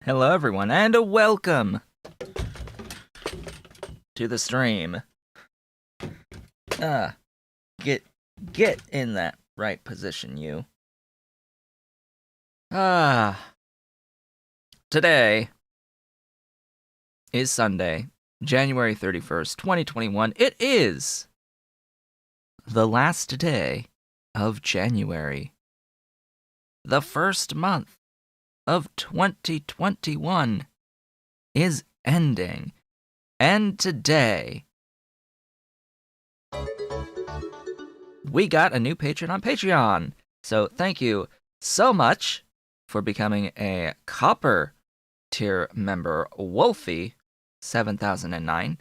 Hello everyone, and welcome to the stream. Get in that right position, you. Today is Sunday, January 31st, 2021. It is the last day of January. The first month of 2021 is ending. And today, we got a new patron on Patreon. So thank you so much for becoming a copper tier member, Wolfie 7009.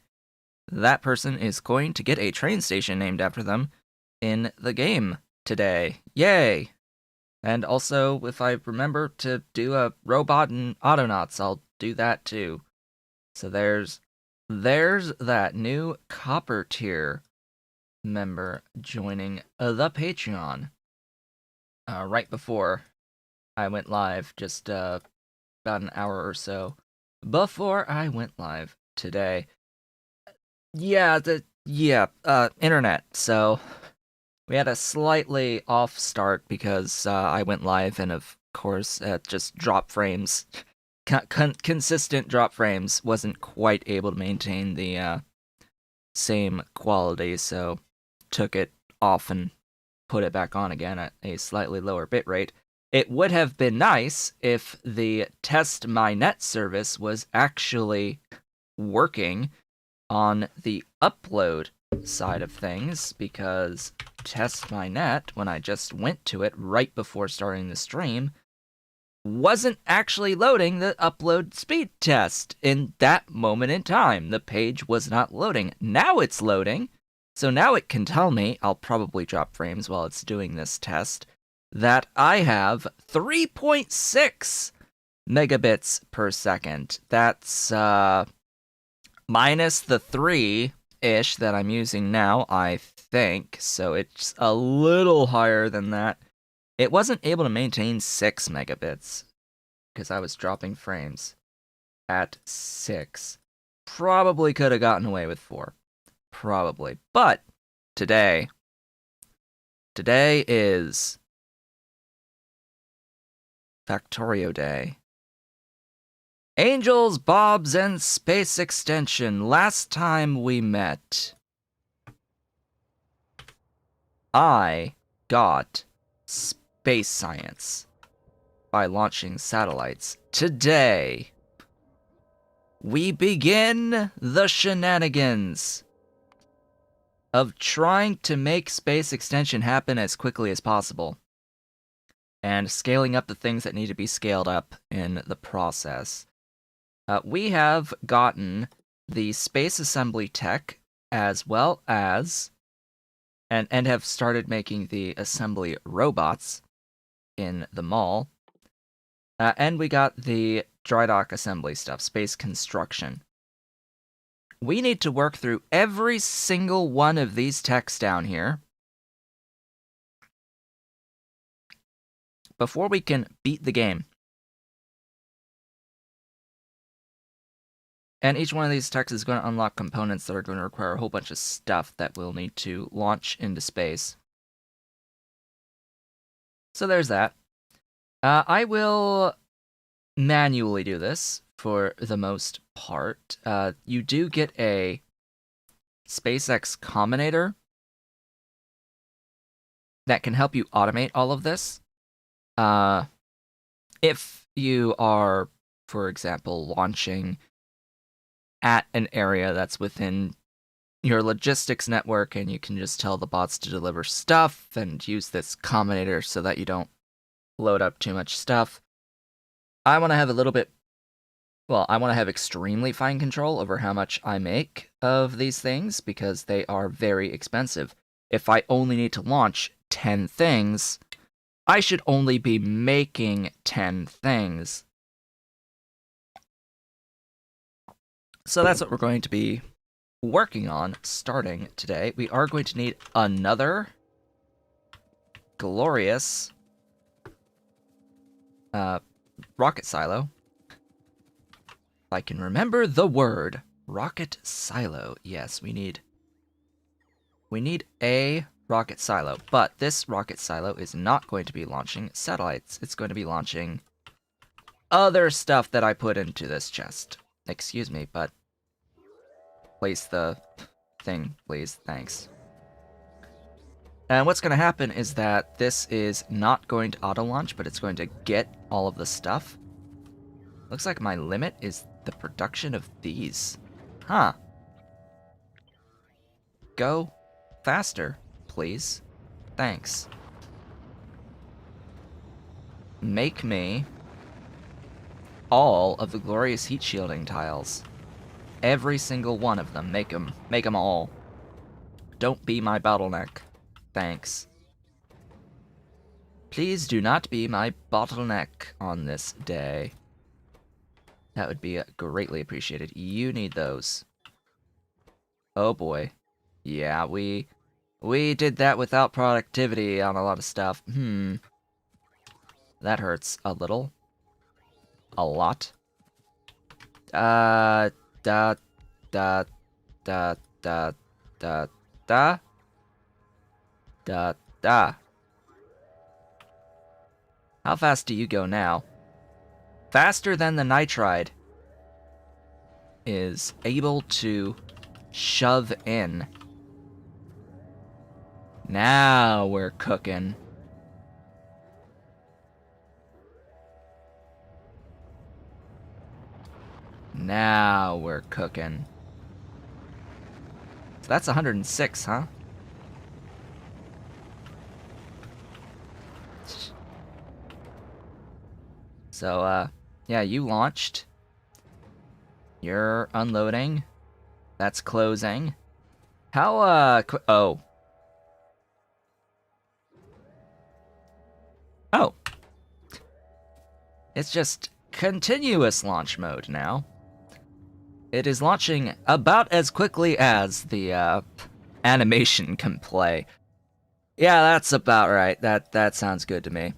That person is going to get a train station named after them in the game today. Yay! And also, if I remember to do a robot and Autonauts, I'll do that too. So there's that new copper tier member joining the Patreon right before I went live, just about an hour or so before I went live today. Internet. So we had a slightly off start because I went live and, of course, just drop frames. Consistent drop frames. Wasn't quite able to maintain the same quality, so took it off and put it back on again at a slightly lower bitrate. It would have been nice if the test my net service was actually working on the upload side of things, because test my net when I just went to it right before starting the stream wasn't actually loading the upload speed test in that moment in time. The page was not loading. Now it's loading, so now it can tell me, I'll probably drop frames while it's doing this test, that I have 3.6 megabits per second. That's minus the 3-ish that I'm using now, I think, so it's a little higher than that. It wasn't able to maintain 6 megabits because I was dropping frames at 6. Probably could have gotten away with 4. Probably. But today is Factorio Day. Angels, Bobs, and Space Extension. Last time we met, I got space science by launching satellites. Today, we begin the shenanigans of trying to make space extension happen as quickly as possible and scaling up the things that need to be scaled up in the process. We have gotten the space assembly tech as well as and have started making the assembly robots in the mall. And we got the Drydock assembly stuff, space construction. We need to work through every single one of these techs down here before we can beat the game. And each one of these techs is going to unlock components that are going to require a whole bunch of stuff that we'll need to launch into space. So there's that. I will manually do this for the most part. You do get a SpaceX Combinator that can help you automate all of this. If you are, for example, launching at an area that's within your logistics network and you can just tell the bots to deliver stuff and use this combinator so that you don't load up too much stuff. I want to have I want to have extremely fine control over how much I make of these things because they are very expensive. If I only need to launch 10 things, I should only be making 10 things. So that's what we're going to be working on starting today. We are going to need another glorious rocket silo. If I can remember the word, rocket silo. Yes, we need a rocket silo, but this rocket silo is not going to be launching satellites. It's going to be launching other stuff that I put into this chest. Excuse me, but place the thing, please. Thanks. And what's going to happen is that this is not going to auto-launch, but it's going to get all of the stuff. Looks like my limit is the production of these. Huh. Go faster, please. Thanks. Make me all of the glorious heat shielding tiles. Every single one of them. Make them all. Don't be my bottleneck. Thanks. Please do not be my bottleneck on this day. That would be greatly appreciated. You need those. Oh boy. Yeah, we did that without productivity on a lot of stuff. That hurts a little. A lot. Da da da da da da da. How fast do you go now? Faster than the nitride is able to shove in. Now we're cooking. Now we're cooking. So that's 106, huh? So, yeah, you launched. You're unloading. That's closing. How, oh. Oh. It's just continuous launch mode now. It is launching about as quickly as the, animation can play. Yeah, that's about right. That sounds good to me.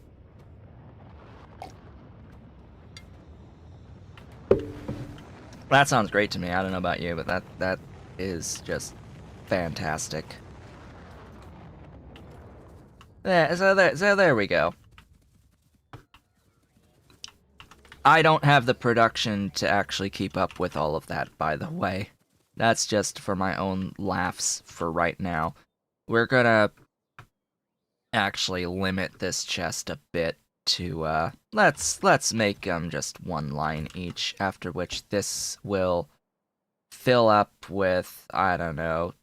That sounds great to me. I don't know about you, but that is just fantastic. Yeah, so there we go. I don't have the production to actually keep up with all of that, by the way. That's just for my own laughs for right now. We're gonna actually limit this chest a bit to, let's make them just one line each, after which this will fill up with, I don't know,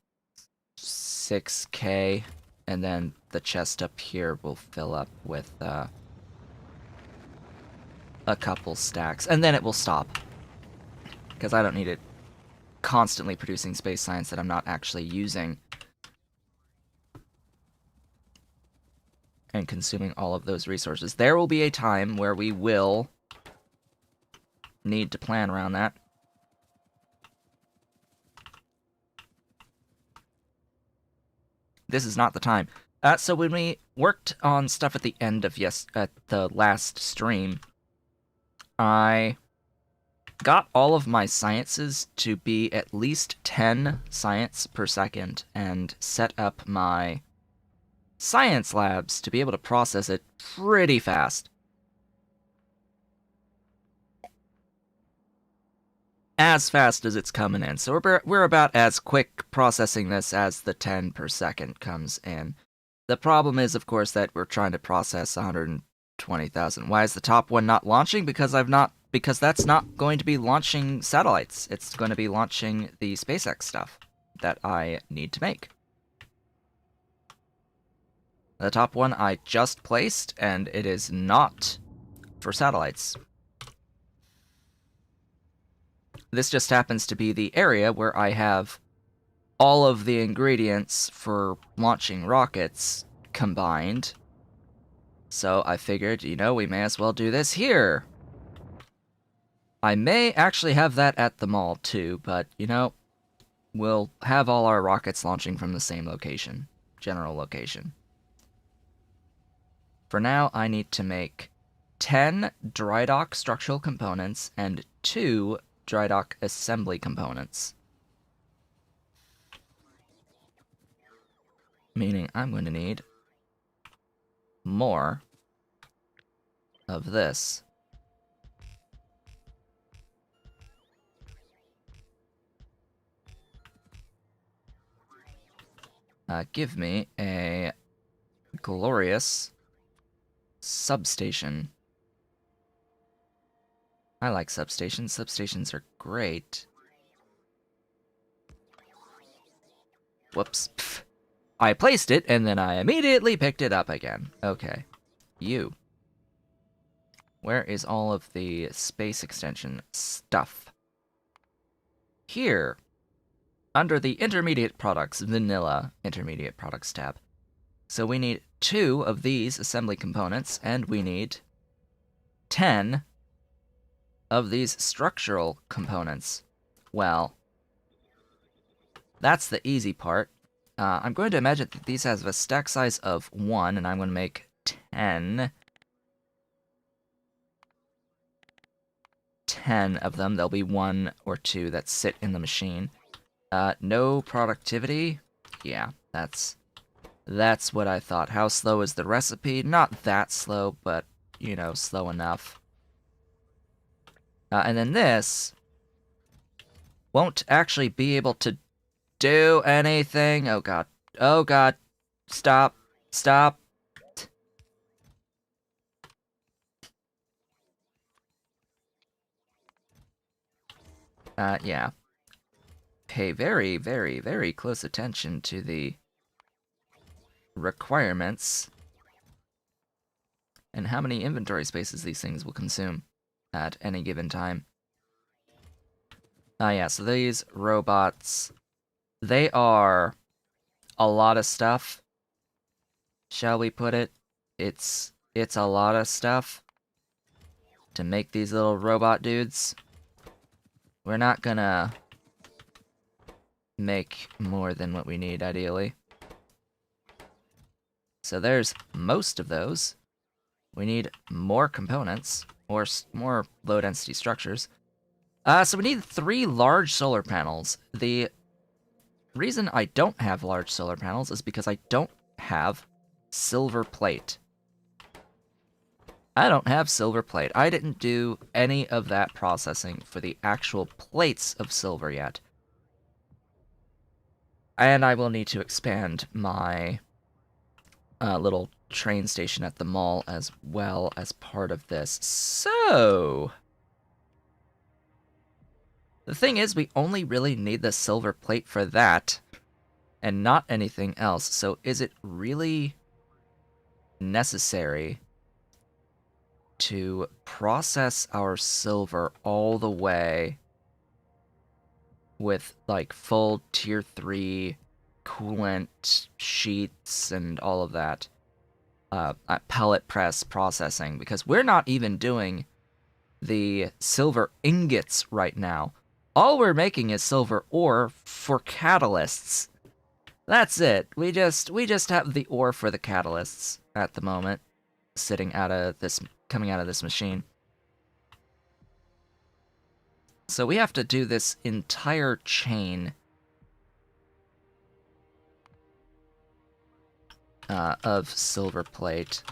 6k, and then the chest up here will fill up with, a couple stacks, and then it will stop. Because I don't need it constantly producing space science that I'm not actually using. And consuming all of those resources. There will be a time where we will need to plan around that. This is not the time. So when we worked on stuff at the end of the last stream, I got all of my sciences to be at least 10 science per second and set up my science labs to be able to process it pretty fast. As fast as it's coming in. So we're about as quick processing this as the 10 per second comes in. The problem is, of course, that we're trying to process 120,000. Why is the top one not launching? Because that's not going to be launching satellites. It's going to be launching the SpaceX stuff that I need to make. The top one I just placed, and it is not for satellites. This just happens to be the area where I have all of the ingredients for launching rockets combined. So I figured, we may as well do this here. I may actually have that at the mall too, but, we'll have all our rockets launching from the same location, general location. For now, I need to make 10 Drydock structural components and 2 Drydock assembly components. Meaning I'm going to need more of this. Give me a glorious substation. I like substations. Substations are great. Whoops. Pff. I placed it, and then I immediately picked it up again. Okay. You. Where is all of the space extension stuff? Here. Under the intermediate products, vanilla intermediate products tab. So we need 2 of these assembly components, and we need 10 of these structural components. Well, that's the easy part. I'm going to imagine that these have a stack size of 1, and I'm going to make 10. 10 of them. There'll be 1 or 2 that sit in the machine. No productivity. Yeah, that's what I thought. How slow is the recipe? Not that slow, but, slow enough. And then this won't actually be able to do anything. Oh god. Oh god. Stop. Stop. Yeah. Pay very, very, very close attention to the requirements and how many inventory spaces these things will consume. at any given time. Yeah, so these robots, they are a lot of stuff, shall we put it? It's a lot of stuff to make these little robot dudes. We're not gonna make more than what we need, ideally. So there's most of those. We need more components, or more low-density structures. So we need 3 large solar panels. The reason I don't have large solar panels is because I don't have silver plate. I don't have silver plate. I didn't do any of that processing for the actual plates of silver yet. And I will need to expand my little train station at the mall as well as part of this. So, the thing is, we only really need the silver plate for that, and not anything else. So is it really necessary to process our silver all the way with, like, full tier 3 coolant sheets and all of that? Pellet press processing, because we're not even doing the silver ingots right now. All we're making is silver ore for catalysts. That's it. We just have the ore for the catalysts at the moment, coming out of this machine. So we have to do this entire chain of silver plate.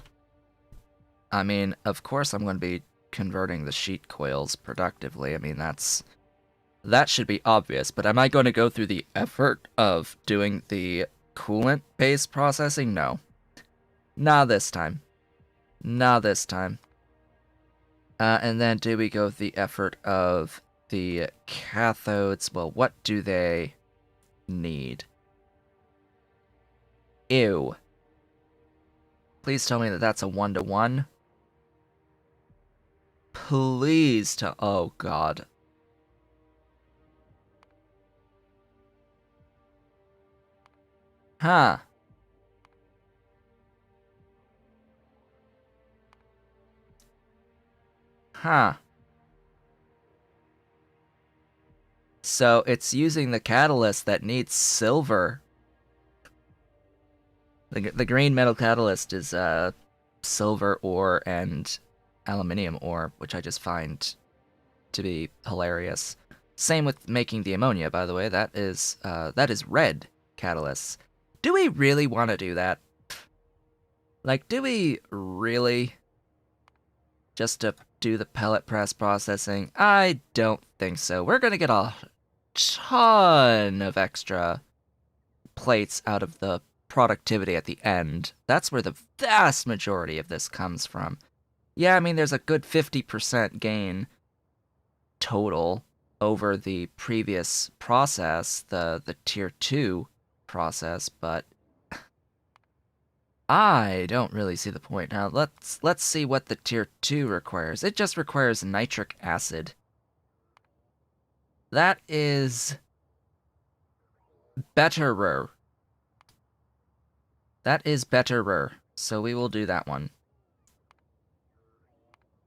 I mean, of course I'm going to be converting the sheet coils productively. I mean, that should be obvious, but am I going to go through the effort of doing the coolant-based processing? No. Not this time. Not this time. And then do we go through the effort of the cathodes? Well, what do they need? Ew. Please tell me that that's a 1-to-1. Please tell... Oh, God. Huh. Huh. So it's using the catalyst that needs silver. The green metal catalyst is silver ore and aluminium ore, which I just find to be hilarious. Same with making the ammonia, by the way. That is red catalysts. Do we really want to do that? Like, do we really? Just to do the pellet press processing? I don't think so. We're gonna get a ton of extra plates out of the productivity at the end. That's where the vast majority of this comes from. Yeah, I mean, there's a good 50% gain total over the previous process, the tier 2 process, but I don't really see the point. Now, let's see what the tier 2 requires. It just requires nitric acid. That is betterer. That is betterer, so we will do that one.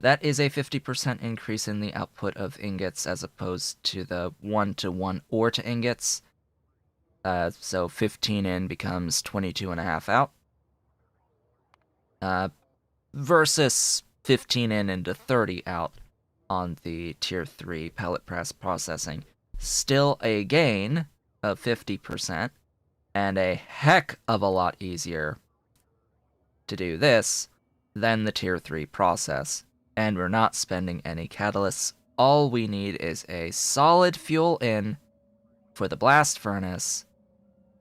That is a 50% increase in the output of ingots as opposed to the 1-to-1 ore to ingots. So 15 in becomes 22.5 out. Versus 15 in into 30 out on the tier 3 pellet press processing. Still a gain of 50%, and a heck of a lot easier to do this than the tier 3 process. And we're not spending any catalysts. All we need is a solid fuel in for the blast furnace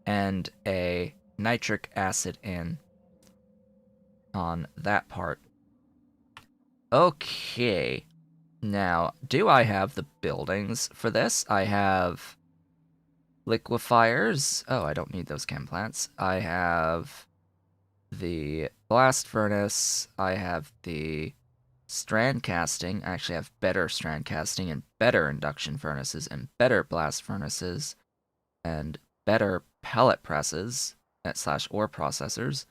and a nitric acid in on that part. Okay. Now, do I have the buildings for this? I have liquefiers. Oh, I don't need those chem plants. I have the blast furnace. I have the strand casting. I actually have better strand casting and better induction furnaces and better blast furnaces and better pellet presses / ore processors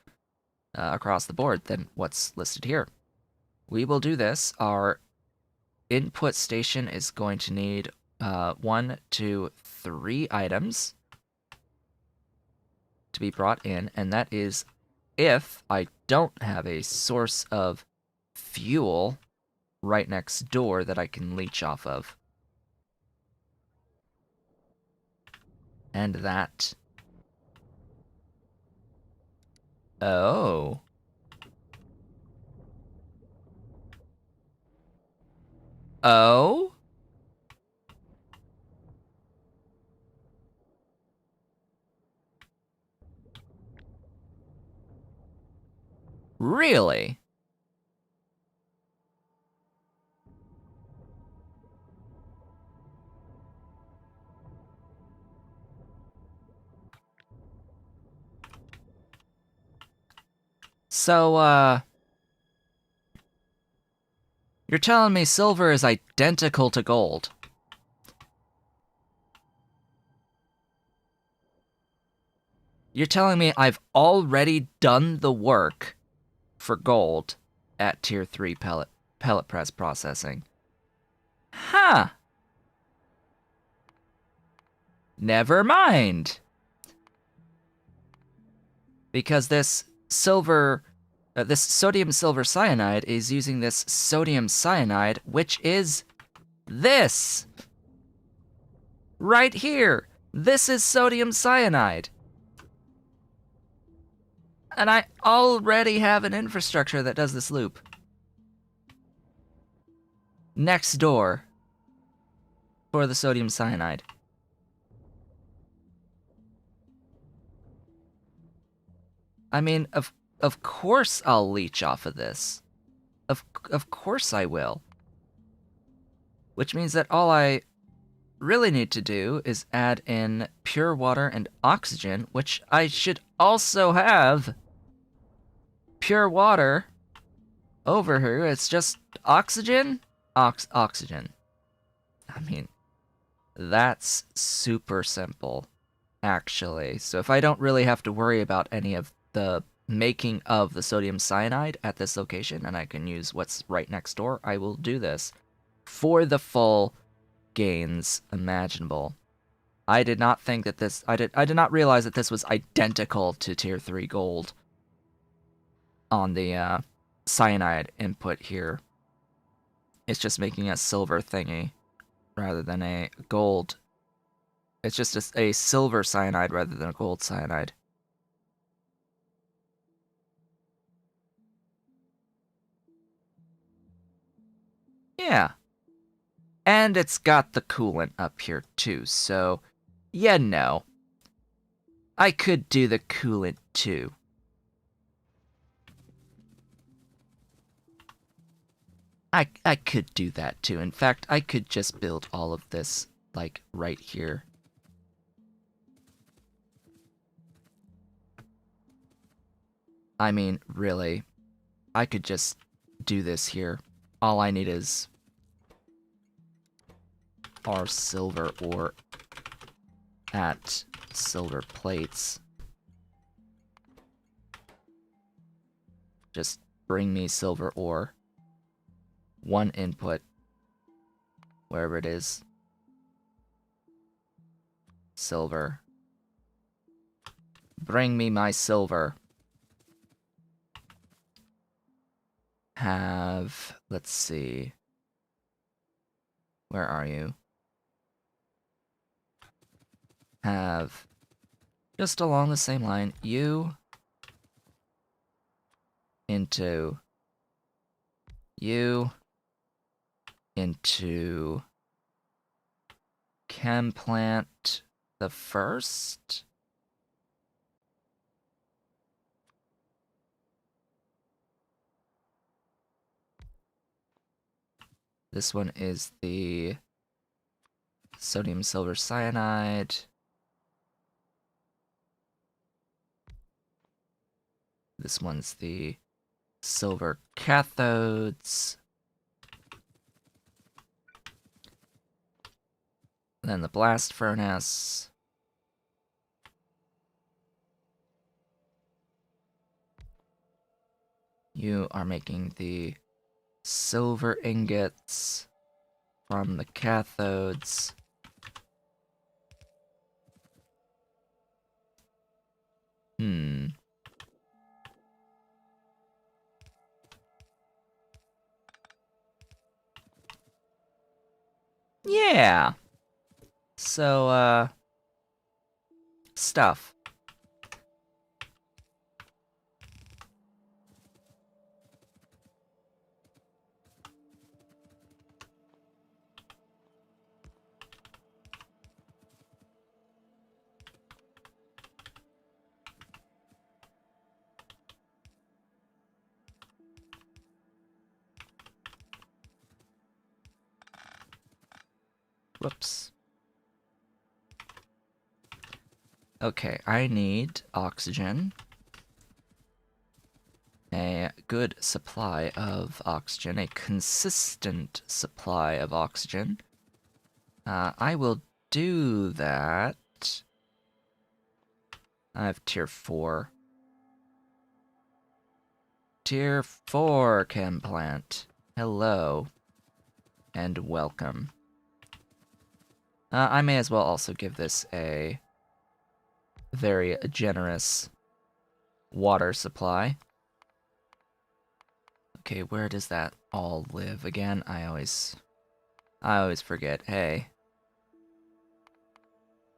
across the board than what's listed here. We will do this. Our input station is going to need 1, 2, 3 items to be brought in, and that is if I don't have a source of fuel right next door that I can leech off of. And that... Oh. Oh? Really? So, you're telling me silver is identical to gold? You're telling me I've already done the work for gold at tier 3 pellet press processing. Huh. Never mind. Because this this sodium silver cyanide is using this sodium cyanide, which is this. Right here. This is sodium cyanide. And I already have an infrastructure that does this loop. Next door for the sodium cyanide. I mean, of course I'll leech off of this. Of course I will. Which means that all I really need to do is add in pure water and oxygen, which I should also have pure water over here. It's just oxygen? Oxygen. I mean, that's super simple, actually. So if I don't really have to worry about any of the making of the sodium cyanide at this location, and I can use what's right next door, I will do this for the full gains imaginable. I did not think that this... I did not realize that this was identical to tier 3 gold on the cyanide input here. It's just making a silver thingy rather than a gold. It's just a silver cyanide rather than a gold cyanide. Yeah. And it's got the coolant up here too, so yeah, no. I could do the coolant too. I could do that too. In fact, I could just build all of this, like, right here. I mean, really, I could just do this here. All I need is our silver ore at silver plates. Just bring me silver ore. One input, wherever it is. Silver. Bring me my silver. Have, let's see. Where are you? Have, just along the same line, you into you into chem plant the first. This one is the sodium silver cyanide. This one's the silver cathodes. Then the blast furnace. You are making the silver ingots from the cathodes. Yeah. So, stuff. Whoops. Okay, I need oxygen. A good supply of oxygen, a consistent supply of oxygen. I will do that. I have tier 4. Tier 4 chem plant. Hello. And welcome. I may as well also give this a very generous water supply. Okay, where does that all live again? I always forget. Hey.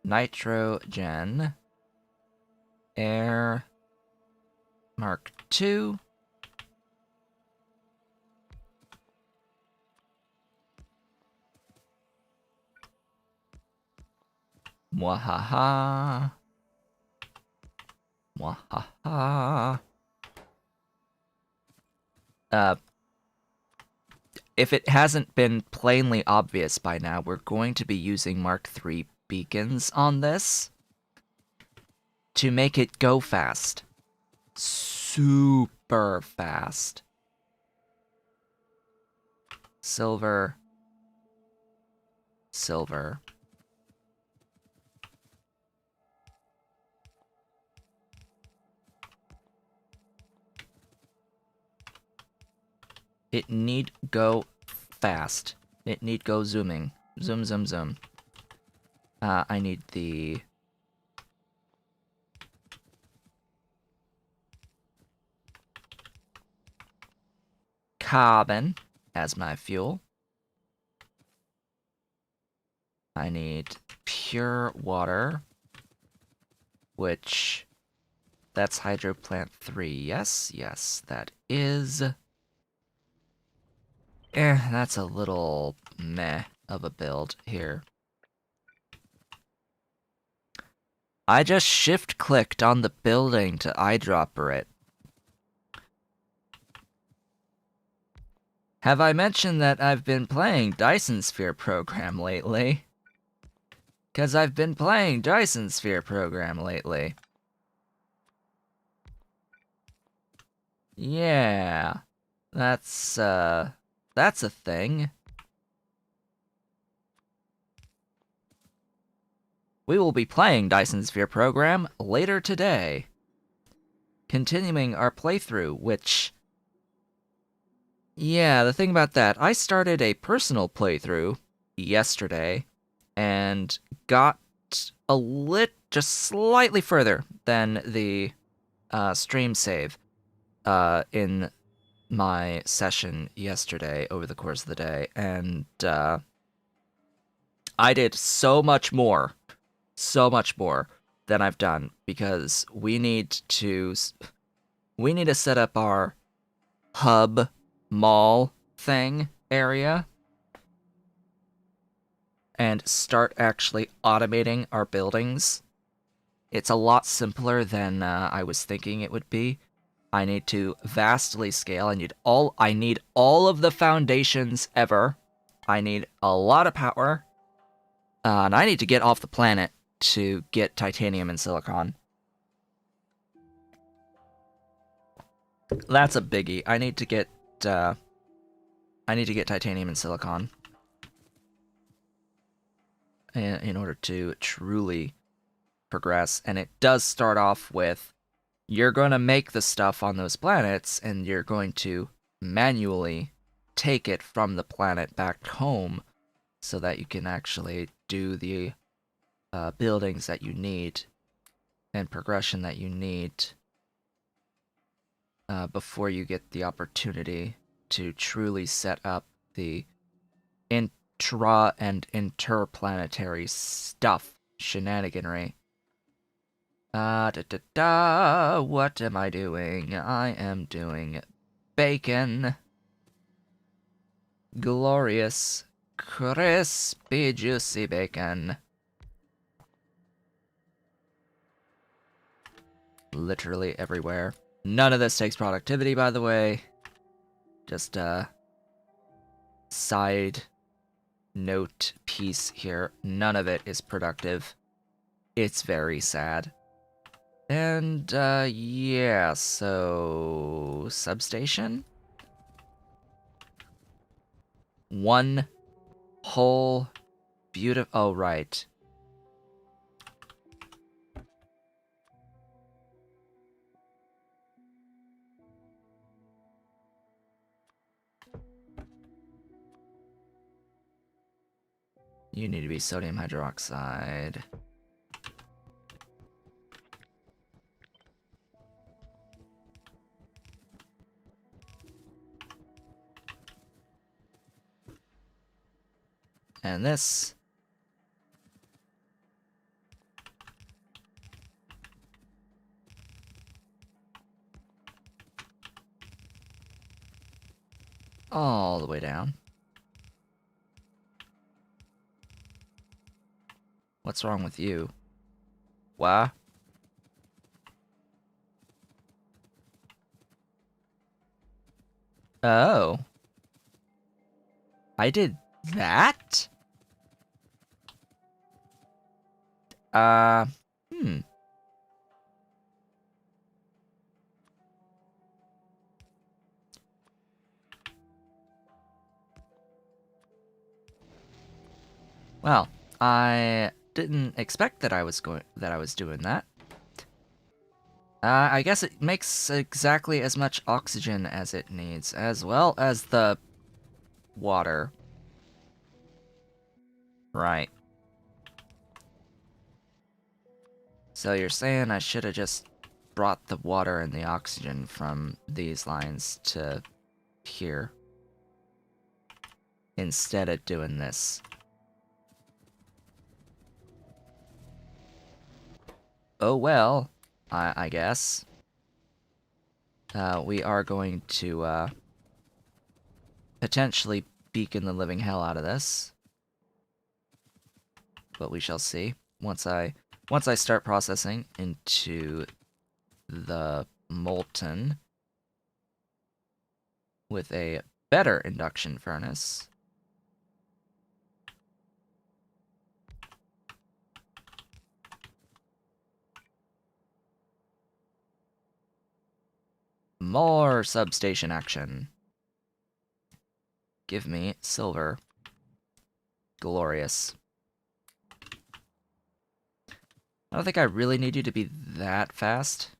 Nitrogen. Air. Mark II. Mwahaha. Mwahaha. If it hasn't been plainly obvious by now, we're going to be using Mark III beacons on this to make it go fast. Super fast. Silver. Silver. It need go fast. It need go zooming. Zoom, zoom, zoom. I need the... carbon as my fuel. I need pure water, which... that's hydro plant 3. Yes, yes, that is... that's a little meh of a build here. I just shift-clicked on the building to eyedropper it. Have I mentioned that I've been playing Dyson Sphere Program lately? 'Cause I've been playing Dyson Sphere Program lately. Yeah. That's a thing. We will be playing Dyson Sphere Program later today. Continuing our playthrough, which... yeah, the thing about that, I started a personal playthrough yesterday, and got just slightly further than the stream save in my session yesterday over the course of the day, and I did so much more than I've done, because we need to set up our hub mall thing area and start actually automating our buildings. It's a lot simpler than I was thinking it would be. I need to vastly scale. I need all of the foundations ever. I need a lot of power. And I need to get off the planet to get titanium and silicon. That's a biggie. I need to get titanium and silicon. in order to truly progress. And it does start off with you're going to make the stuff on those planets, and you're going to manually take it from the planet back home so that you can actually do the buildings that you need and progression that you need before you get the opportunity to truly set up the intra and interplanetary stuff shenaniganry. What am I doing? I am doing bacon. Glorious, crispy, juicy bacon. Literally everywhere. None of this takes productivity, by the way. Just a side note piece here. None of it is productive. It's very sad. And, yeah, so... substation? One whole beautiful... oh, right. You need to be sodium hydroxide. And this. All the way down. What's wrong with you? Why? Oh. I did that? Hmm. Well, I didn't expect that I was doing that. I guess it makes exactly as much oxygen as it needs, as well as the water. Right. So you're saying I should have just brought the water and the oxygen from these lines to here instead of doing this. Oh well, I guess. We are going to potentially beacon the living hell out of this. But we shall see. Once I start processing into the molten with a better induction furnace. More substation action. Give me silver. Glorious. I don't think I really need you to be that fast.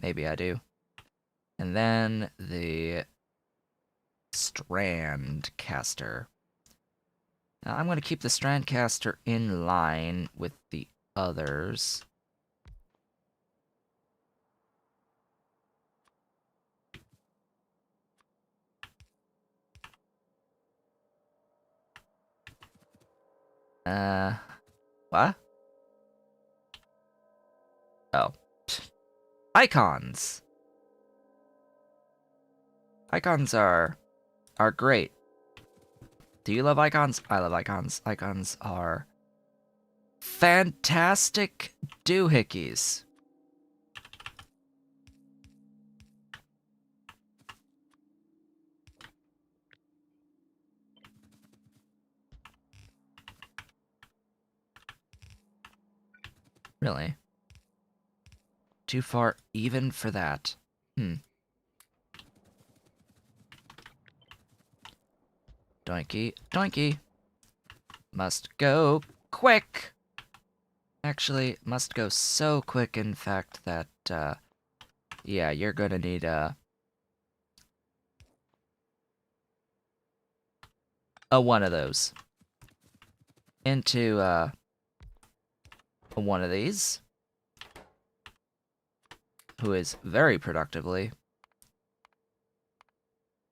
Maybe I do. And then the strand caster. Now I'm going to keep the strand caster in line with the others. What? Oh. Icons! Icons are great. Do you love icons? I love icons. Icons are fantastic doohickeys. Really? Too far even for that. Doinky, doinky. must go quick. Actually, must go so quick, in fact, that, yeah, you're gonna need, a one of those. Into, one of these. Who is very productively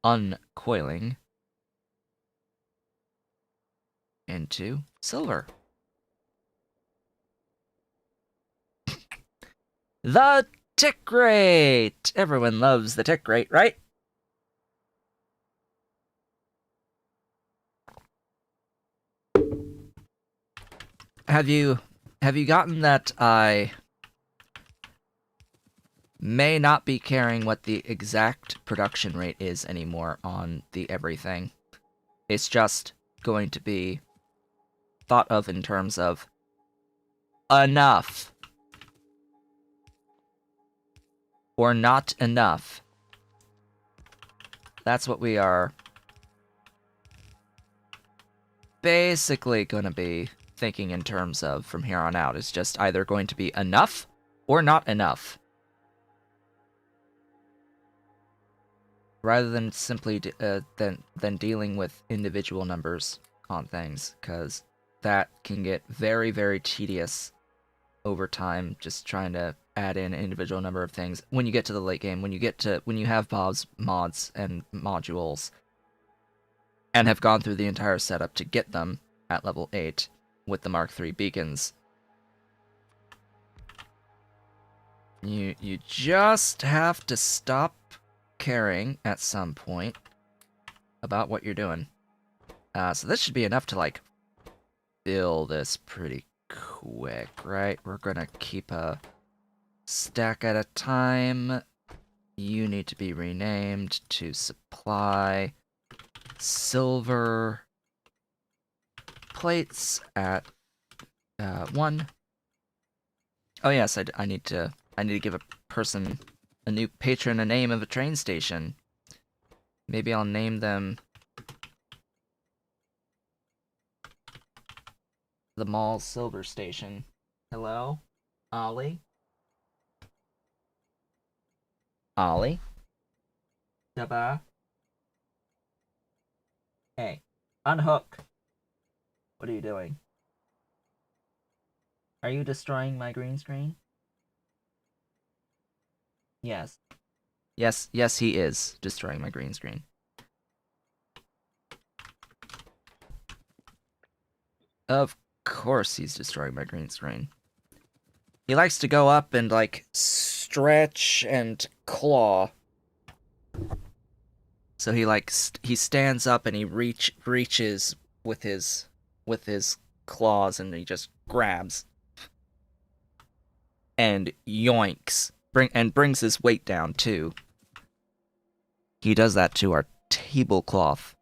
uncoiling into silver. The tick rate! Everyone loves the tick rate, right? Have you gotten that I may not be caring what the exact production rate is anymore on the everything? It's just going to be thought of in terms of enough or not enough. That's what we are basically going to be thinking in terms of from here on out. It's just either going to be enough or not enough. Rather than simply than dealing with individual numbers on things, because that can get very, very tedious over time, just trying to add in an individual number of things. When you get to the late game, when you have Bob's mods and modules, and have gone through the entire setup to get them at level 8 with the Mark III beacons, you just have to stop caring at some point about what you're doing. So this should be enough to, like, fill this pretty quick, right? We're gonna keep a stack at a time. You need to be renamed to supply silver plates at 1. Oh yes, I need to give a new patron a name of a train station. Maybe I'll name them the Mall Silver Station. Hello? Ollie? Ollie? Daba? Hey, unhook! What are you doing? Are you destroying my green screen? Yes. Yes, he is destroying my green screen. Of course he's destroying my green screen. He likes to go up and, like, stretch and claw. So he, like, he stands up and he reaches with his claws and he just grabs. And yoinks. Brings his weight down, too. He does that to our tablecloth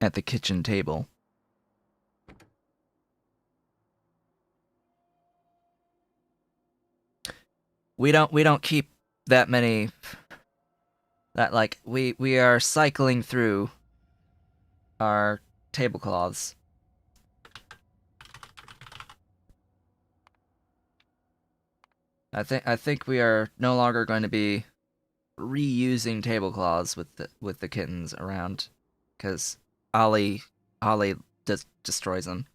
at the kitchen table. We don't keep that many. That, like, we are cycling through our tablecloths. I think we are no longer going to be reusing tablecloths with the kittens around, because Ollie destroys them.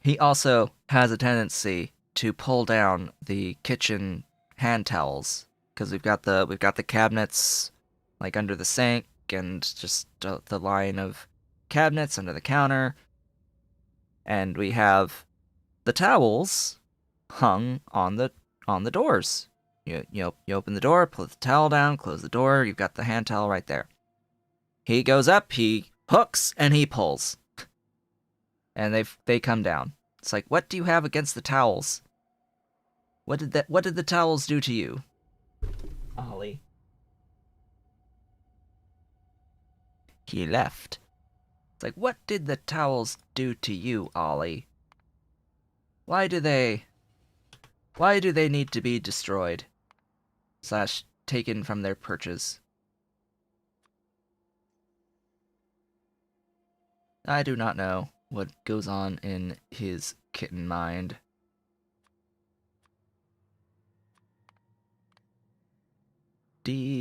He also has a tendency to pull down the kitchen hand towels, because we've got the cabinets, like, under the sink, and just the line of cabinets under the counter, and we have the towels hung on the doors. You open the door, put the towel down, close the door, you've got the hand towel right there. He goes up, he hooks, and he pulls. And they come down. It's like, what do you have against the towels? What did the towels do to you? Ollie. He left. It's like, what did the towels do to you, Ollie? Why do they need to be destroyed? / taken from their perches? I do not know what goes on in his kitten mind.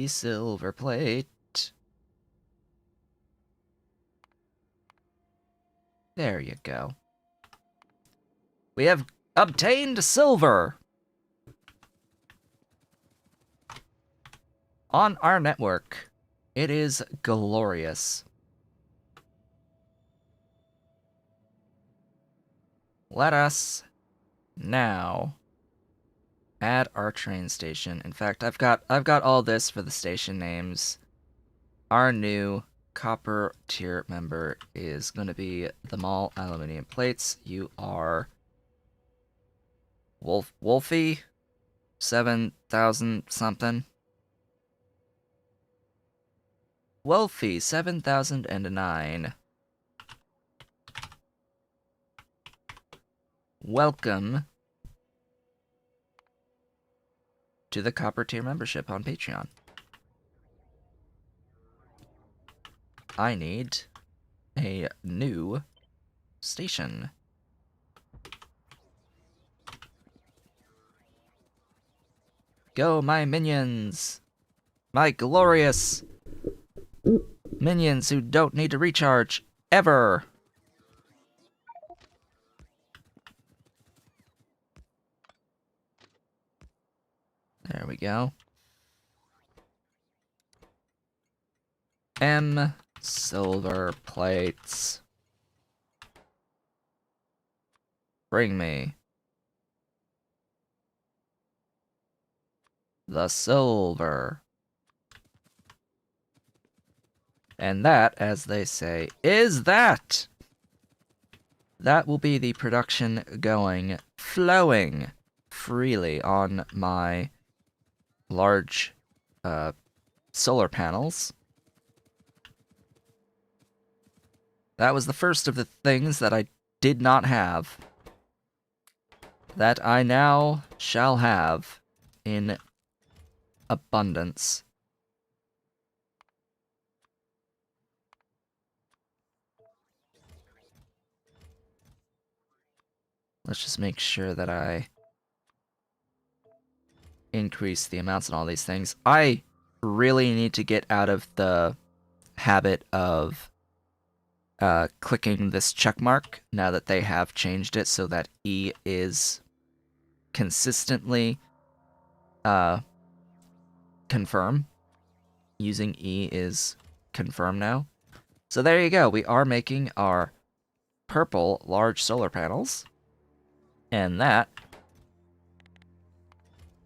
Silver plate. There you go. We have obtained silver on our network. It is glorious. Let us now add our train station. In fact, I've got all this for the station names. Our new copper tier member is going to be the mall aluminum plates. You are Wolfie 7,000 something. Wolfie 7009. Welcome to the copper tier membership on Patreon. I need a new station. Go, my minions! My glorious minions who don't need to recharge ever! There we go. Silver plates. Bring me the silver. And that, as they say, is that! That will be the production going, flowing freely on my large solar panels. That was the first of the things that I did not have, that I now shall have in abundance. Let's just make sure that I increase the amounts and all these things. I really need to get out of the habit of clicking this check mark now that they have changed it so that E is consistently confirm. Using E is confirm now. So there you go. We are making our purple large solar panels. And that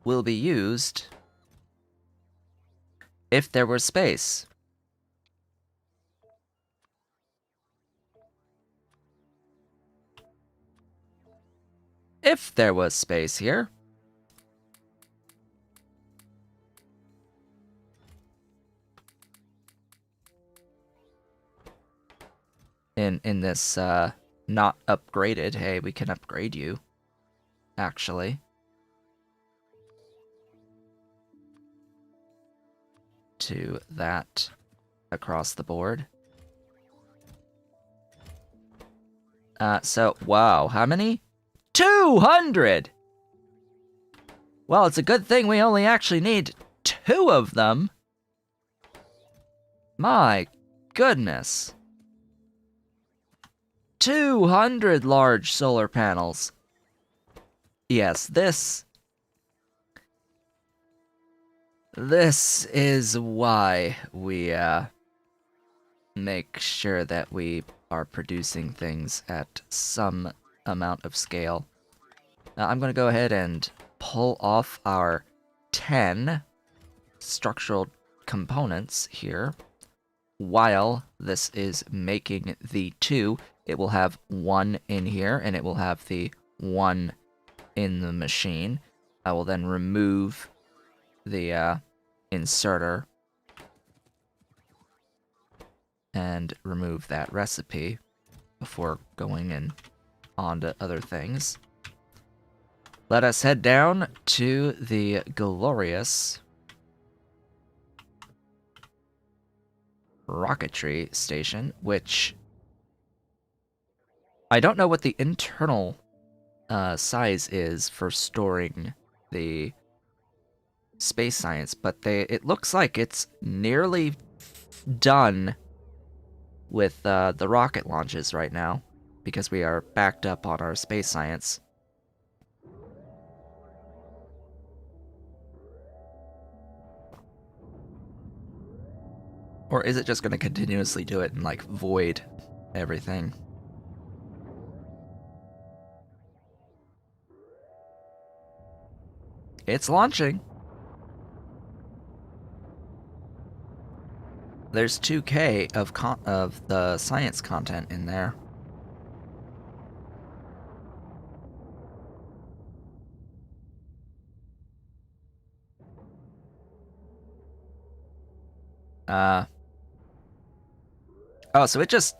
will be used if there were space. If there was space here. In this not upgraded, hey, we can upgrade you, actually. To that across the board. So, wow, how many? 200! Well, it's a good thing we only actually need 2 of them. My goodness. 200 large solar panels. Yes, this is why we make sure that we are producing things at some amount of scale. Now I'm going to go ahead and pull off our 10 structural components here. While this is making the 2, it will have 1 in here, and it will have the 1 in the machine. I will then remove the inserter and remove that recipe before going in on to other things. Let us head down to the glorious rocketry station, which I don't know what the internal size is for storing the space science, but it looks like it's nearly done with the rocket launches right now, because we are backed up on our space science. Or is it just going to continuously do it and, like, void everything? It's launching. There's 2K of the science content in there. Oh, so it just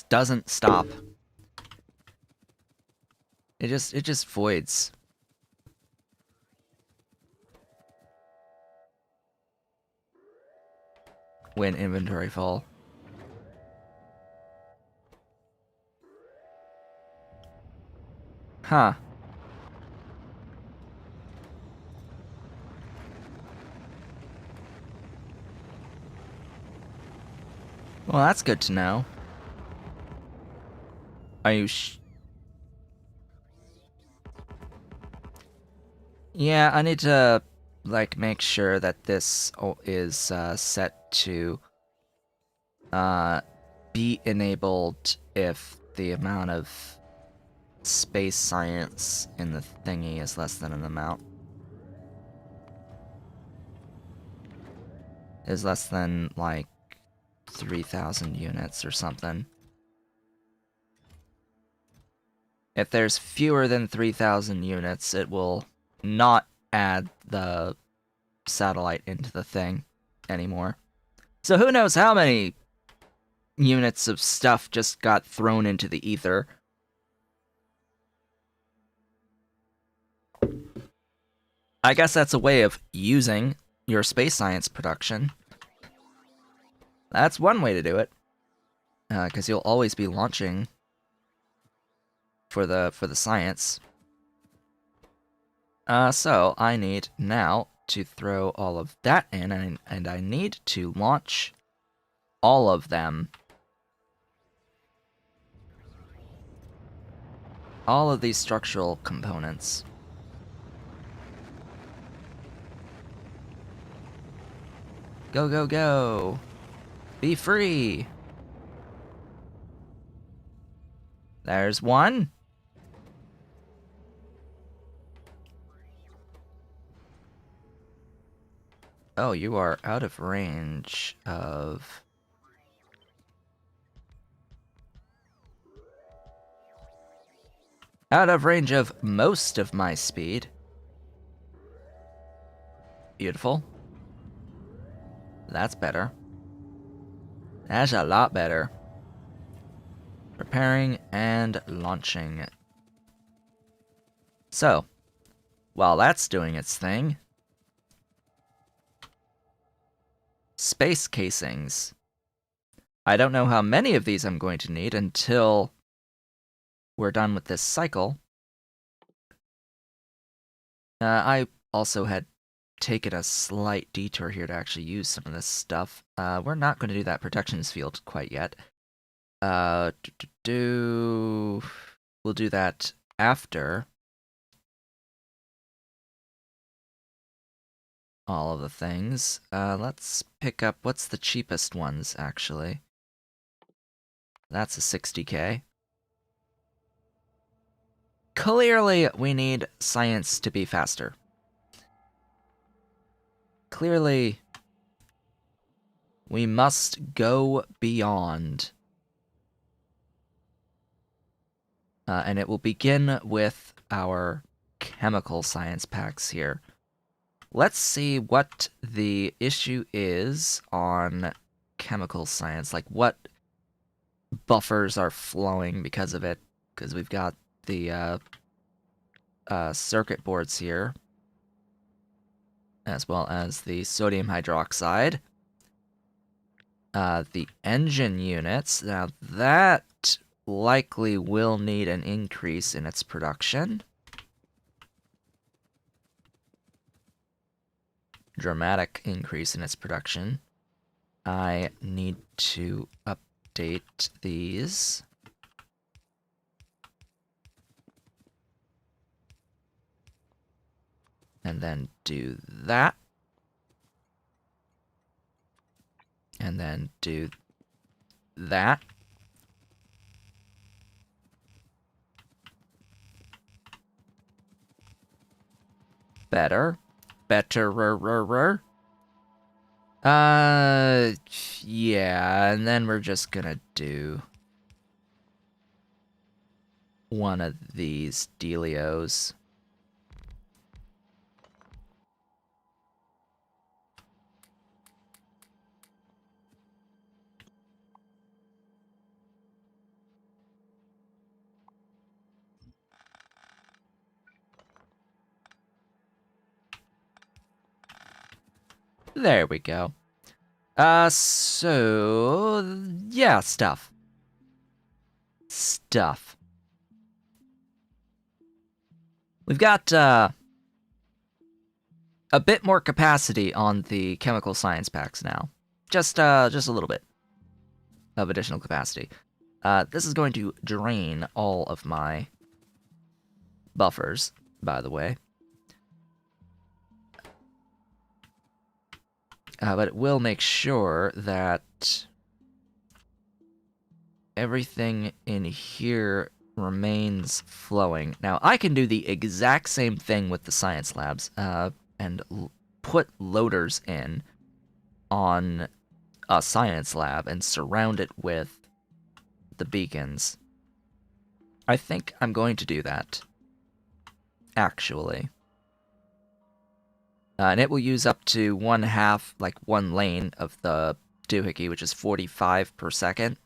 doesn't stop. It just voids. When inventory full. Huh. Well, that's good to know. Are you Yeah, I need to, like, make sure that this is set to be enabled if the amount of space science in the thingy is less than an amount. Is less than, like, 3,000 units or something. If there's fewer than 3,000 units, it will not add the satellite into the thing anymore. So who knows how many units of stuff just got thrown into the ether. I guess that's a way of using your space science production. That's one way to do it. Because you'll always be launching for the science. So I need now to throw all of that in, and I need to launch all of them. All of these structural components. Go, go, go! Be free! There's one. Oh, you are out of range of... Out of range of most of my speed. Beautiful. That's better. That's a lot better. Preparing and launching. So, while that's doing its thing, space casings. I don't know how many of these I'm going to need until we're done with this cycle. I also had taken a slight detour here to actually use some of this stuff. We're not going to do that protections field quite yet. We'll do that after all of the things. Let's pick up, what's the cheapest ones, actually? That's a 60k. Clearly, we need science to be faster. Clearly, we must go beyond. And it will begin with our chemical science packs here. Let's see what the issue is on chemical science, like what buffers are flowing because of it, because we've got the circuit boards here, as well as the sodium hydroxide. The engine units, now that likely will need an increase in its production. Dramatic increase in its production. I need to update these. And then do that. And then do that. Better. Betterer. Yeah, and then we're just gonna do one of these dealios. There we go. So... yeah, stuff. Stuff. We've got, a bit more capacity on the chemical science packs now. Just a little bit of additional capacity. This is going to drain all of my buffers, by the way. But it will make sure that everything in here remains flowing. Now, I can do the exact same thing with the science labs, and put loaders in on a science lab and surround it with the beacons. I think I'm going to do that, actually. And it will use up to 1/2, like 1 lane of the doohickey, which is 45 per second.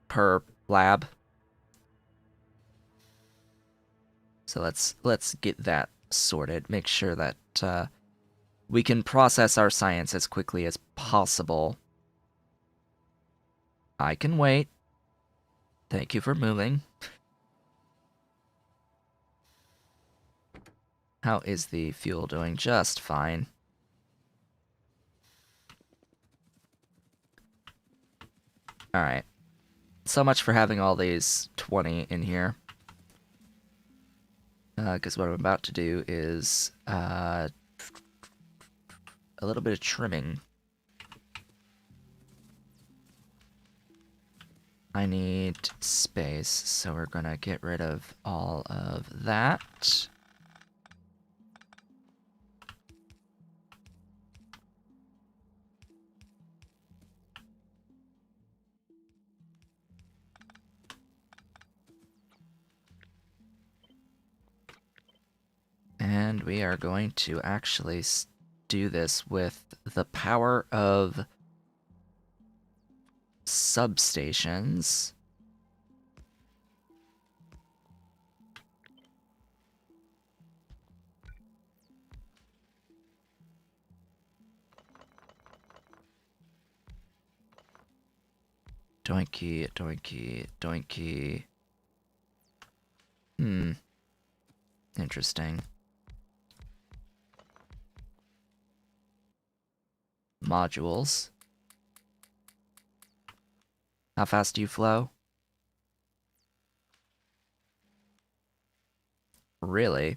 Per lab. So let's get that sorted. Make sure that we can process our science as quickly as possible. I can wait. Thank you for moving. How is the fuel doing? Just fine. Alright. So much for having all these 20 in here. Because what I'm about to do is a little bit of trimming. I need space, so we're gonna get rid of all of that. And we are going to actually do this with the power of substations. Doinky, doinky, doinky. Interesting. Modules. How fast do you flow? Really?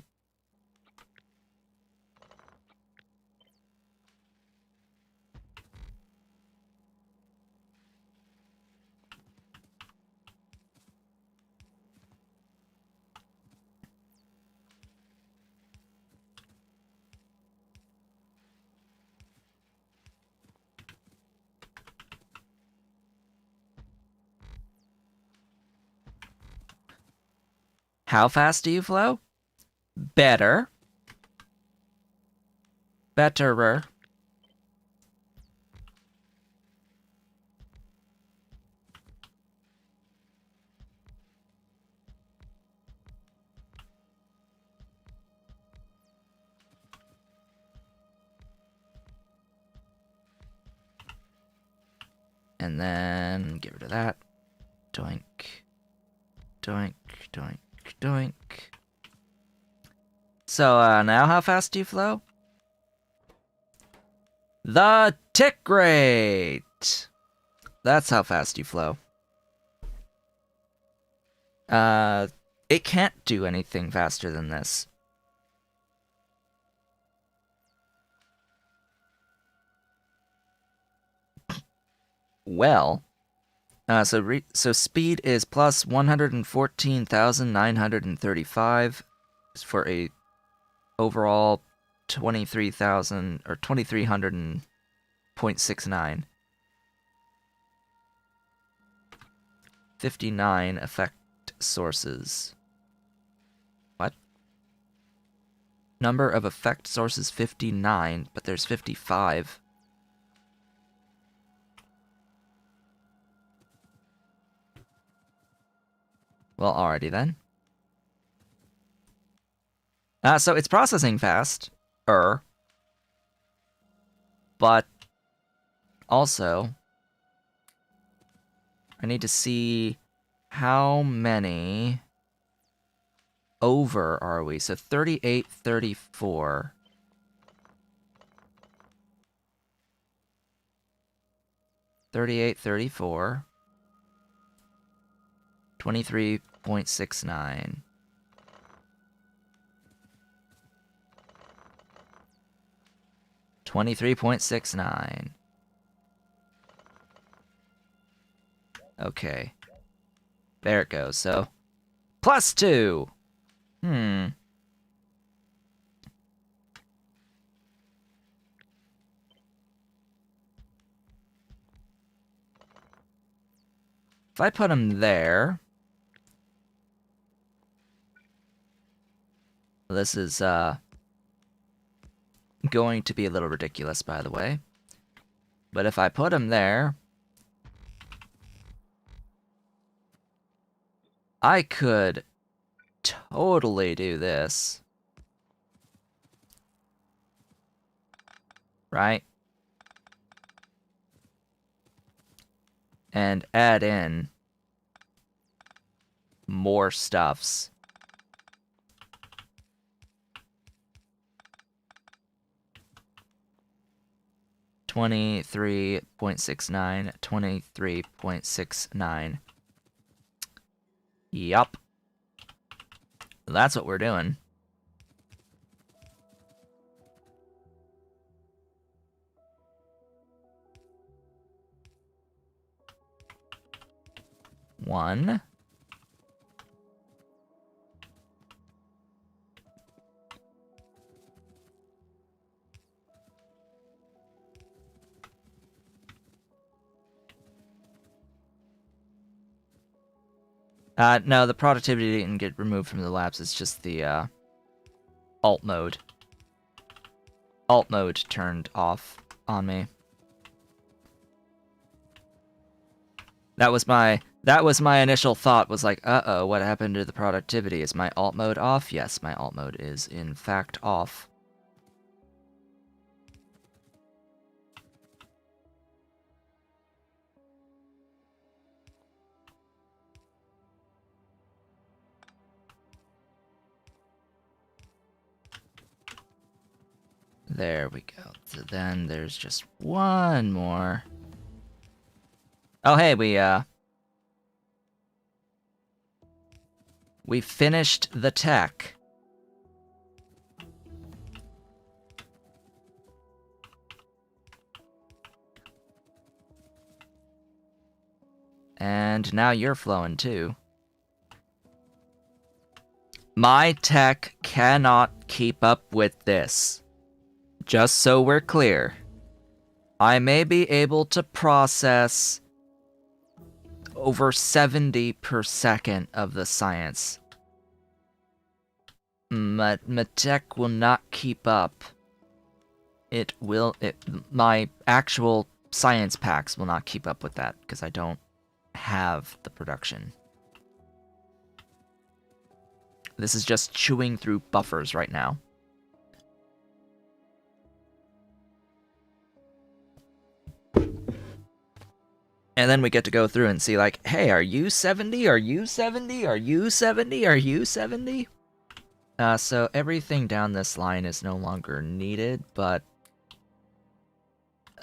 How fast do you flow? Better. Betterer. And then get rid of that. Doink. Doink, doink, doink. So, now how fast do you flow? The tick rate! That's how fast you flow. It can't do anything faster than this. Well, so speed is plus 114,935 for a overall 23,000 or 2,300.69. 59 effect sources. What? Number of effect sources 59, but there's 55. Well, alrighty then. So it's processing fast, but also I need to see how many over are we? So 38, 34. 38, 34. 23.69. $23.69. Okay. There it goes. So, +2. If I put him there... This is, going to be a little ridiculous, by the way. But if I put him there... I could totally do this. Right? And add in more stuffs. $23.69, $23.69. Yup. That's what we're doing. One. No, the productivity didn't get removed from the labs. It's just the, alt mode. Alt mode turned off on me. That was my initial thought, was like, uh-oh, what happened to the productivity? Is my alt mode off? Yes, my alt mode is, in fact, off. There we go. So then there's just one more. Oh, hey, we finished the tech. And now you're flowing too. My tech cannot keep up with this. Just so we're clear. I may be able to process over 70 per second of the science. My tech will not keep up. My actual science packs will not keep up with that, because I don't have the production. This is just chewing through buffers right now. And then we get to go through and see, like, hey, are you 70? Are you 70? Are you 70? Are you 70? So everything down this line is no longer needed, but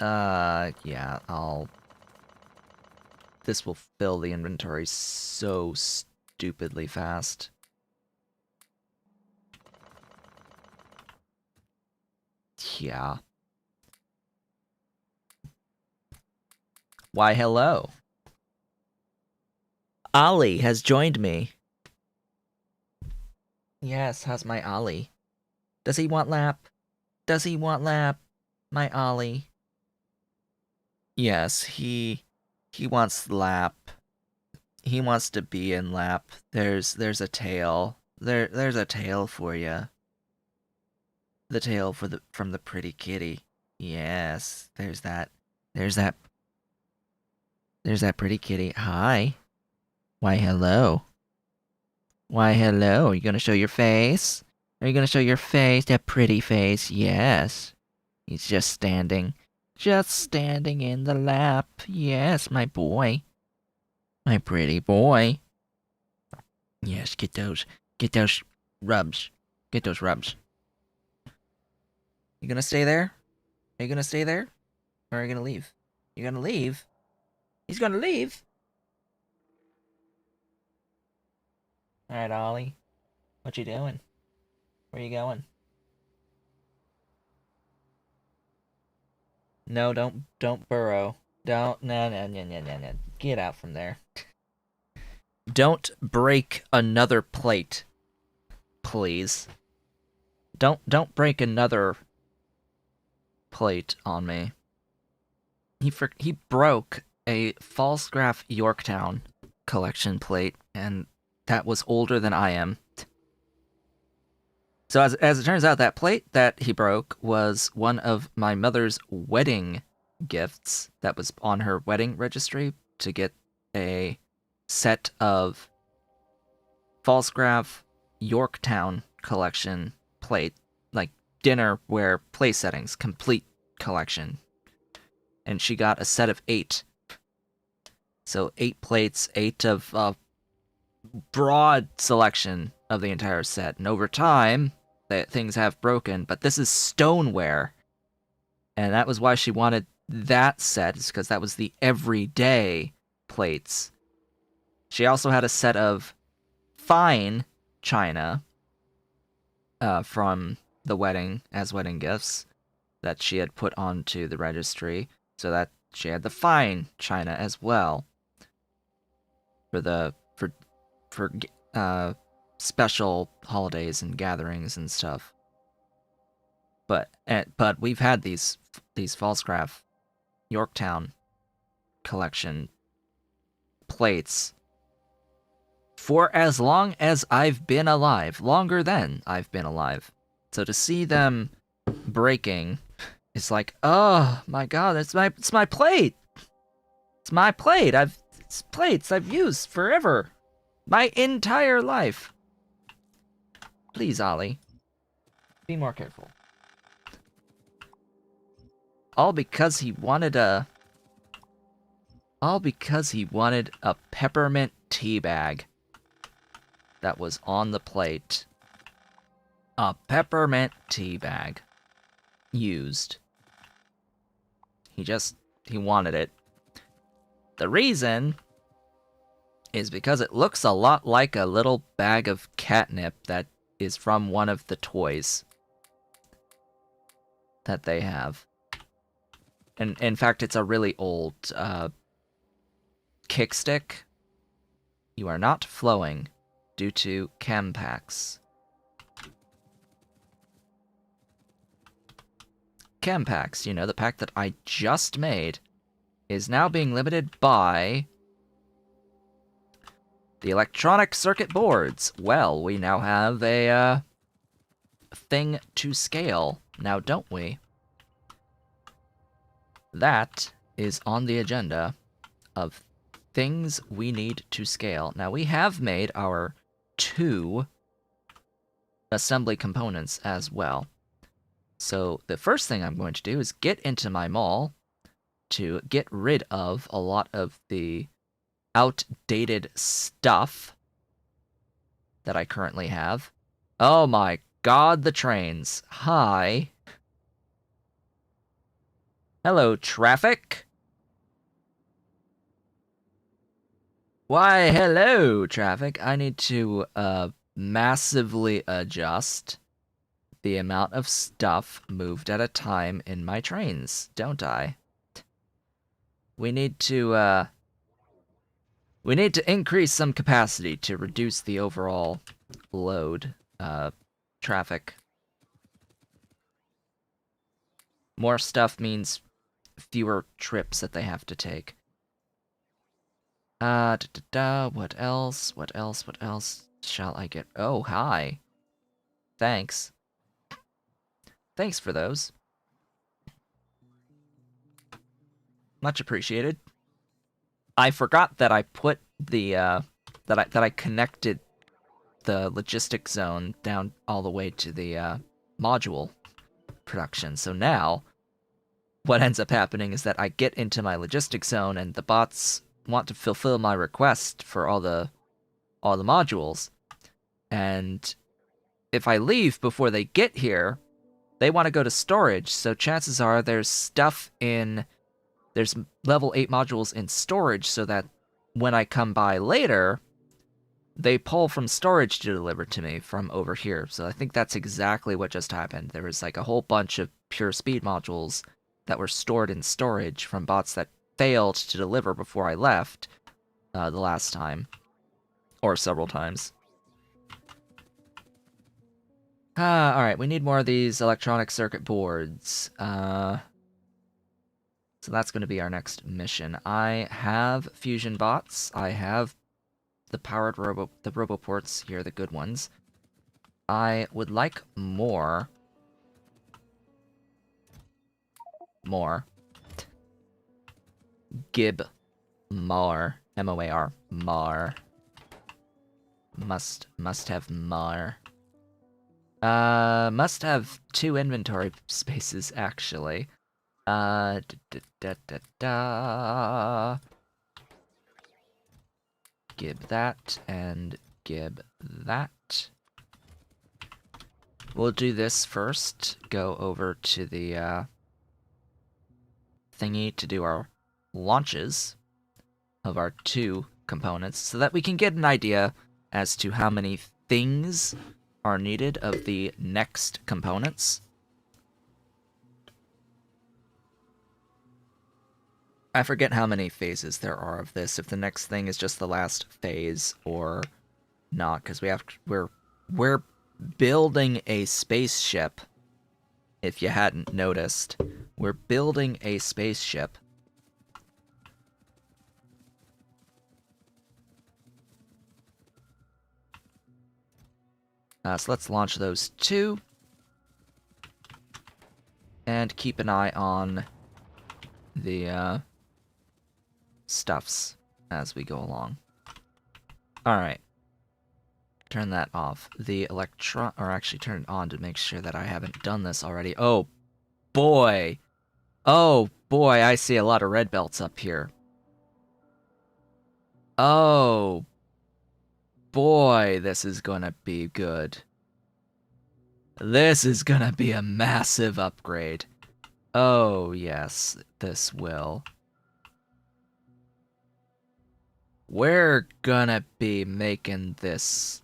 yeah, this will fill the inventory so stupidly fast. Yeah. Why, hello. Ollie has joined me. Yes, how's my Ollie? Does he want lap? Does he want lap? My Ollie. Yes, he wants lap. He wants to be in lap. There's a tail. There's a tail for you. The tail from the pretty kitty. Yes, there's that. There's that. There's that pretty kitty. Hi. Why, hello. Why, hello. Are you gonna show your face? Are you gonna show your face? That pretty face. Yes. He's just standing. Just standing in the lap. Yes, my boy. My pretty boy. Yes, get those rubs. Get those rubs. You gonna stay there? Are you gonna stay there? Or are you gonna leave? You gonna leave? He's gonna leave? Alright, Ollie. What you doing? Where you going? No, don't burrow. Don't, no. Get out from there. Don't break another plate. Please. Don't break another plate on me. He broke a Falstaff Yorktown collection plate, and that was older than I am. So as it turns out, that plate that he broke was one of my mother's wedding gifts that was on her wedding registry to get a set of Falstaff Yorktown collection plate, like dinnerware place settings, complete collection. And she got a set of 8. So 8 plates, 8 of broad selection of the entire set. And over time, things have broken, but this is stoneware. And that was why she wanted that set, is because that was the everyday plates. She also had a set of fine china from the wedding as wedding gifts that she had put onto the registry, so that she had the fine china as well for special holidays and gatherings and stuff. But we've had these Falstaff Yorktown collection plates for as long as I've been alive, longer than I've been alive. So to see them breaking is like, oh my god, it's my plate. It's my plate. It's plates I've used forever. My entire life. Please, Ollie. Be more careful. All because he wanted a peppermint tea bag that was on the plate. A peppermint tea bag. Used. He wanted it. The reason is because it looks a lot like a little bag of catnip that is from one of the toys that they have. And in fact, it's a really old kickstick. You are not flowing due to chem packs. Chem packs, you know, the pack that I just made, is now being limited by the electronic circuit boards. Well, we now have a thing to scale, now don't we? That is on the agenda of things we need to scale. Now, we have made our 2 assembly components as well. So the first thing I'm going to do is get into my mall, to get rid of a lot of the outdated stuff that I currently have. Oh my god, the trains. Hi. Hello, traffic. Why, hello, traffic. I need to, massively adjust the amount of stuff moved at a time in my trains, don't I? We need to increase some capacity to reduce the overall load, traffic. More stuff means fewer trips that they have to take. What else? What else? What else shall I get? Oh, hi. Thanks. Thanks for those. Much appreciated. I forgot that I put the, that I connected the logistics zone down all the way to the, module production. So now, what ends up happening is that I get into my logistics zone and the bots want to fulfill my request for all the modules. And if I leave before they get here, they want to go to storage, so chances are there's level 8 modules in storage so that when I come by later, they pull from storage to deliver to me from over here. So I think that's exactly what just happened. There was like a whole bunch of pure speed modules that were stored in storage from bots that failed to deliver before I left the last time. Or several times. Alright, we need more of these electronic circuit boards. So that's going to be our next mission. I have fusion bots. I have the powered roboports here, the good ones. I would like more. Gib. Mar. M-O-A-R. Mar. Must have Mar. Must have 2 inventory spaces, actually. Gib that, and gib that. We'll do this first. Go over to the, thingy to do our launches of our 2 components, so that we can get an idea as to how many things are needed of the next components. I forget how many phases there are of this, if the next thing is just the last phase or not, because we're building a spaceship, if you hadn't noticed. We're building a spaceship. So let's launch those 2. And keep an eye on the, stuffs as we go along. Alright. Turn that off. The or actually turn it on to make sure that I haven't done this already. Oh, boy! Oh, boy, I see a lot of red belts up here. Oh, boy, this is gonna be good. This is gonna be a massive upgrade. Oh, yes, this will. We're gonna be making this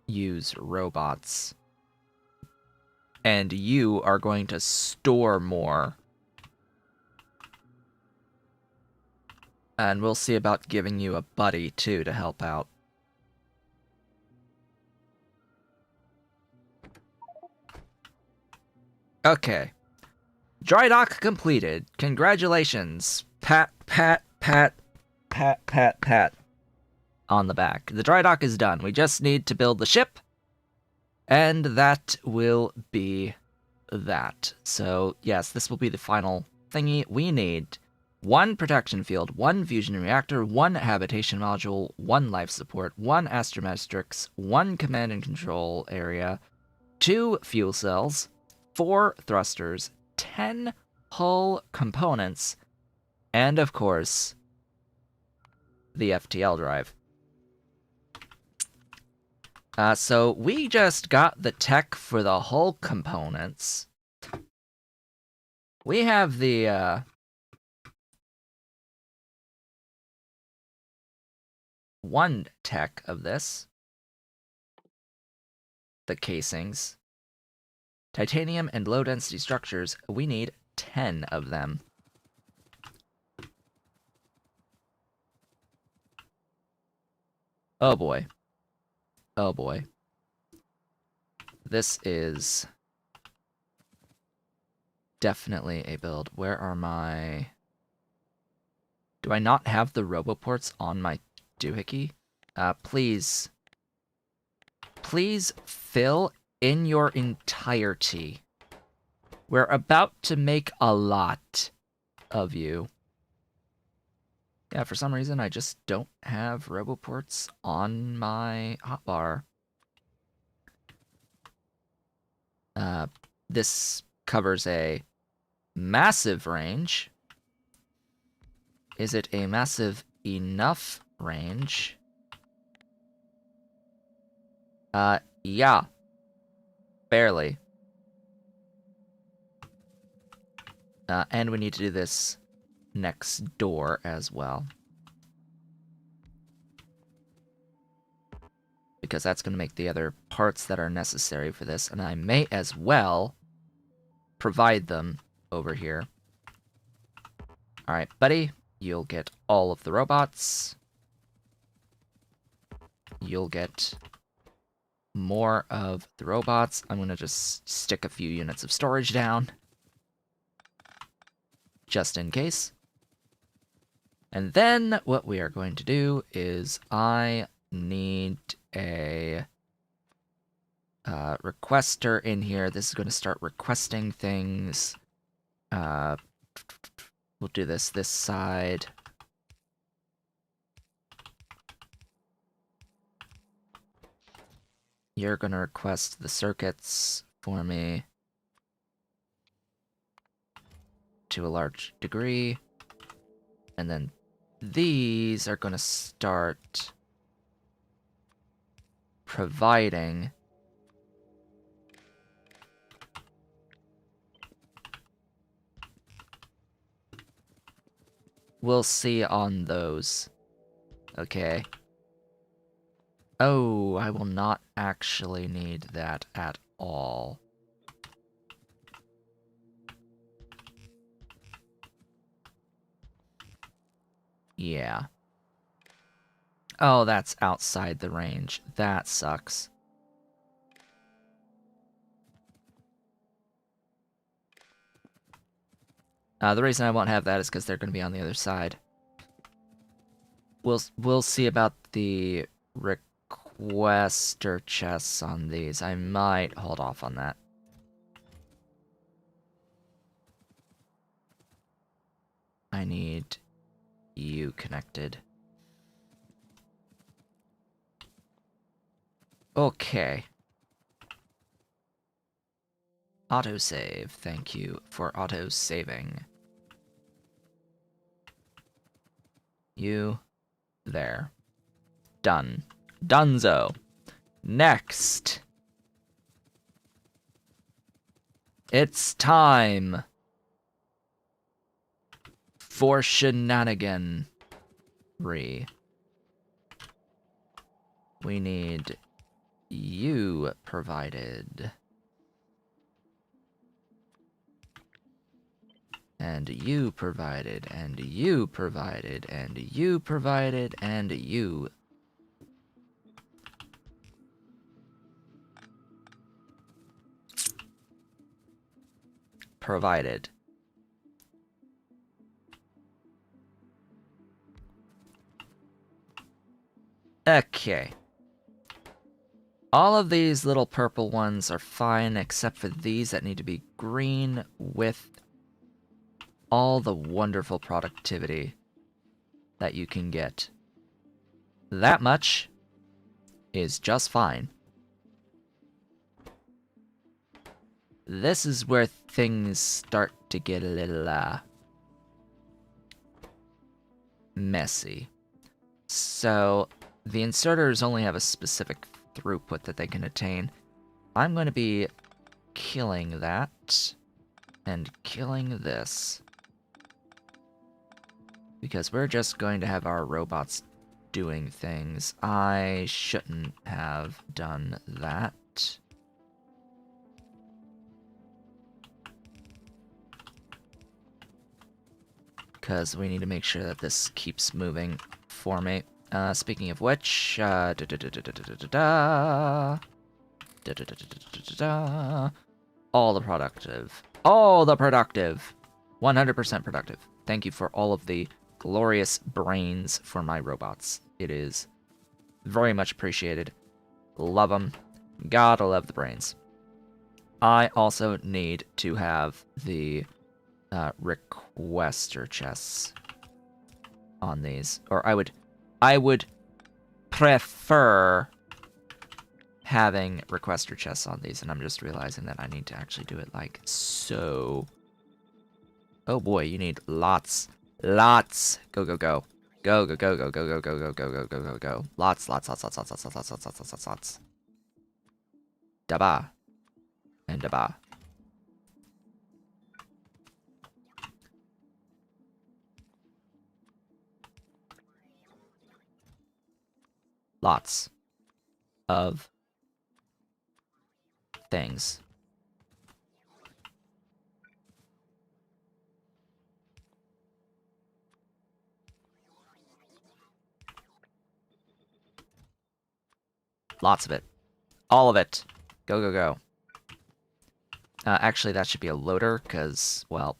use robots. And you are going to store more. And we'll see about giving you a buddy, too, to help out. Okay. Drydock completed. Congratulations. Pat, pat, pat, pat, pat, pat. On the back. The Drydock is done. We just need to build the ship. And that will be that. So, yes, this will be the final thingy. We need 1 protection field, 1 fusion reactor, 1 habitation module, 1 life support, 1 astrometrics, 1 command and control area, 2 fuel cells, 4 thrusters, 10 hull components, And of course, the FTL drive. So we just got the tech for the hull components. We have the one tech of this. The casings. Titanium and low-density structures, we need 10 of them. Oh boy. Oh boy. This is definitely a build. Where are my... Do I not have the roboports on my doohickey? Please. Please fill in your entirety. We're about to make a lot of you. Yeah, for some reason, I just don't have roboports on my hotbar. This covers a massive range. Is it a massive enough range? Yeah. Barely. And we need to do this next door as well. Because that's going to make the other parts that are necessary for this, and I may as well provide them over here. Alright, buddy, you'll get all of the robots. You'll get more of the robots. I'm going to just stick a few units of storage down. Just in case. And then what we are going to do is I need a requester in here. This is going to start requesting things. We'll do this side. You're going to request the circuits for me to a large degree. And then these are going to start providing we'll see on those. Okay. Oh, I will not actually need that at all. Yeah. Oh, that's outside the range. That sucks. The reason I won't have that is because they're going to be on the other side. We'll see about the requester chests on these. I might hold off on that. I need you connected. Okay. Autosave. Thank you for auto-saving. You. There. Done. Dunzo. Next. It's time for shenanigan. We need you provided. And you provided, and you provided, and you provided, and you. Provided. Okay. All of these little purple ones are fine, except for these that need to be green with all the wonderful productivity that you can get. That much is just fine. This is where things start to get a little, messy. So the inserters only have a specific throughput that they can attain. I'm going to be killing that and killing this, because we're just going to have our robots doing things. I shouldn't have done that. Because we need to make sure that this keeps moving for me. Speaking of which, all the productive. All the productive. 100% productive. Thank you for all of the glorious brains for my robots. It is very much appreciated. Love them. Gotta love the brains. I also need to have the requester chests on these, or I would prefer having requester chests on these, and I'm just realizing that I need to actually do it like so. Oh boy, you need lots. Go, go, go. Go, go, go, go, go, go, go, go, go, go, go, go, go. Lots. Daba. And daba. Lots of things. Lots of it. All of it. Go, go, go. Actually, that should be a loader, because, well,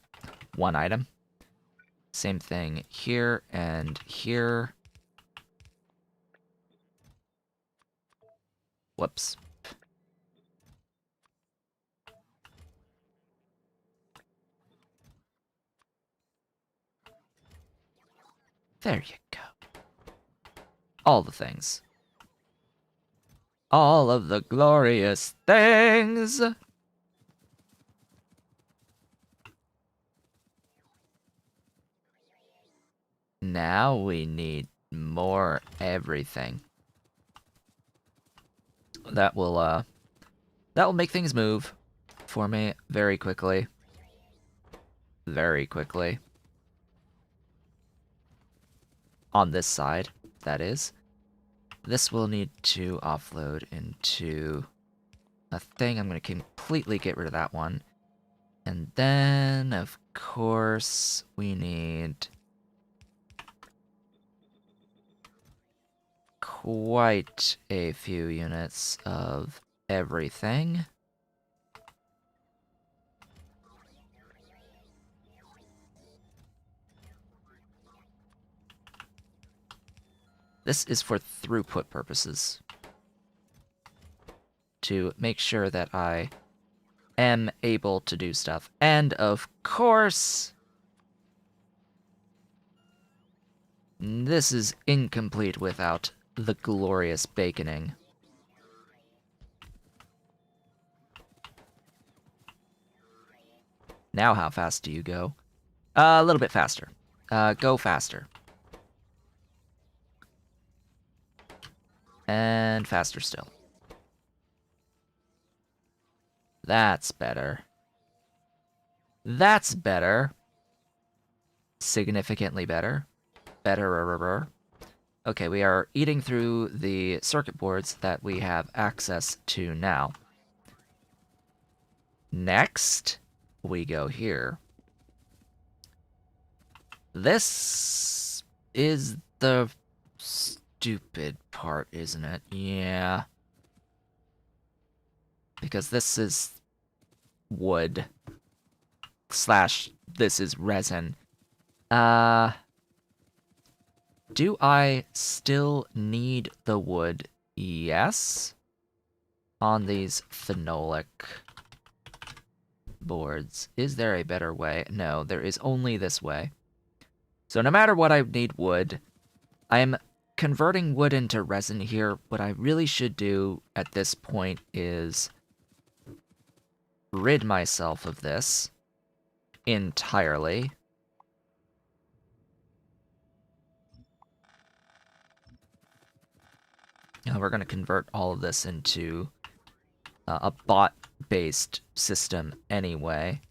one item. Same thing here and here. Whoops. There you go. All the things. All of the glorious things! Now we need more everything. That will make things move for me very quickly. Very quickly. On this side, that is. This will need to offload into a thing. I'm going to completely get rid of that one. And then, of course, we need quite a few units of everything. This is for throughput purposes, to make sure that I am able to do stuff. And of course, this is incomplete without the glorious baconing. Now how fast do you go? A little bit faster. Go faster. And faster still. That's better. That's better. Significantly better. Better. Okay, we are eating through the circuit boards that we have access to now. Next, we go here. This is the stupid part, isn't it? Yeah. Because this is wood. / this is resin. Do I still need the wood? Yes. On these phenolic boards. Is there a better way? No, there is only this way. So no matter what, I need wood. I am converting wood into resin here. What I really should do at this point is rid myself of this entirely. we're going to convert all of this into a bot-based system anyway.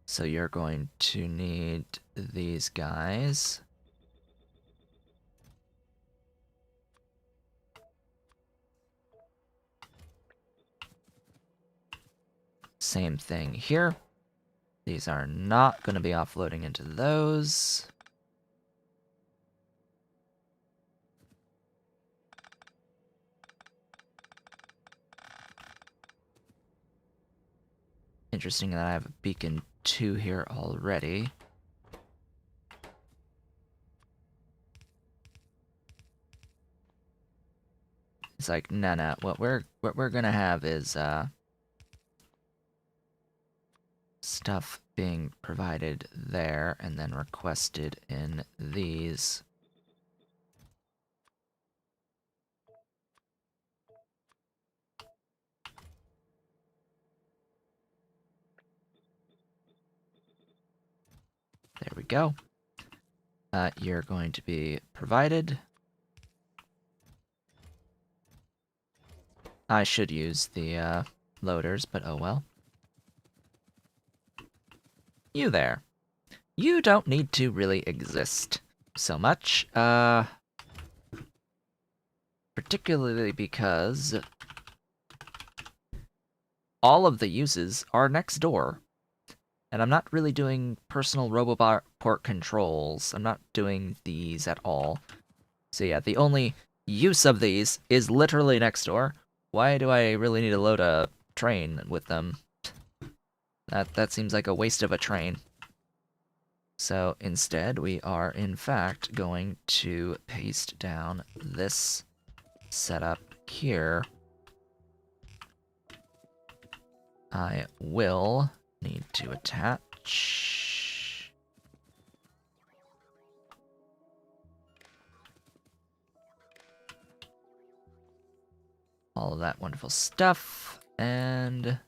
So you're going to need these guys. Same thing here. These are not going to be offloading into those. Interesting that I have a beacon 2 here already. It's like, no. What we're gonna have is stuff being provided there and then requested in these. There we go. You're going to be provided. I should use the loaders, but oh well. You there. You don't need to really exist so much, particularly because all of the uses are next door. And I'm not really doing personal Roboport controls. I'm not doing these at all. So yeah, the only use of these is literally next door. Why do I really need to load a train with them? That seems like a waste of a train. So instead, we are in fact going to paste down this setup here. I will need to attach all of that wonderful stuff, and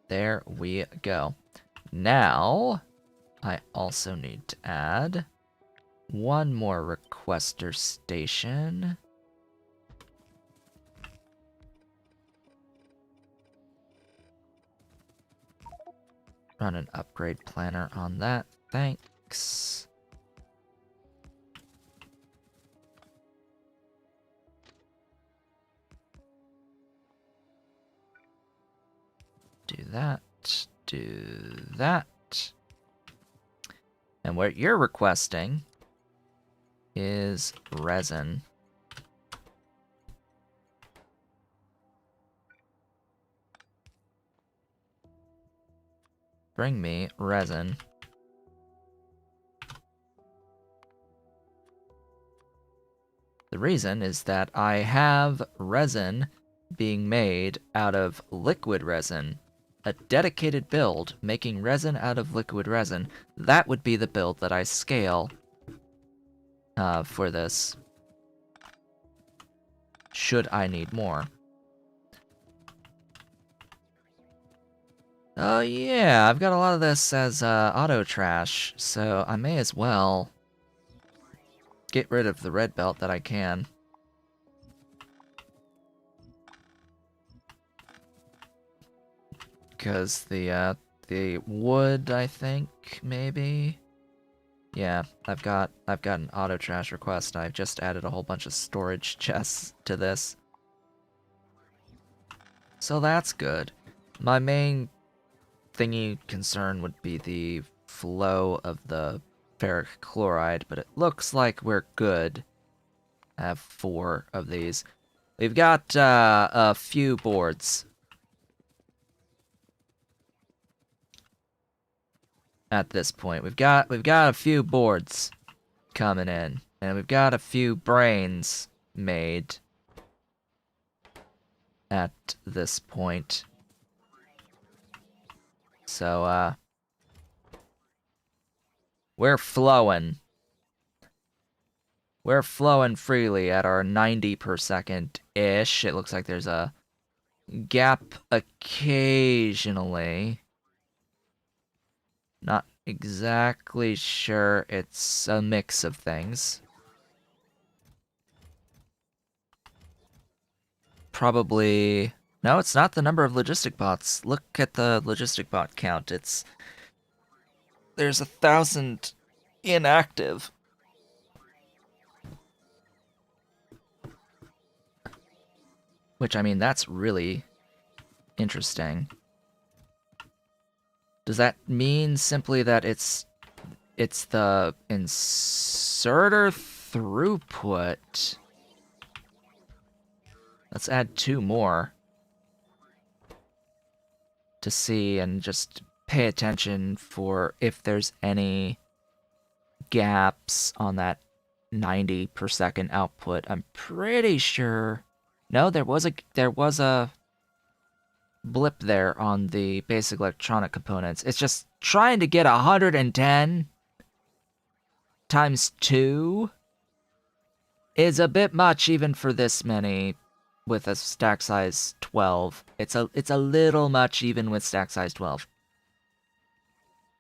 there we go. Now, I also need to add one more requester station. Run an upgrade planner on that, thanks. Do that, do that. And what you're requesting is resin. Bring me resin. The reason is that I have resin being made out of liquid resin. A dedicated build making resin out of liquid resin. That would be the build that I scale for this. Should I need more. Oh yeah, I've got a lot of this as auto trash, so I may as well get rid of the red belt that I can. Because the wood, I think, maybe? Yeah, I've got an auto trash request. I've just added a whole bunch of storage chests to this. So that's good. My main thingy concern would be the flow of the ferric chloride, but it looks like we're good. I have 4 of these. We've got a few boards at this point. We've got a few boards coming in, and we've got a few brains made at this point. So we're flowing. We're flowing freely at our 90 per second-ish. It looks like there's a gap occasionally. exactly sure it's a mix of things. Probably... No, it's not the number of logistic bots. Look at the logistic bot count. There's 1,000 inactive. Which, I mean, that's really interesting. Does that mean simply that it's the inserter throughput? Let's add 2 more to see and just pay attention for if there's any gaps on that 90 per second output. I'm pretty sure... No, there was a blip there on the basic electronic components. It's just trying to get 110 times 2 is a bit much even for this many with a stack size 12. It's a little much even with stack size 12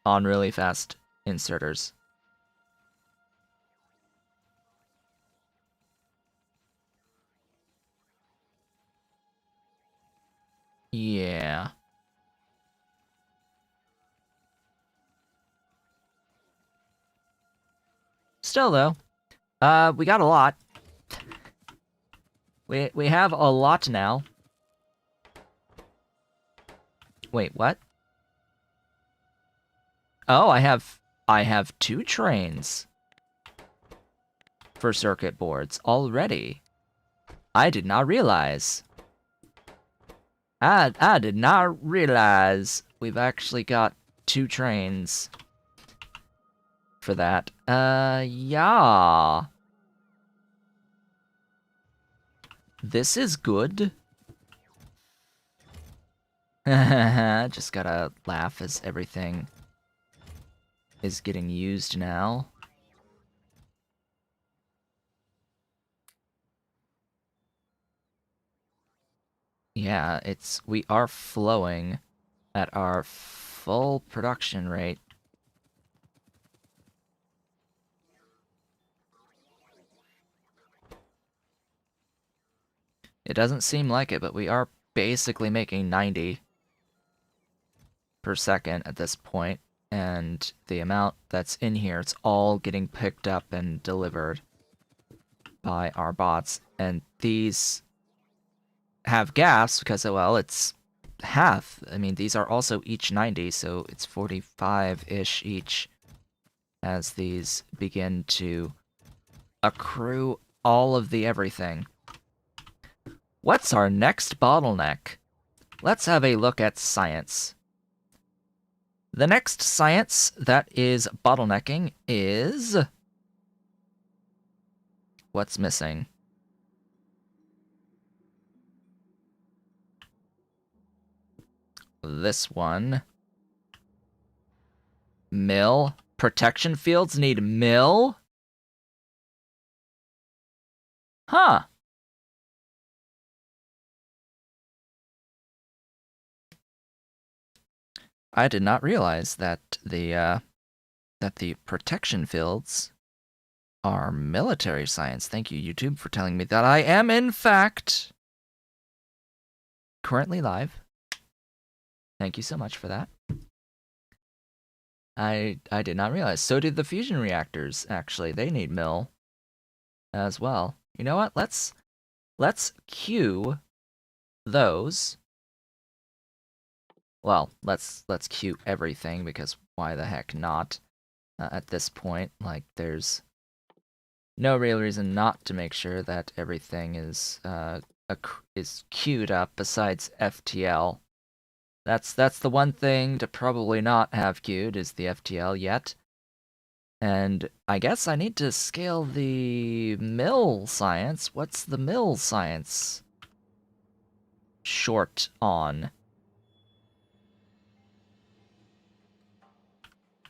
on really fast inserters. Yeah. Still though, we got a lot. We have a lot now. Wait, what? Oh, I have 2 trains for circuit boards already. I did not realize. I did not realize we've actually got 2 trains for that. Yeah. This is good. Just gotta laugh as everything is getting used now. Yeah, we are flowing at our full production rate. It doesn't seem like it, but we are basically making 90 per second at this point, and the amount that's in here, it's all getting picked up and delivered by our bots, and these have gaps because, well, it's half. I mean, these are also each 90, so it's 45-ish each as these begin to accrue all of the everything. What's our next bottleneck? Let's have a look at science. The next science that is bottlenecking is... What's missing? This one. Mill. Protection fields need mill? Huh. I did not realize that the protection fields are military science. Thank you, YouTube, for telling me that I am, in fact, currently live. Thank you so much for that. I did not realize. So did the fusion reactors, actually. They need mill as well. You know what? Let's queue those. Well, let's queue everything, because why the heck not? At this point, like, there's no real reason not to make sure that everything is queued up besides FTL. That's the one thing to probably not have queued is the FTL yet. And I guess I need to scale the mill science. What's the mill science short on?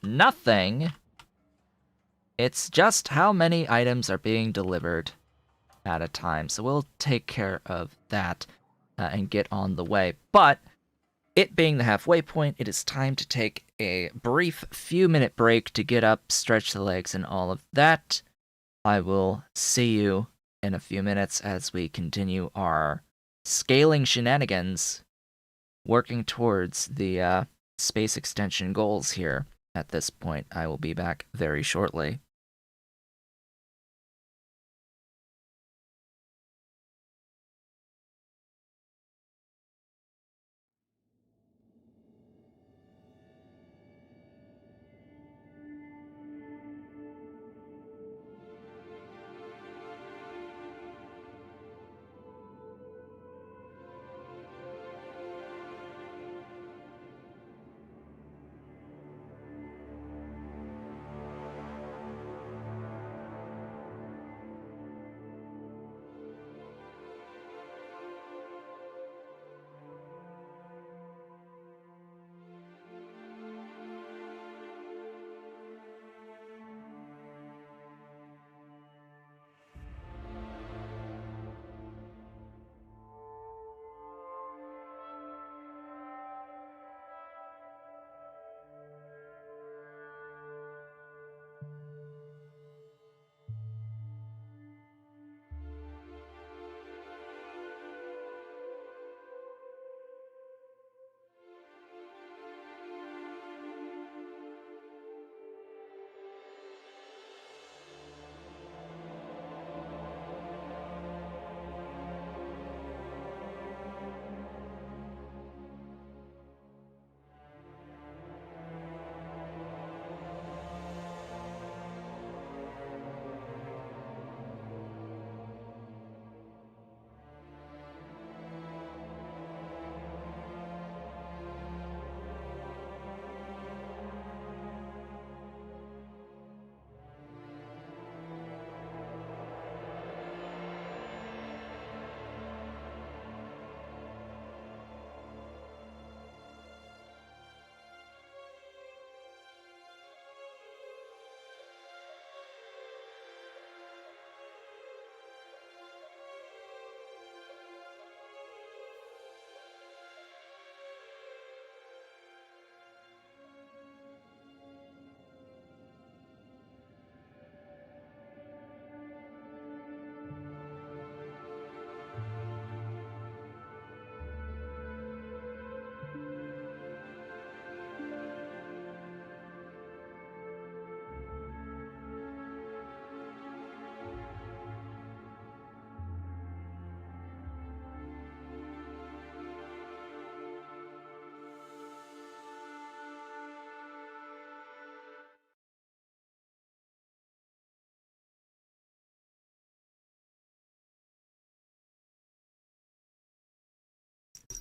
Nothing. It's just how many items are being delivered at a time. So we'll take care of that and get on the way. But it being the halfway point, it is time to take a brief few-minute break to get up, stretch the legs, and all of that. I will see you in a few minutes as we continue our scaling shenanigans, working towards the space extension goals here. At this point, I will be back very shortly.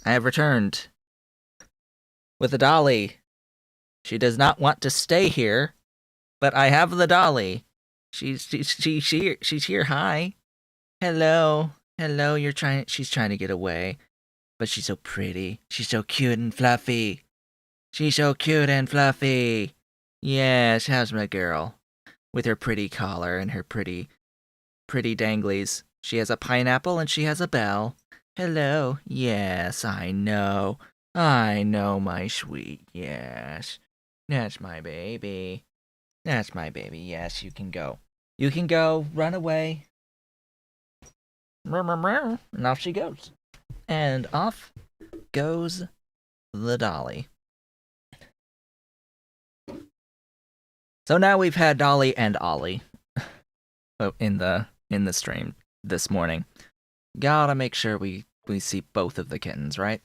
I have returned with a dolly. She does not want to stay here, but I have the dolly. She's here. Hi, hello. She's trying to get away, but she's so pretty. She's so cute and fluffy. She's so cute and fluffy. Yes, how's my girl? With her pretty collar and her pretty danglies. She has a pineapple and she has a bell. Hello. Yes, I know. I know, my sweet. Yes. That's my baby. That's my baby. Yes, you can go. You can go. Run away. And off she goes. And off goes the dolly. So now we've had Dolly and Ollie in the stream this morning. Gotta make sure we see both of the kittens, right?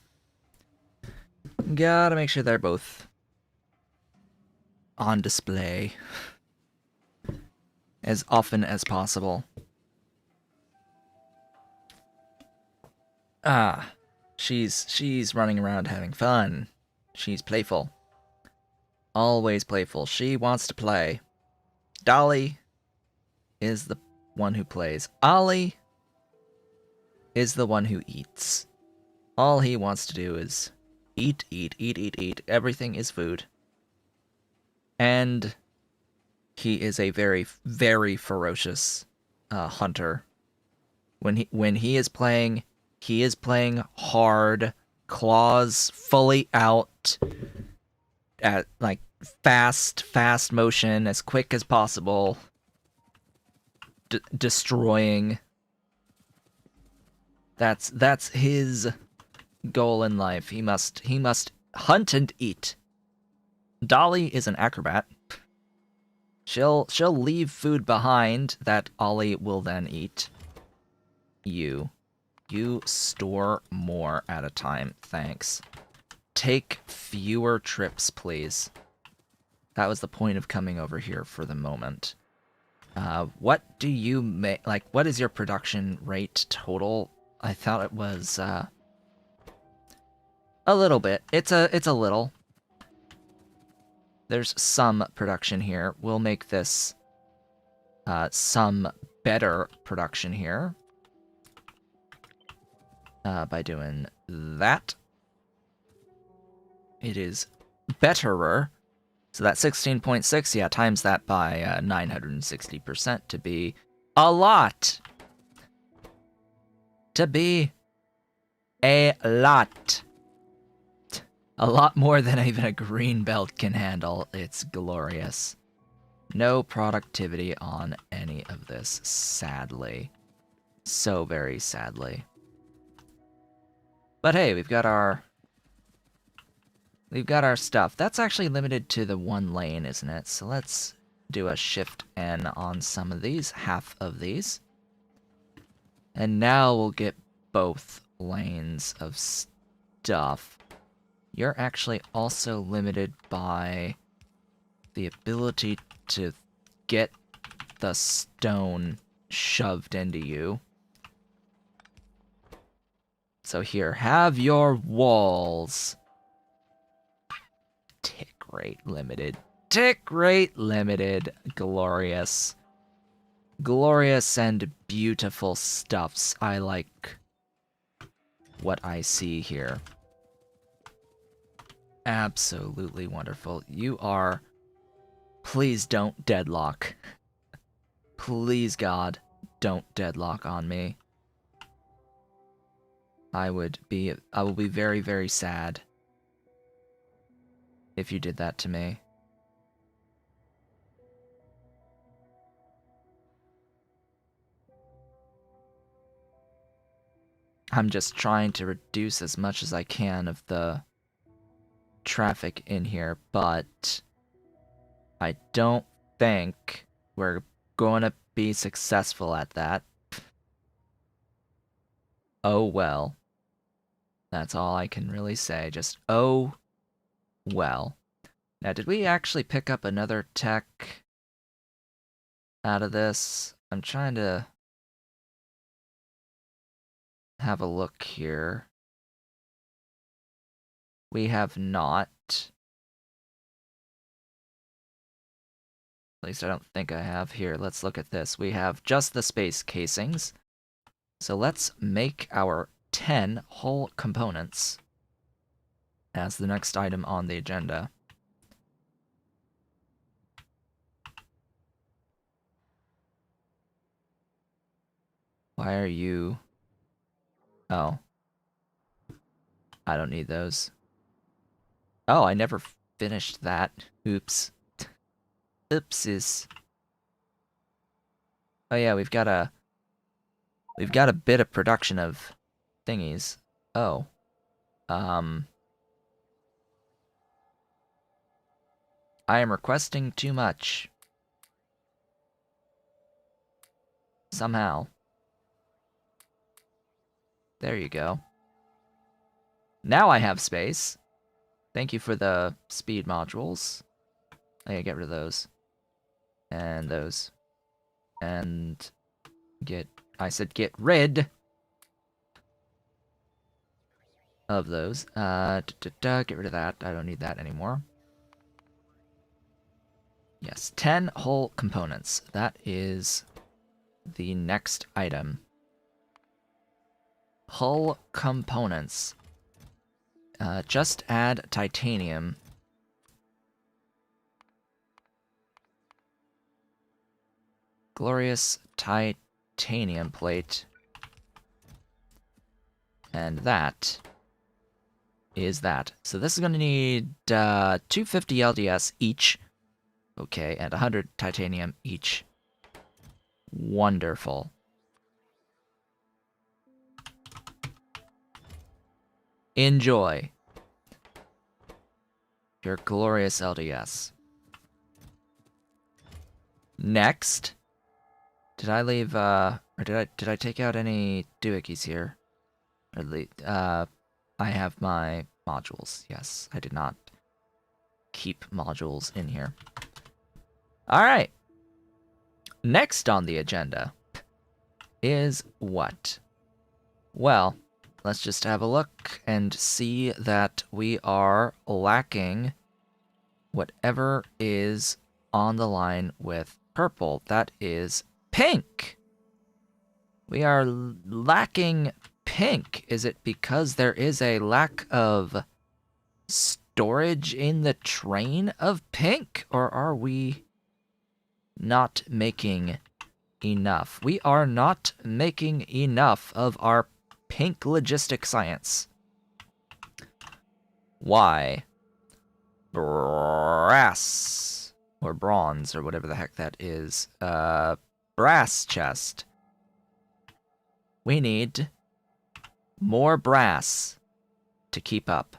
Gotta make sure they're both on display as often as possible. She's running around having fun. She's playful. Always playful. She wants to play. Dolly is the one who plays. Ollie is the one who eats. All he wants to do is eat. Everything is food. And he is a very, very ferocious hunter. When he is playing hard claws fully out at like fast motion, as quick as possible, destroying. That's his goal in life. He must hunt and eat. Dolly is an acrobat. She'll leave food behind that Ollie will then eat. You store more at a time, thanks. Take fewer trips, please. That was the point of coming over here for the moment. What do you make? Like, what is your production rate total? I thought it was a little bit. It's a little. There's some production here. We'll make this some better production here by doing that. It is betterer. So that 16.6, yeah, times that by 960% to be a lot. To be a lot. A lot more than even a green belt can handle. It's glorious. No productivity on any of this, sadly. So very sadly. But hey, we've got our stuff. That's actually limited to the one lane, isn't it? So let's do a Shift N on some of these, half of these. And now we'll get both lanes of stuff. You're actually also limited by the ability to get the stone shoved into you. So here, have your walls. Tick rate limited. Tick rate limited. Glorious. Glorious and beautiful stuffs. I like what I see here. Absolutely wonderful. You are... Please don't deadlock. Please, God, don't deadlock on me. I will be very, very sad if you did that to me. I'm just trying to reduce as much as I can of the traffic in here, but I don't think we're going to be successful at that. Oh well. That's all I can really say. Just oh well. Now, did we actually pick up another tech out of this? I'm trying to have a look here. We have not. At least I don't think I have. Here, let's look at this. We have just the space casings. So let's make our 10 hull components as the next item on the agenda. Why are you... Oh. I don't need those. Oh, I never finished that. Oops. Oopsies. Oh yeah, we've got a bit of production of thingies. Oh. I am requesting too much. Somehow. There you go. Now I have space. Thank you for the speed modules. I gotta get rid of those. And those. And I said get rid of those. Get rid of that. I don't need that anymore. Yes, 10 hull components. That is the next item. Hull components. Just add titanium. Glorious titanium plate. And that. is that. So this is going to need 250 LDS each. Okay, and 100 titanium each. Wonderful. Enjoy your glorious LDS. Next, did I leave, or did I take out any doohickeys here? Or I have my modules. Yes, I did not keep modules in here. All right. Next on the agenda is what? Well, let's just have a look and see that we are lacking whatever is on the line with purple. That is pink. We are lacking pink. Is it because there is a lack of storage in the train of pink? Or are we not making enough? We are not making enough of our pink logistic science. Why? Brass. Or bronze, or whatever the heck that is. Brass chest. We need more brass to keep up.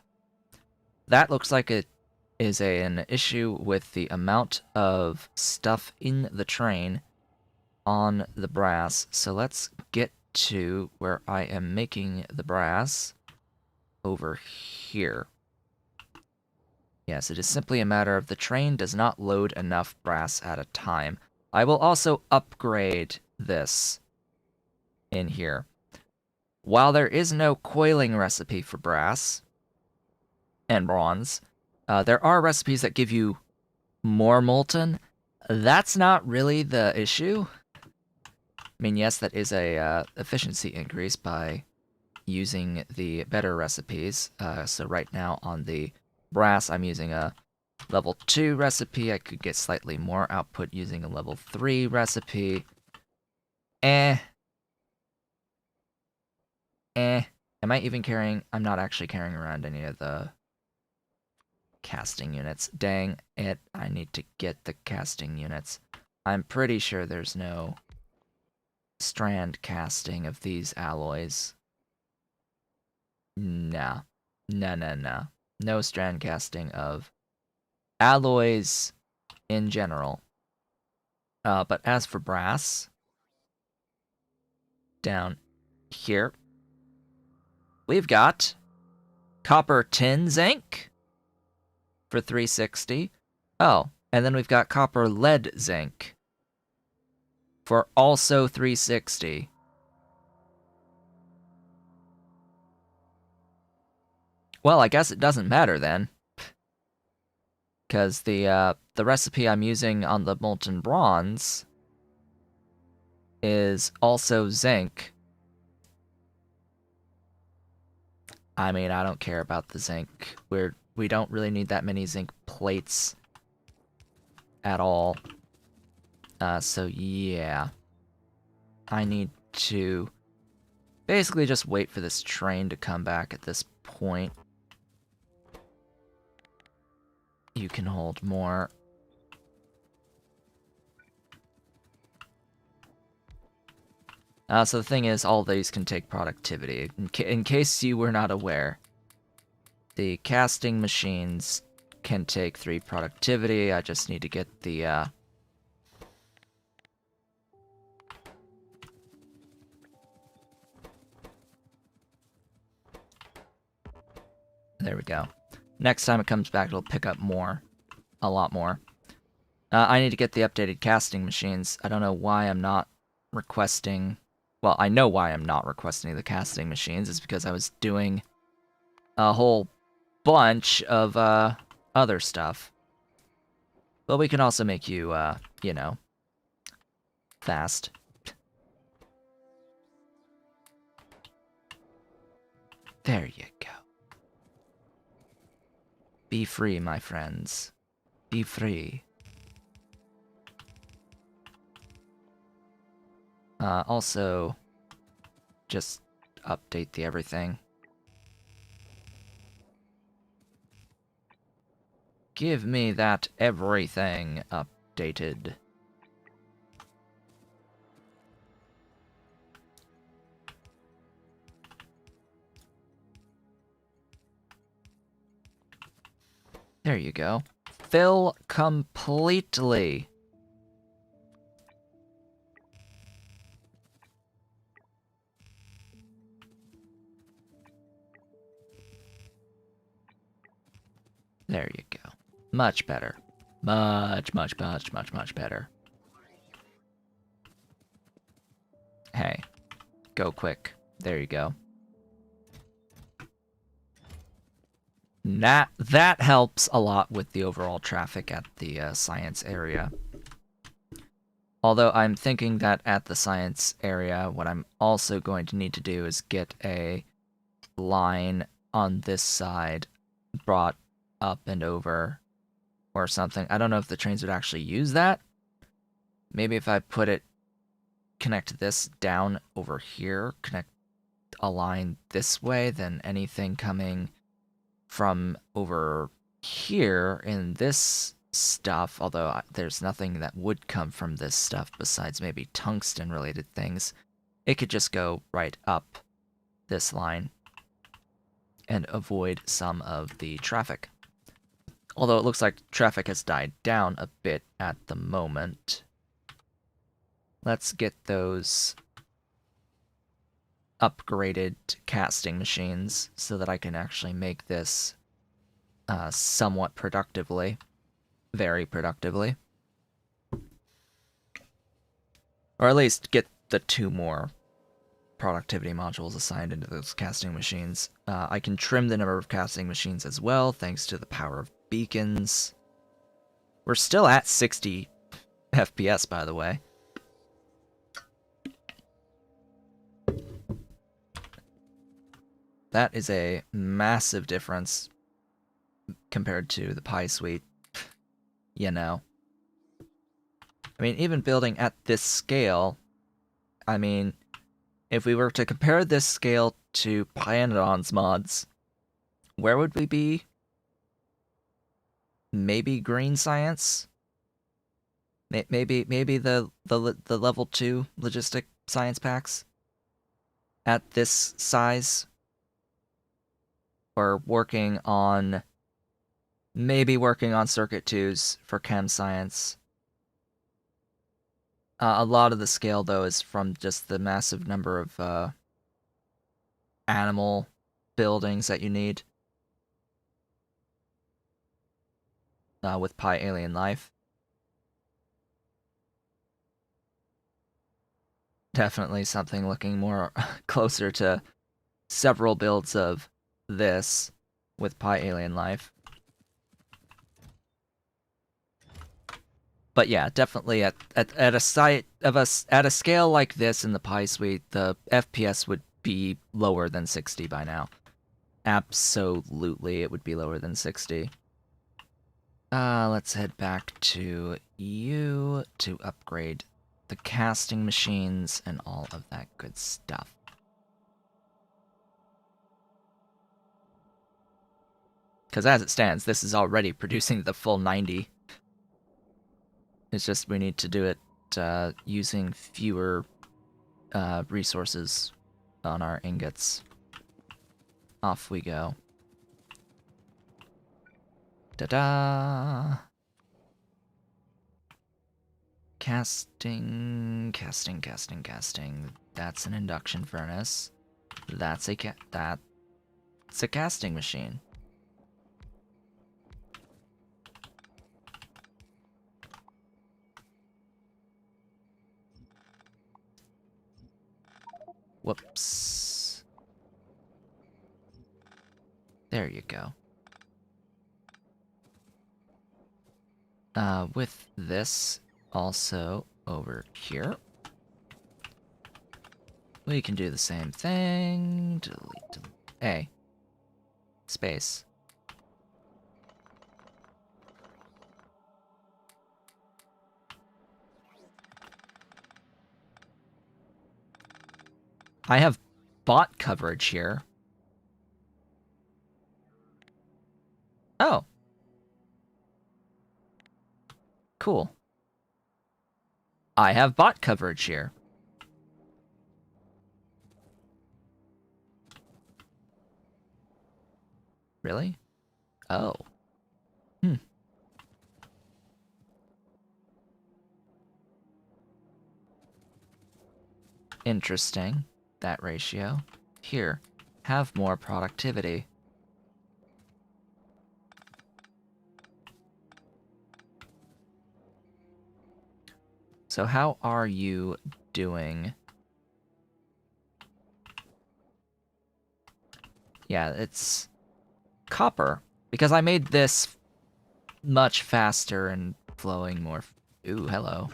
That looks like it is an issue with the amount of stuff in the train on the brass. So let's get to where I am making the brass over here. Yes, it is simply a matter of the train does not load enough brass at a time. I will also upgrade this in here. While there is no coiling recipe for brass and bronze, there are recipes that give you more molten. That's not really the issue. I mean, yes, that is a efficiency increase by using the better recipes. So right now on the brass, I'm using a level 2 recipe. I could get slightly more output using a level 3 recipe. Am I even carrying... I'm not actually carrying around any of the casting units. Dang it, I need to get the casting units. I'm pretty sure there's no strand casting of these alloys. No. No strand casting of alloys in general. But as for brass, down here, we've got copper tin zinc for 360. Oh, and then we've got copper lead zinc for also 360. Well, I guess it doesn't matter then, because the recipe I'm using on the molten bronze is also zinc. I mean, I don't care about the zinc. We don't really need that many zinc plates at all. So yeah. I need to basically just wait for this train to come back at this point. You can hold more. So the thing is, all these can take productivity. In case you were not aware, the casting machines can take 3 productivity. I just need to get the, there we go. Next time it comes back, it'll pick up more. A lot more. I need to get the updated casting machines. I don't know why I'm not requesting... Well, I know why I'm not requesting the casting machines. It's because I was doing a whole bunch of, other stuff. But we can also make you, you know, fast. There you go. Be free, my friends. Be free. Also, just update the everything. Give me that everything updated. There you go. Fill completely. There you go. Much better. Much better. Hey, go quick. There you go. That helps a lot with the overall traffic at the science area. Although I'm thinking that at the science area, what I'm also going to need to do is get a line on this side brought up and over or something. I don't know if the trains would actually use that. Maybe if I connect this down over here, connect a line this way, then anything coming from over here in this stuff, although there's nothing that would come from this stuff besides maybe tungsten related things, it could just go right up this line and avoid some of the traffic. Although it looks like traffic has died down a bit at the moment. Let's get those upgraded casting machines so that I can actually make this somewhat productively. Very productively. Or at least get the 2 more productivity modules assigned into those casting machines. I can trim the number of casting machines as well, thanks to the power of beacons. We're still at 60 FPS, by the way. That is a massive difference compared to the Pi Suite, you know. I mean, even building at this scale, I mean, if we were to compare this scale to Pyanodon's mods, where would we be? Maybe green science? Maybe the level 2 logistic science packs? At this size? Or maybe working on circuit 2s for chem science. A lot of the scale, though, is from just the massive number of animal buildings that you need with Pi Alien Life. Definitely something looking more closer to several builds of this with Pi Alien Life. But yeah, definitely at a scale like this in the Pi Suite, the FPS would be lower than 60 by now. Absolutely, it would be lower than 60. Let's head back to you to upgrade the casting machines and all of that good stuff. Because as it stands, this is already producing the full 90. It's just we need to do it using fewer resources on our ingots. Off we go. Ta-da! Casting. That's an induction furnace. That's a casting machine. Whoops. There you go. With this also over here, we can do the same thing. Delete. A. Space. I have bot coverage here. Oh. cool. I have bot coverage here. Really? Oh. Interesting, that ratio. Here, have more productivity. So how are you doing? Yeah, it's copper, because I made this much faster and flowing more. Ooh, hello.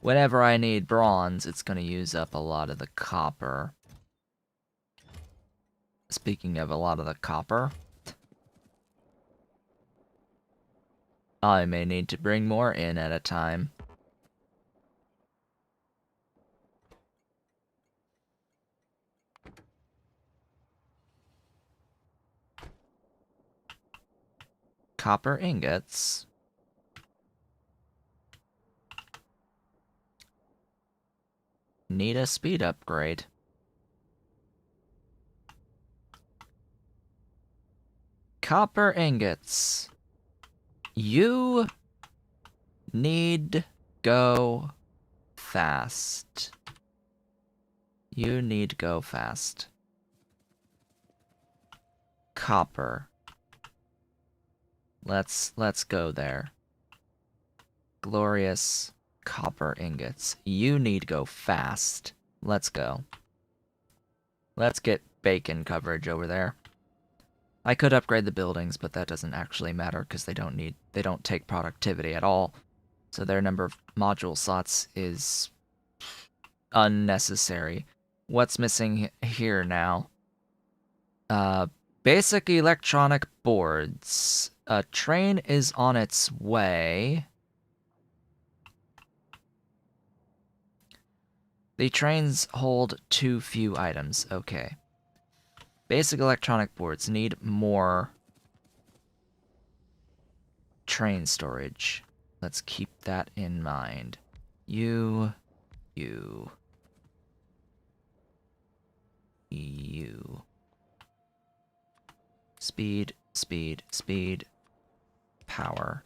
Whenever I need bronze, it's gonna use up a lot of the copper. Speaking of a lot of the copper, I may need to bring more in at a time. Copper ingots. Need a speed upgrade. Copper ingots. You need go fast. You need go fast. Copper. Let's go there. Glorious copper ingots. You need go fast. Let's go. Let's get bacon coverage over there. I could upgrade the buildings, but that doesn't actually matter because they don't take productivity at all. So their number of module slots is unnecessary. What's missing here now? Basic electronic boards. A train is on its way. The trains hold too few items. Okay. Basic electronic boards need more train storage. Let's keep that in mind. You. Speed, speed, speed. Power.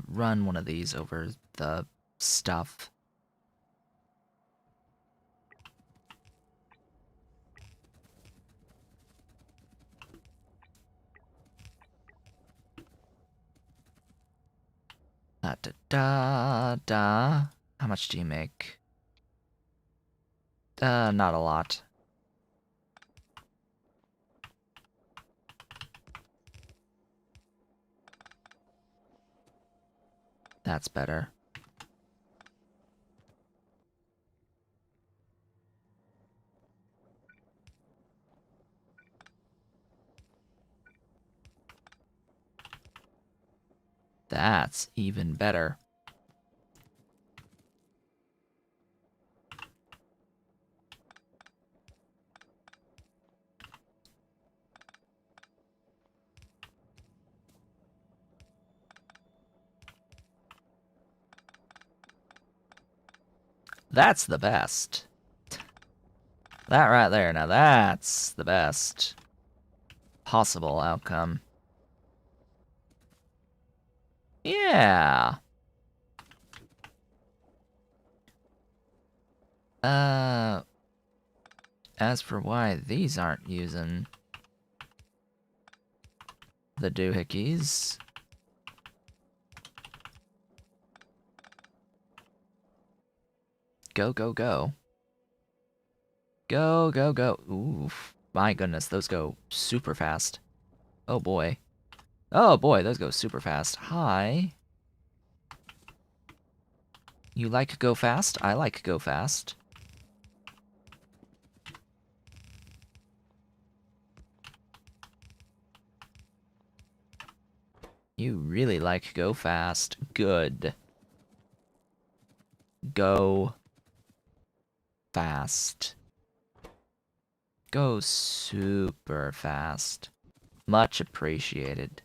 Run one of these over the stuff. Da da da da. How much do you make? Not a lot. That's better. That's even better. That's the best. That right there, now that's the best possible outcome. Yeah. As for why these aren't using the doohickeys. Go, go, go. Go, go, go. Oof. My goodness, those go super fast. Oh boy. Oh boy, those go super fast. Hi. You like go fast? I like go fast. You really like go fast. Good. Go fast. Go super fast. Much appreciated.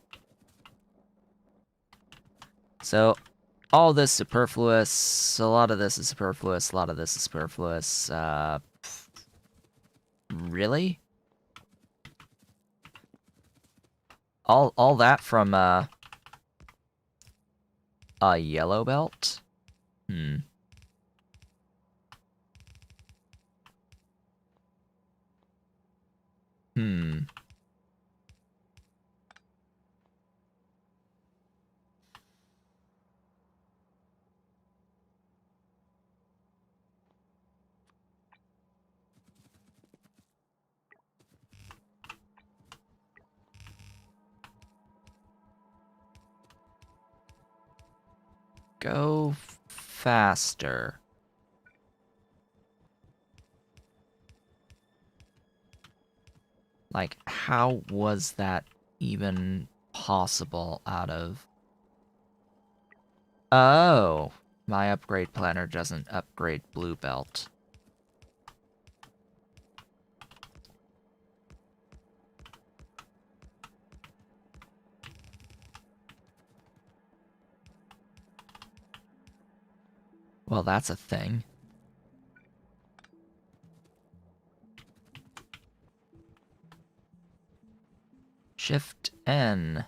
So, all this superfluous, a lot of this is superfluous, a lot of this is superfluous, really? All that from, a yellow belt? Hmm. Hmm. Go faster. Like, how was that even possible out of... Oh, my upgrade planner doesn't upgrade blue belt. Well, that's a thing. Shift N.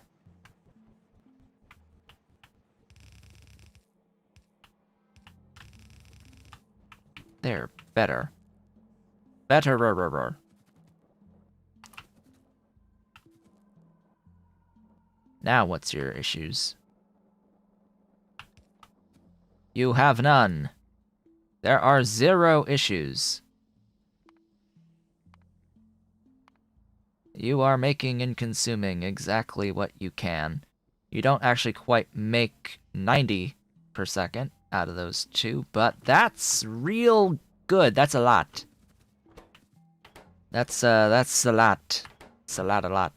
There, better. Better. Now what's your issues? You have none. There are 0 issues. You are making and consuming exactly what you can. You don't actually quite make 90 per second out of those 2, but that's real good. That's a lot. That's a lot. It's a lot.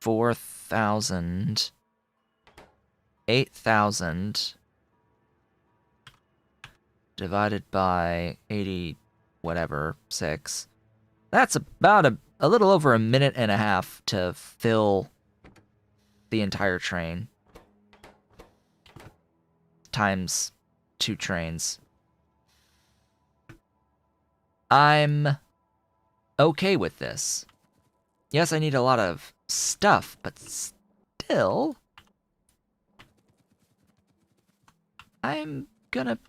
4,000. 8,000 divided by 80 whatever 6. That's about a little over a minute and a half to fill the entire train times 2 trains. I'm okay with this. Yes, I need a lot of stuff, but still, I'm gonna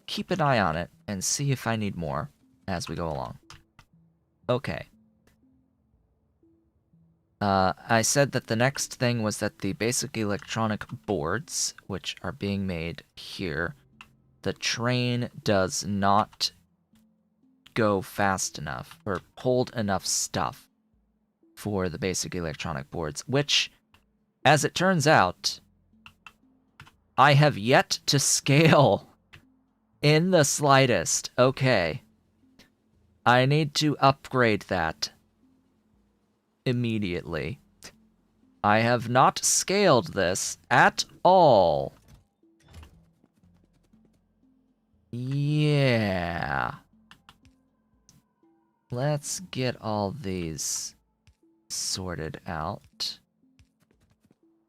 keep an eye on it and see if I need more as we go along. Okay. I said that the next thing was that the basic electronic boards, which are being made here, the train does not go fast enough or hold enough stuff for the basic electronic boards, which, as it turns out, I have yet to scale in the slightest. Okay. I need to upgrade that immediately. I have not scaled this at all. Yeah. Let's get all these sorted out.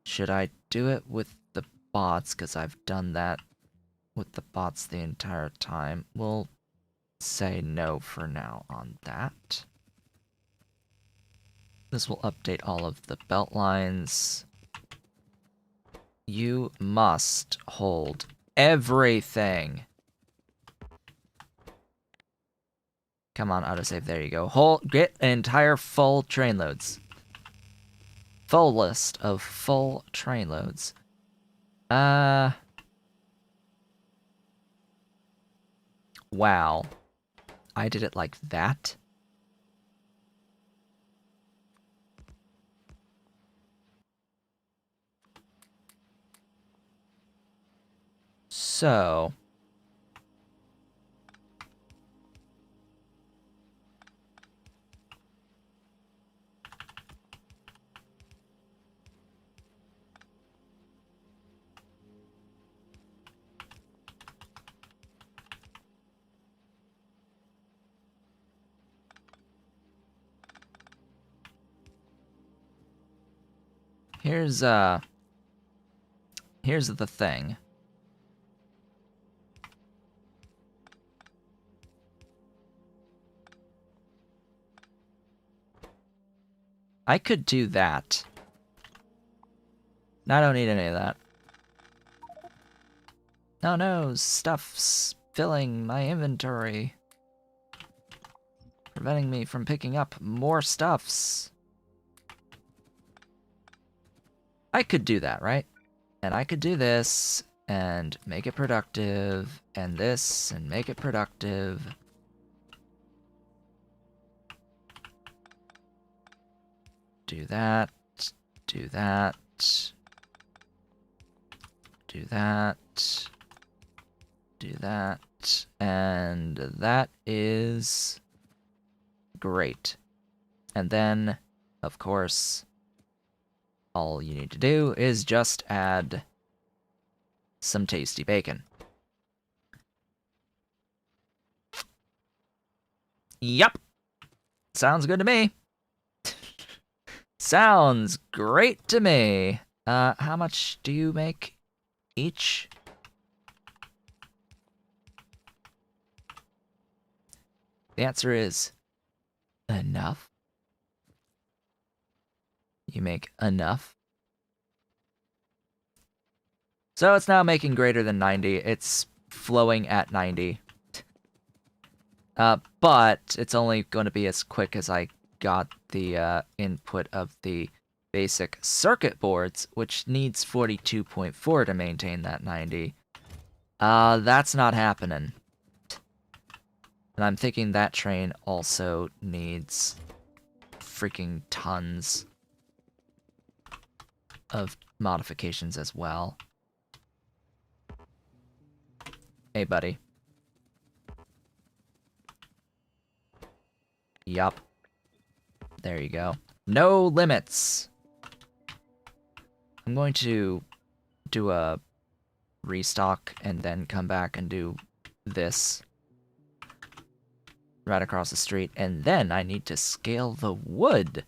Should I do it with the bots? Because I've done that with the bots the entire time. We'll say no for now on that. This will update all of the belt lines. You must hold everything. Come on, autosave. There you go. Get entire full train loads. Full list of full train loads. Wow. I did it like that? So... Here's the thing. I could do that. I don't need any of that. Oh no, stuff's filling my inventory. Preventing me from picking up more stuffs. I could do that, right? And I could do this, and make it productive, and this, and make it productive. Do that, do that, do that, do that, and that is great. And then, of course, all you need to do is just add some tasty bacon. Yup. Sounds good to me. Sounds great to me. How much do you make each? The answer is enough. You make enough. So it's now making greater than 90. It's flowing at 90. But it's only going to be as quick as I got the input of the basic circuit boards, which needs 42.4 to maintain that 90. That's not happening. And I'm thinking that train also needs freaking tons of modifications as well. Hey, buddy. Yup. There you go. No limits! I'm going to do a restock and then come back and do this right across the street, and then I need to scale the wood.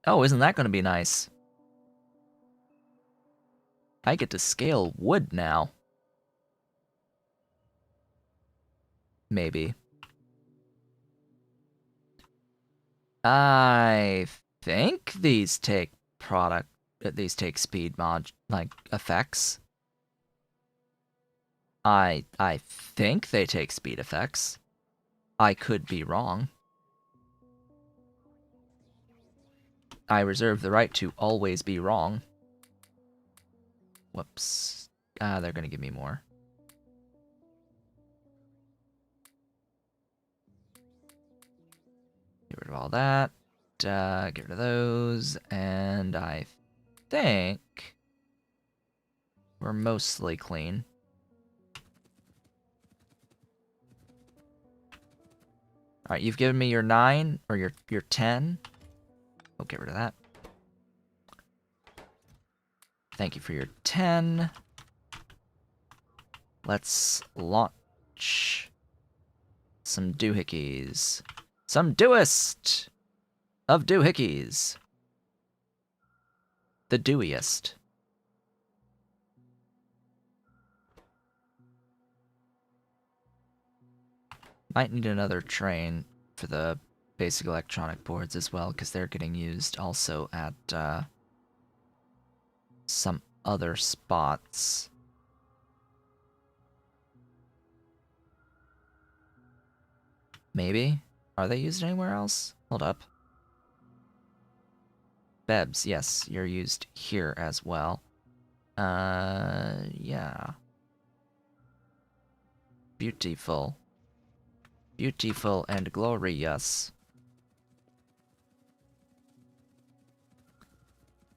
Oh, isn't that going to be nice? I get to scale wood now. Maybe. I think these take speed mod, like, effects. I think they take speed effects. I could be wrong. I reserve the right to always be wrong. Whoops. They're gonna give me more. Get rid of all that. Get rid of those. And I think we're mostly clean. Alright, you've given me your 9, or your 10. We'll get rid of that. Thank you for your 10. Let's launch some doohickeys. Some doest of doohickeys. The dewiest. Might need another train for the basic electronic boards as well, because they're getting used also at some other spots. Maybe? Are they used anywhere else? Hold up. Bebs, yes, you're used here as well. Yeah. Beautiful. Beautiful and glorious.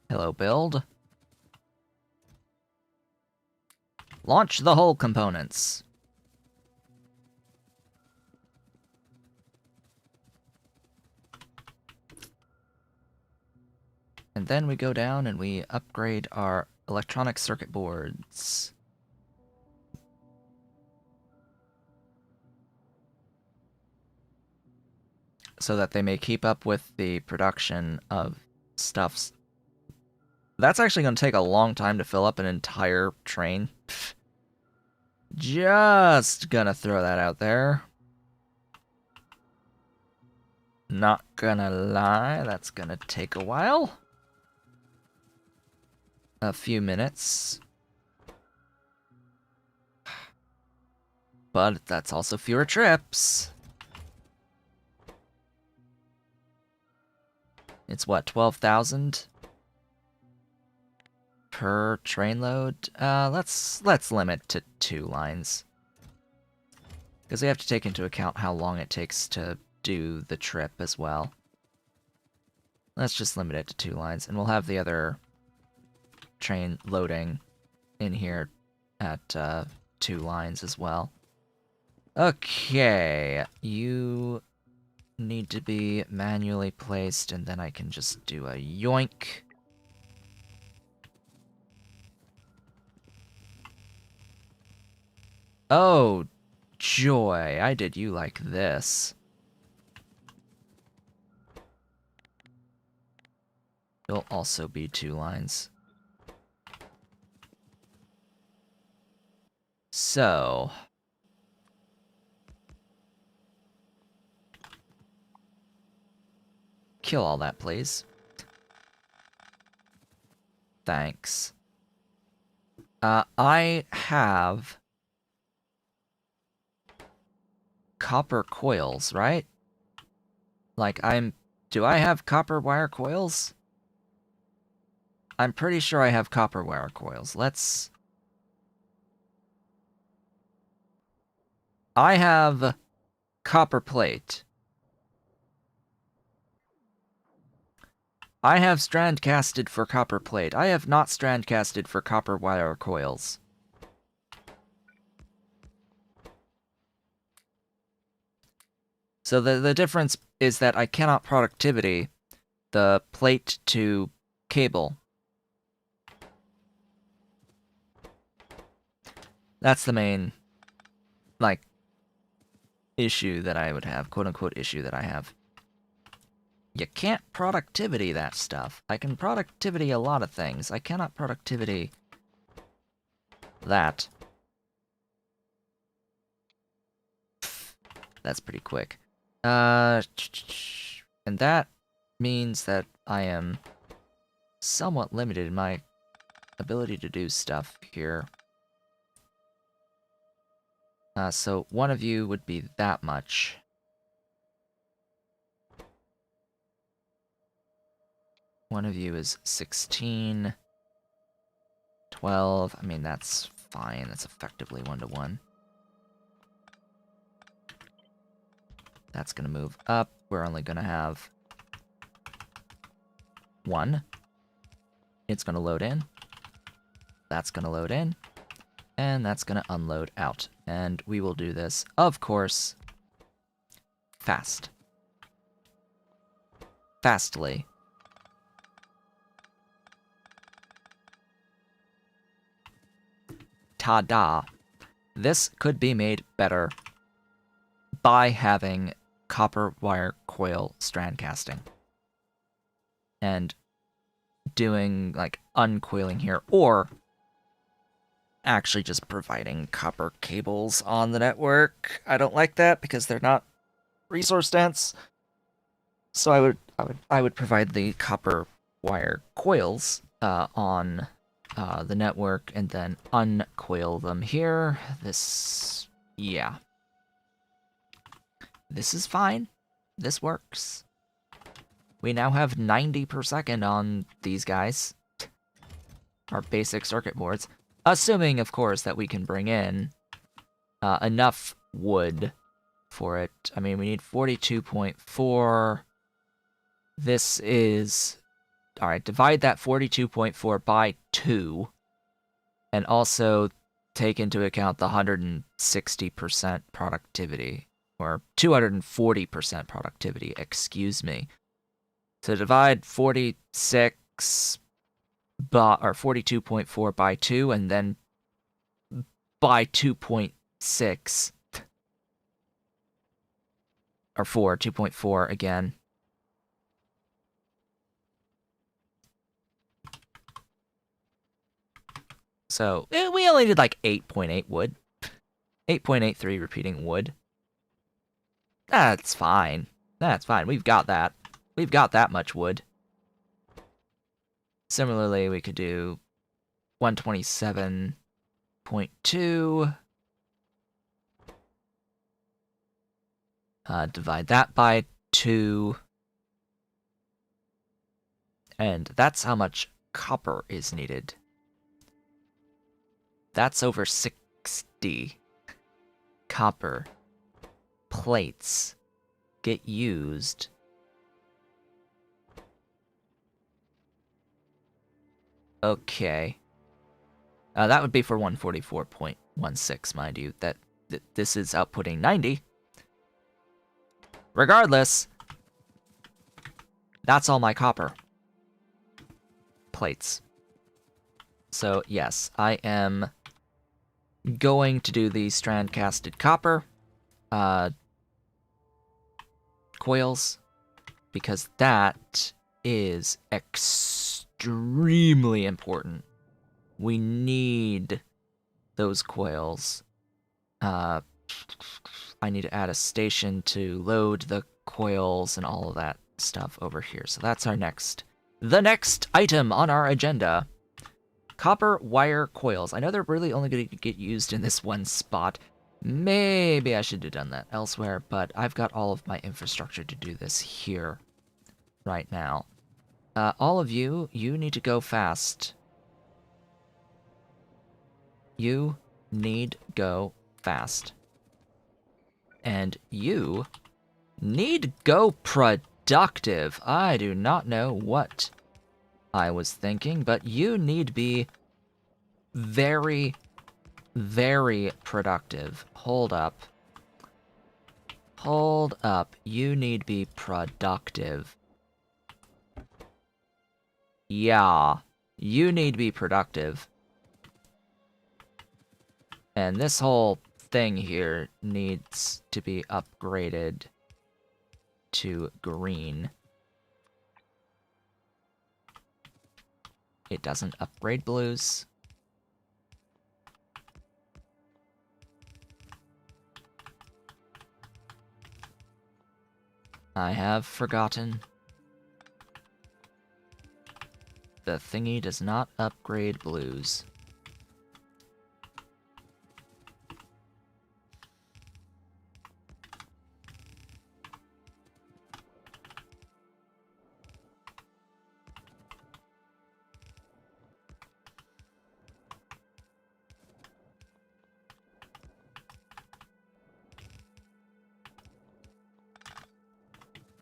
Hello, build. Launch the hull components. And then we go down and we upgrade our electronic circuit boards. So that they may keep up with the production of stuff's... That's actually going to take a long time to fill up an entire train. Just gonna throw that out there. Not gonna lie, that's gonna take a while. A few minutes. But that's also fewer trips. It's what, 12,000 per train load? Let's limit to 2 lines. Because we have to take into account how long it takes to do the trip as well. Let's just limit it to 2 lines, and we'll have the other train loading in here at 2 lines as well. Okay, you need to be manually placed, and then I can just do a yoink. Oh, joy, I did you like this. It'll also be 2 lines. So... kill all that, please. Thanks. I have... copper coils, right? Like, do I have copper wire coils? I'm pretty sure I have copper wire coils. I have copper plate. I have strand casted for copper plate. I have not strand casted for copper wire coils. So the difference is that I cannot productivity the plate to cable. That's the main, like, issue that I would have, quote-unquote issue that I have. You can't productivity that stuff. I can productivity a lot of things. I cannot productivity that. That's pretty quick. And that means that I am somewhat limited in my ability to do stuff here. So one of you would be that much. One of you is 16. 12. I mean, that's fine. That's effectively 1-to-1. That's gonna move up. We're only gonna have 1. It's gonna load in. That's gonna load in. And that's gonna unload out. And we will do this, of course, fast. Fastly. Ta-da. This could be made better by having copper wire coil strand casting. And doing, like, uncoiling here, or actually just providing copper cables on the network. I don't like that because they're not resource dense. So I would provide the copper wire coils on the network and then uncoil them here. Yeah. This is fine. This works. We now have 90 per second on these guys. Our basic circuit boards. Assuming, of course, that we can bring in enough wood for it. I mean, we need 42.4. This is... Alright, divide that 42.4 by 2. And also take into account the 160% productivity. Or 240% productivity, excuse me. So divide 46... or 42.4 by 2, and then by 2.6. Or 2.4 again. So we only did like 8.8 wood. 8.83 repeating wood. That's fine. That's fine. We've got that. We've got that much wood. Similarly, we could do 127.2. Divide that by 2. And that's how much copper is needed. That's over 60 copper plates get used. Okay. That would be for 144.16, mind you. This is outputting 90. Regardless, that's all my copper plates. So yes, I am going to do the strand casted copper coils, because that is extremely important. We need those coils. I need to add a station to load the coils and all of that stuff over here. So that's the next item on our agenda. Copper wire coils. I know they're really only going to get used in this one spot. Maybe I should have done that elsewhere, but I've got all of my infrastructure to do this here right now. All of you need to go fast. You need go fast. And you need go productive. I do not know what I was thinking, but you need be very, very productive. Hold up. Hold up. You need be productive. Yeah. You need be productive. And this whole thing here needs to be upgraded to green. It doesn't upgrade blues. I have forgotten. The thingy does not upgrade blues.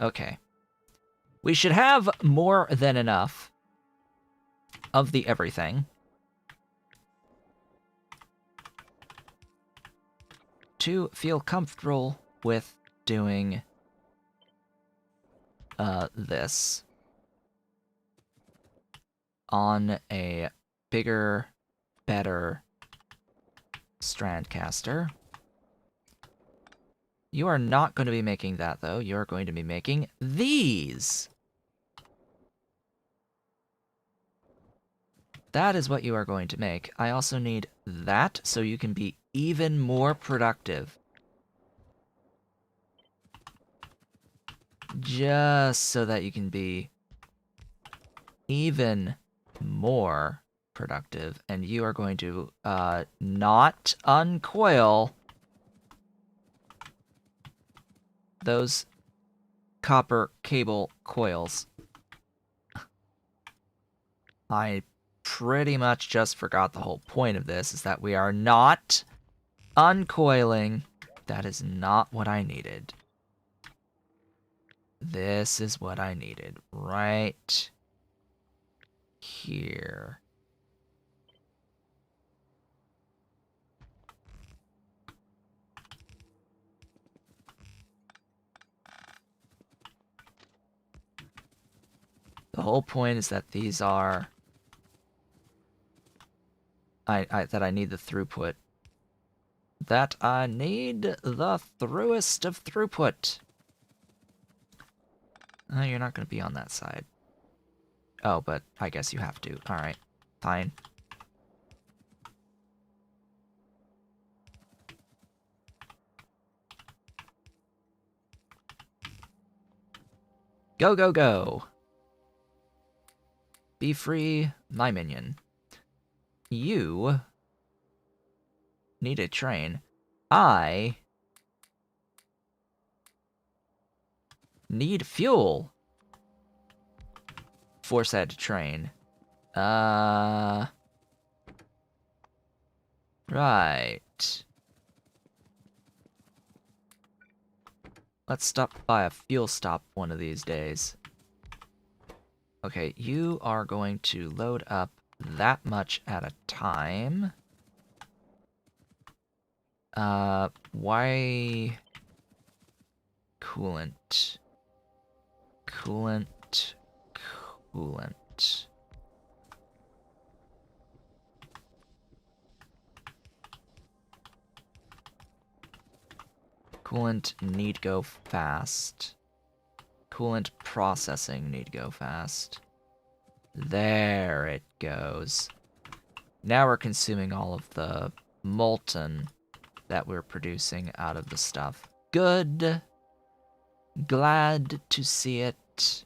Okay. We should have more than enough of the everything to feel comfortable with doing this on a bigger, better Strandcaster. You are not going to be making that, though. You're going to be making these. That is what you are going to make. I also need that so you can be even more productive. Just so that you can be even more productive. And you are going to not uncoil those copper cable coils. I pretty much just forgot the whole point of this, is that we are not uncoiling. That is not what I needed. This is what I needed right here. The whole point is that these are that I need the throughput. That I need the throughest of throughput. You're not going to be on that side. Oh, but I guess you have to. Alright, fine. Go, go, go. Be free, my minion. You need a train. I need fuel for said train. Right. Let's stop by a fuel stop one of these days. Okay, you are going to load up that much at a time. Why... Coolant. Coolant. Coolant. Coolant need go fast. Coolant processing need go fast. There it goes. Now we're consuming all of the molten that we're producing out of the stuff. Good. Glad to see it.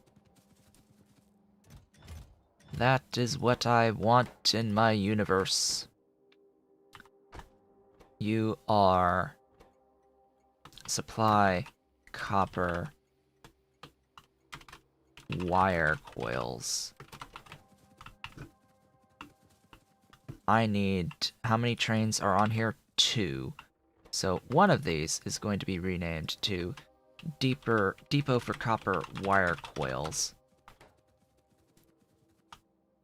That is what I want in my universe. You are... Supply copper wire coils. I need... How many trains are on here? 2. So one of these is going to be renamed to Depot for Copper Wire Coils.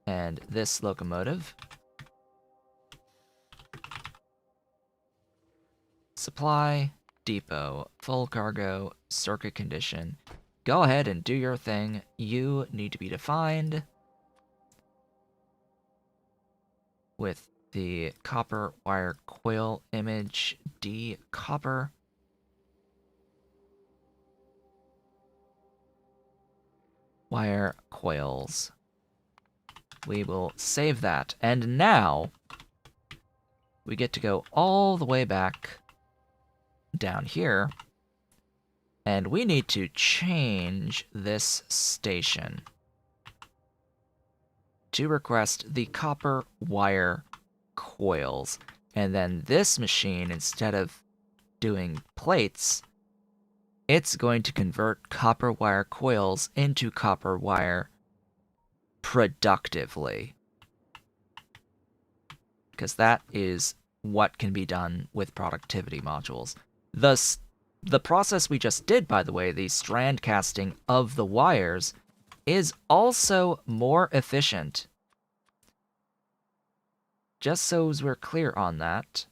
And this locomotive... Supply Depot, full cargo, circuit condition. Go ahead and do your thing. You need to be defined with the copper wire coil image D copper. Wire coils. We will save that. And now we get to go all the way back down here, and we need to change this station to request the copper wire coils. And then this machine, instead of doing plates, it's going to convert copper wire coils into copper wire productively. Because that is what can be done with productivity modules. The process we just did, by the way, the strand casting of the wires, is also more efficient. Just so as we're clear on that,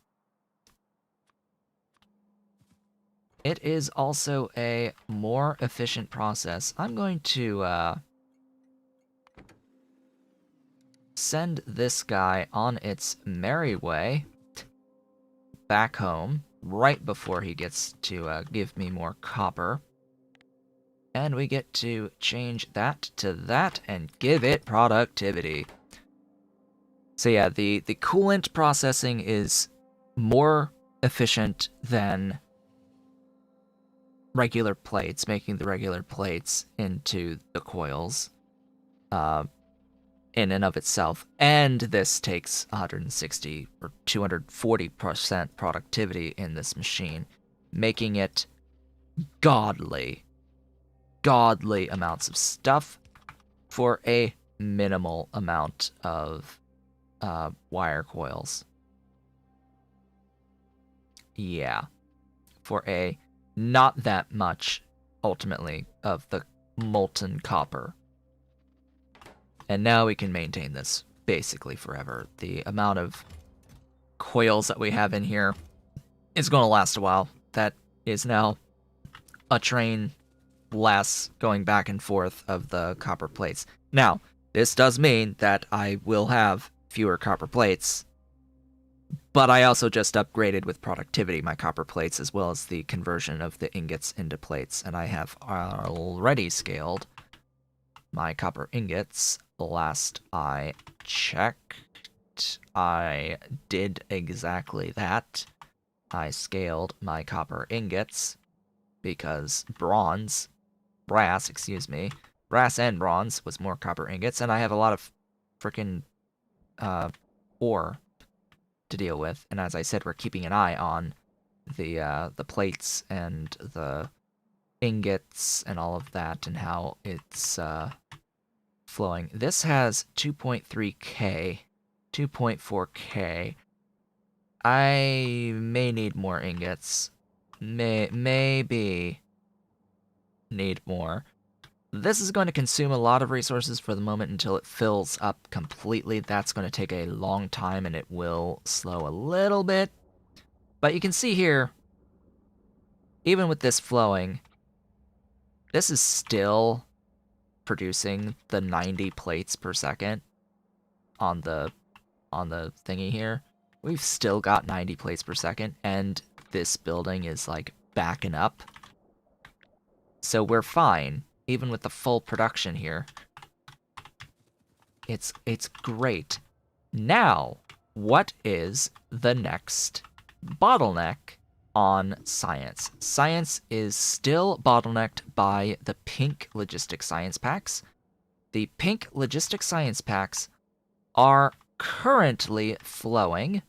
it is also a more efficient process. I'm going to send this guy on its merry way back home right before he gets to give me more copper. And we get to change that to that and give it productivity. So yeah, the coolant processing is more efficient than regular plates, making the regular plates into the coils in and of itself. And this takes 160 or 240% productivity in this machine, making it godly amounts of stuff for a minimal amount of wire coils. Yeah, for a not that much, ultimately, of the molten copper. And now we can maintain this basically forever. The amount of coils that we have in here is going to last a while. That is now a train less going back and forth of the copper plates. Now, this does mean that I will have fewer copper plates, but I also just upgraded with productivity my copper plates as well as the conversion of the ingots into plates, and I have already scaled my copper ingots. Last I checked, I did exactly that. I scaled my copper ingots because brass, excuse me, brass and bronze was more copper ingots, and I have a lot of freaking ore to deal with. And as I said, we're keeping an eye on the plates and the ingots and all of that and how it's flowing. This has 2.3k, 2.4k. I may need more ingots. Maybe need more. This is going to consume a lot of resources for the moment until it fills up completely. That's going to take a long time and it will slow a little bit. But you can see here, even with this flowing, this is still producing the 90 plates per second on the thingy here. We've still got 90 plates per second, and this building is, like, backing up. So we're fine, even with the full production here. It's great. Now, what is the next bottleneck on science? Science is still bottlenecked by the pink logistic science packs. The pink logistic science packs are currently flowing,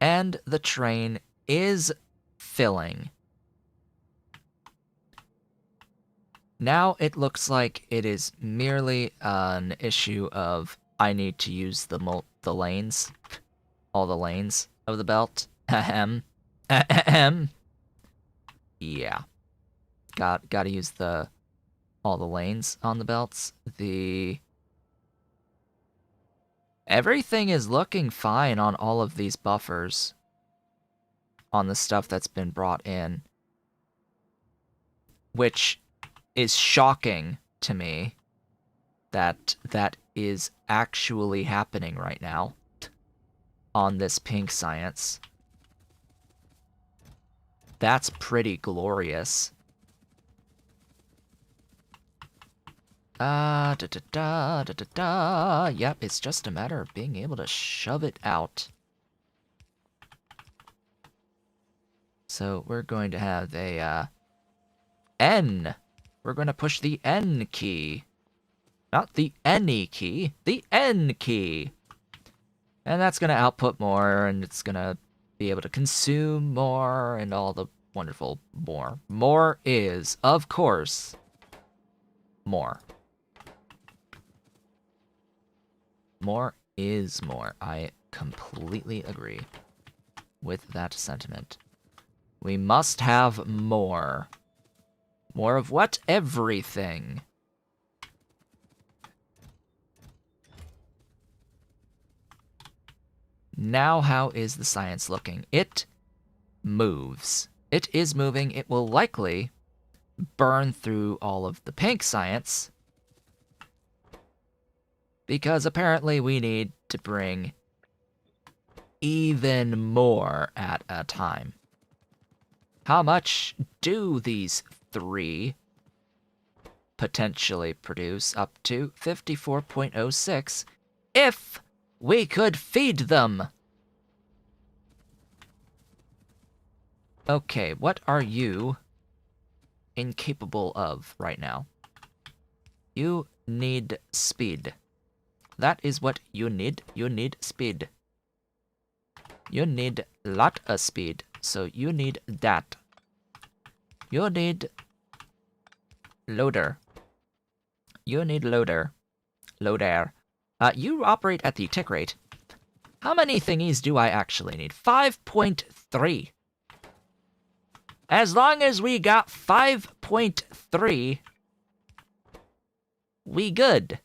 and the train is filling. Now it looks like it is merely an issue of I need to use the lanes, all the lanes of the belt. Ahem. Ahem. Yeah. Gotta use all the lanes on the belts. Everything is looking fine on all of these buffers. On the stuff that's been brought in. Which is shocking to me that that is actually happening right now on this pink science. That's pretty glorious. Yep, it's just a matter of being able to shove it out. So we're going to have a N. We're going to push the N key. Not the any key, the N key. And that's going to output more, and it's going to be able to consume more, and all the wonderful more. More is, of course, more. More is more. I completely agree with that sentiment. We must have more. More of what? Everything. Now, how is the science looking? It moves. It is moving. It will likely burn through all of the pink science, because apparently we need to bring even more at a time. How much do these three potentially produce? Up to 54.06 if we could feed them. Okay, what are you incapable of right now? You need speed. That is what you need. You need speed. You need lot of speed, so you need that. You need loader. You need loader. Loader. You operate at the tick rate. How many thingies do I actually need? 5.3. As long as we got 5.3, we good.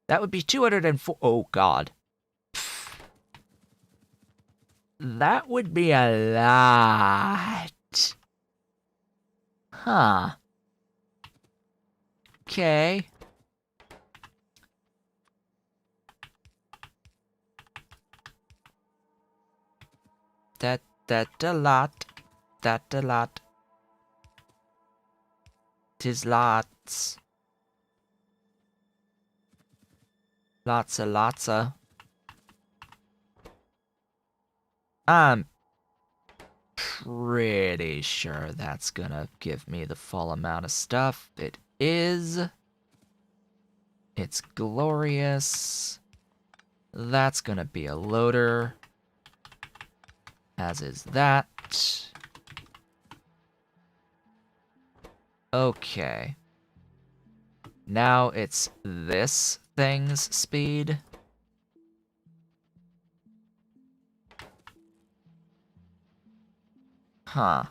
That would be 204. Oh, God. That would be a lot. Huh. Okay. That a lot. That a lot. 'Tis lots. Lots of. pretty sure that's gonna give me the full amount of stuff. It is. It's glorious. That's gonna be a loader. As is that. Okay. Now it's this thing's speed. Huh.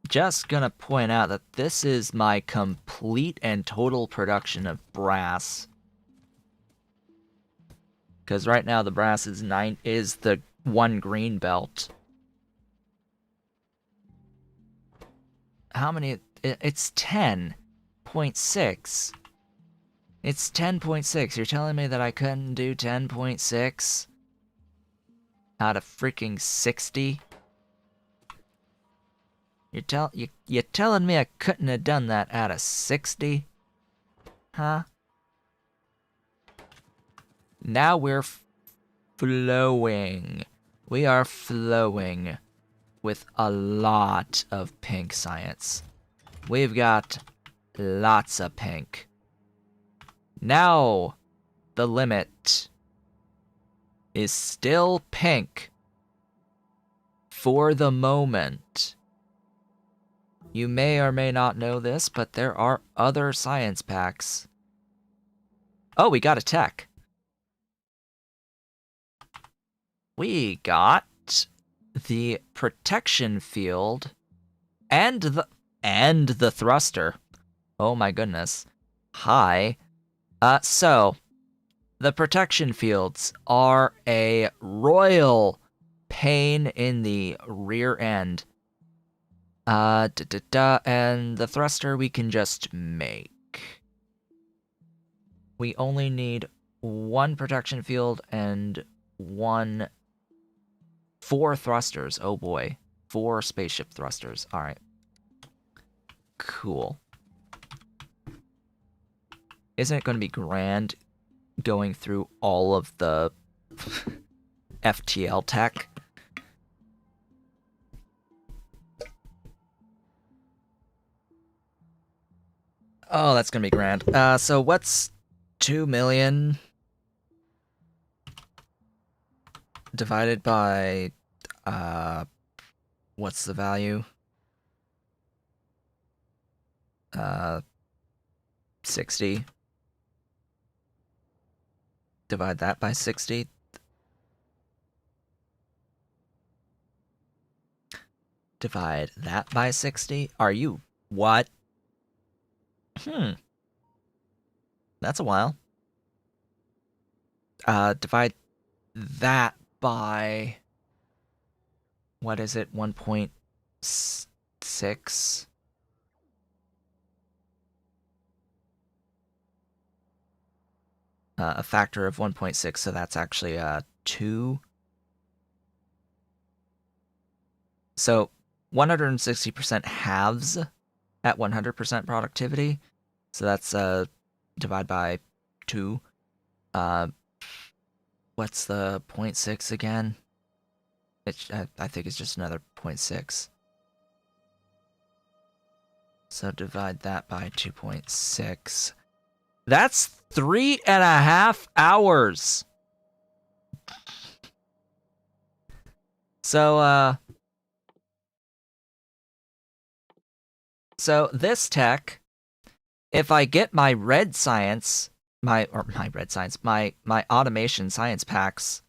Just gonna point out that this is my complete and total production of brass. Because right now the brass is the 1 green belt. How many? It's 10.6. It's 10.6. You're telling me that I couldn't do 10.6 out of freaking 60? You're telling me I couldn't have done that out of 60? Huh? Now we're flowing. We are flowing with a lot of pink science. We've got lots of pink. Now, the limit is still pink for the moment. You may or may not know this, but there are other science packs. Oh, we got a tech. We got the protection field and the thruster. Oh my goodness. Hi. So the protection fields are a royal pain in the rear end. And the thruster we can just make. We only need 1 protection field and 4 thrusters. Oh boy. 4 spaceship thrusters. Alright. Cool. Isn't it going to be grand going through all of the FTL tech? Oh, that's going to be grand. So what's 2 million divided by, what's the value? 60. Divide that by 60. Divide that by 60. Are you... What? That's a while. Divide that by... What is it? 1.6? A factor of 1.6, so that's actually 2. So 160% halves at 100% productivity. So that's divide by 2. What's the 0.6 again? I think it's just another 0.6. So divide that by 2.6. That's 3.5 hours. So this tech, if I get my red science, my automation science packs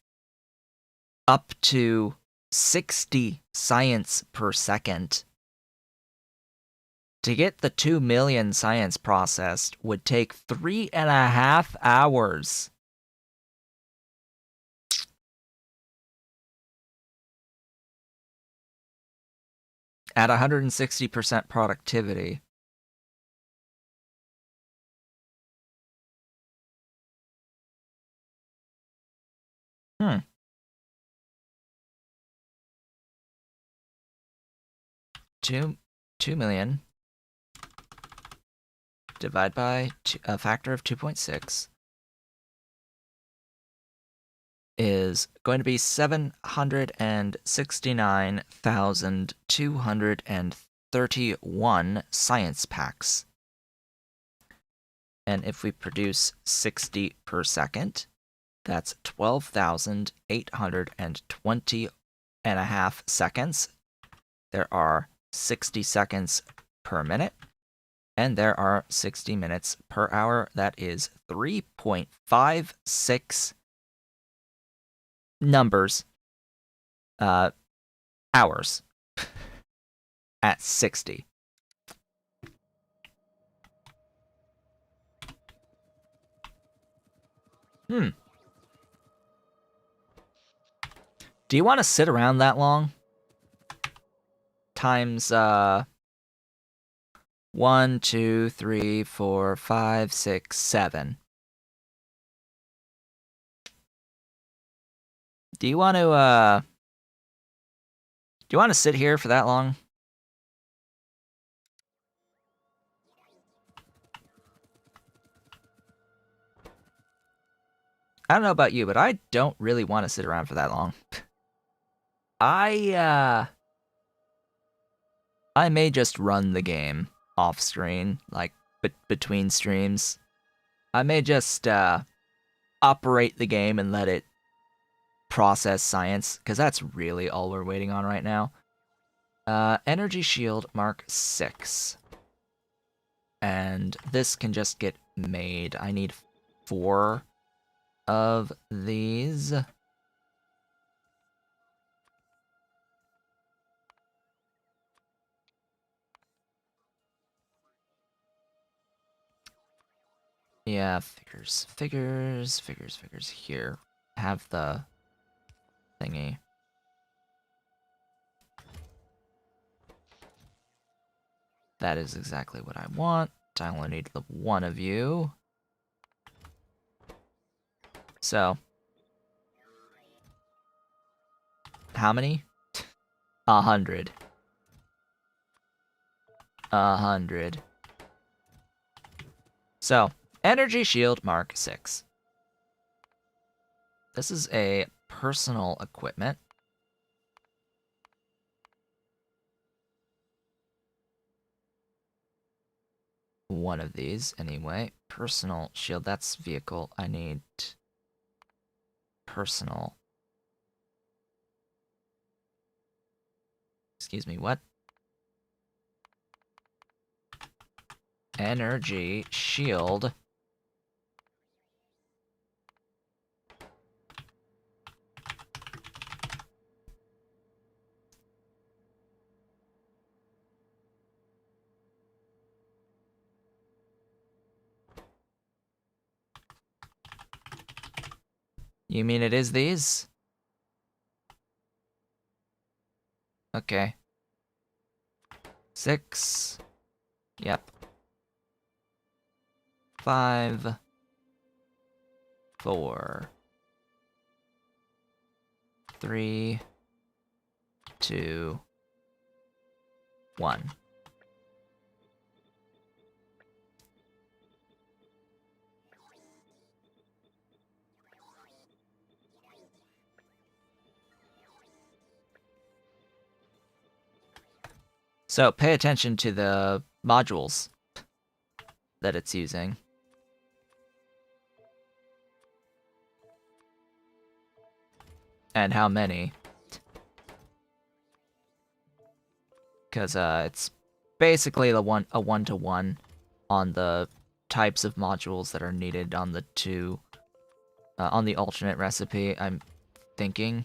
up to 60 science per second, to get the 2 million science processed would take 3.5 hours. At 160% productivity. 2 million divided by a factor of 2.6 is going to be 769,231 science packs. And if we produce 60 per second, that's 12,820 and a half seconds. There are 60 seconds per minute, and there are 60 minutes per hour. That is 3.56 numbers, hours at 60. Do you want to sit around that long? Times 1, 2, 3, 4, 5, 6, 7. Do you want to sit here for that long? I don't know about you, but I don't really want to sit around for that long. I may just run the game off screen, like between streams. I may just operate the game and let it process science, because that's really all we're waiting on right now. Energy shield Mark 6. And this can just get made. I need 4 of these. Yeah, figures. Here. Have the thingy. That is exactly what I want. I only need the one of you. So. How many? 100. 100. So, energy shield Mark 6. This is a personal equipment. One of these, anyway. Personal shield, that's vehicle. I need personal. Excuse me, what? Energy shield. You mean it is these? Okay. 6. Yep. 5. 4. 3. 2. 1. So pay attention to the modules that it's using. And how many. Because it's basically a one-to-one on the types of modules that are needed on the on the alternate recipe, I'm thinking.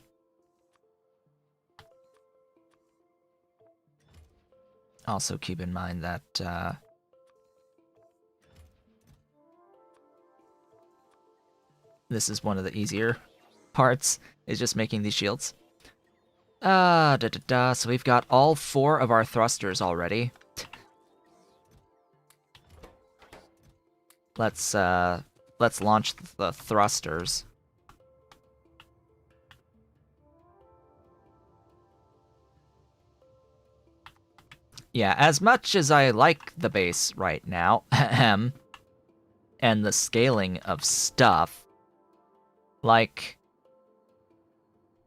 Also keep in mind that this is one of the easier parts, is just making these shields. So we've got all 4 of our thrusters already. Let's launch the thrusters. Yeah, as much as I like the base right now, and the scaling of stuff, like,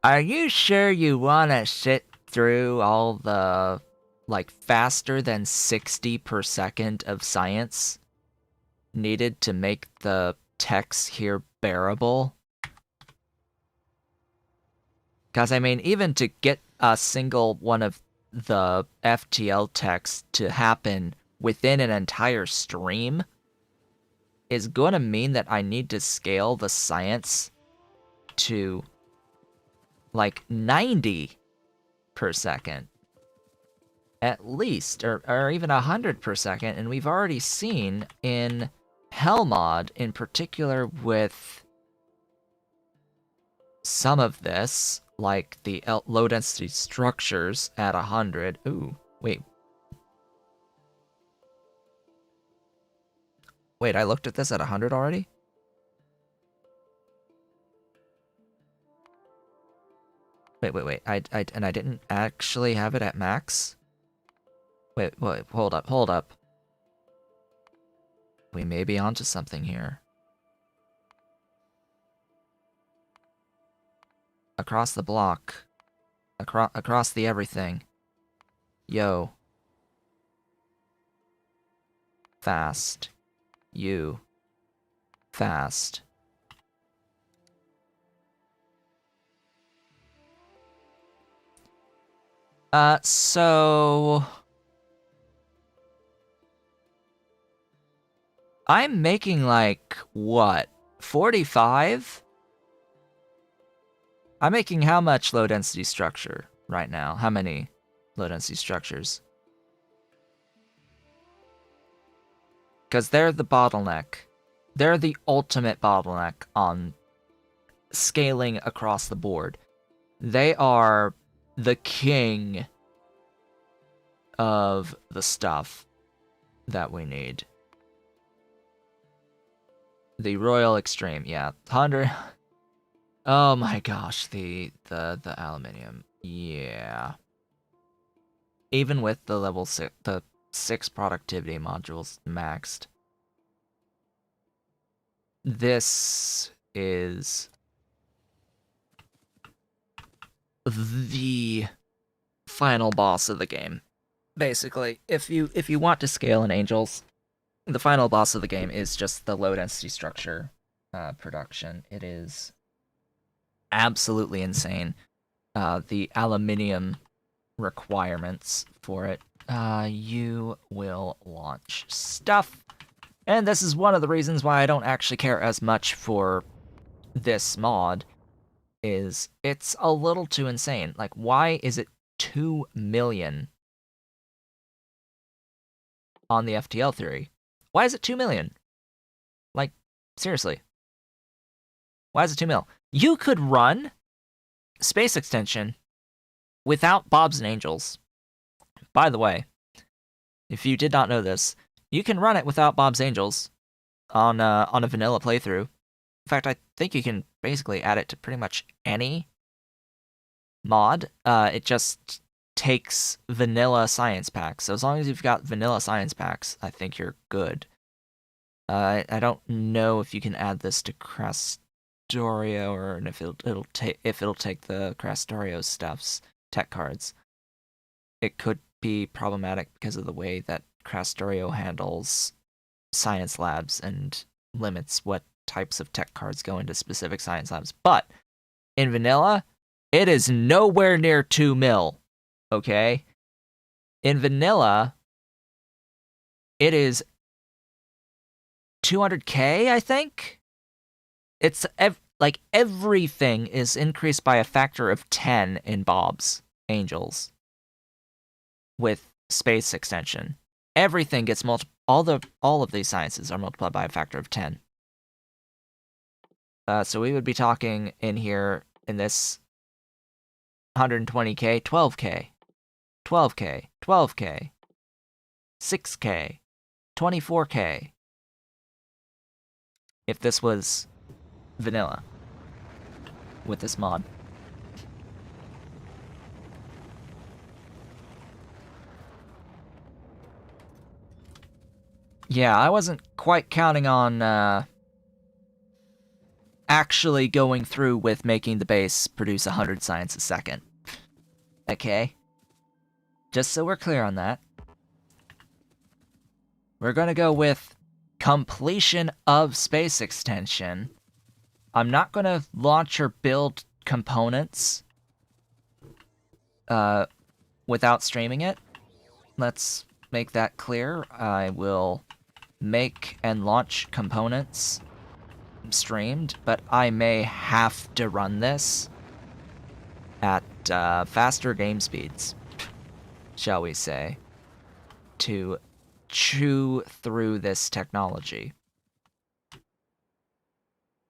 are you sure you want to sit through all the, like, faster than 60 per second of science needed to make the text here bearable? Because, I mean, even to get a single one of the FTL text to happen within an entire stream is going to mean that I need to scale the science to, like, 90 per second. At least, or even 100 per second, and we've already seen in Hellmod, in particular with some of this, like the low-density structures at 100. Ooh, wait. Wait, I looked at this at 100 already? Wait. And I didn't actually have it at max? Wait, hold up. We may be onto something here. Across the block. Across the everything. Yo. Fast. You. Fast. So... I'm making, like, what? 45? I'm making how much low-density structure right now? How many low-density structures? Because they're the bottleneck. They're the ultimate bottleneck on scaling across the board. They are the king of the stuff that we need. The Royal Extreme, yeah. 100... Oh my gosh, the aluminium. Yeah. Even with the level 6, the 6 productivity modules maxed. This is the final boss of the game. Basically, if you want to scale in Angels, the final boss of the game is just the low density structure production. It is absolutely insane. The aluminium requirements for it. You will launch stuff. And this is one of the reasons why I don't actually care as much for this mod, is it's a little too insane. Like, why is it 2 million on the FTL theory? Why is it 2 million? Like, seriously. Why is it 2 mil? You could run Space Extension without Bobs and Angels. By the way, if you did not know this, you can run it without Bob's Angels on a vanilla playthrough. In fact, I think you can basically add it to pretty much any mod. It just takes vanilla science packs. So as long as you've got vanilla science packs, I think you're good. I don't know if you can add this to Crastorio or if it'll take the Crastorio stuff's tech cards. It could be problematic because of the way that Crastorio handles science labs and limits what types of tech cards go into specific science labs. But in vanilla, it is nowhere near 2 mil, okay? In vanilla, it is 200k, I think? It's like everything is increased by a factor of 10 in Bob's Angels with Space Extension. Everything gets all of these sciences are multiplied by a factor of 10. So we would be talking in here in this 120k, 12k, 12k, 12k, 6k, 24k. If this was vanilla with this mod. Yeah, I wasn't quite counting on actually going through with making the base produce 100 science a second. Okay? Just so we're clear on that. We're gonna go with completion of space extension. I'm not gonna launch or build components without streaming it. Let's make that clear. I will make and launch components streamed, but I may have to run this at faster game speeds, shall we say, to chew through this technology.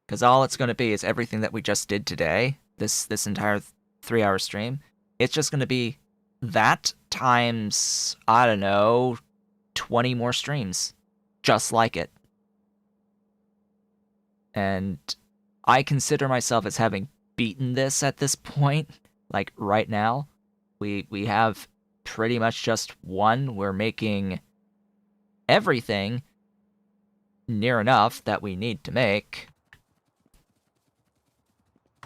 Because all it's going to be is everything that we just did today, this entire 3-hour stream, it's just going to be that times, I don't know, 20 more streams, just like it. And I consider myself as having beaten this at this point, like right now. We have pretty much just one. We're making everything near enough that we need to make.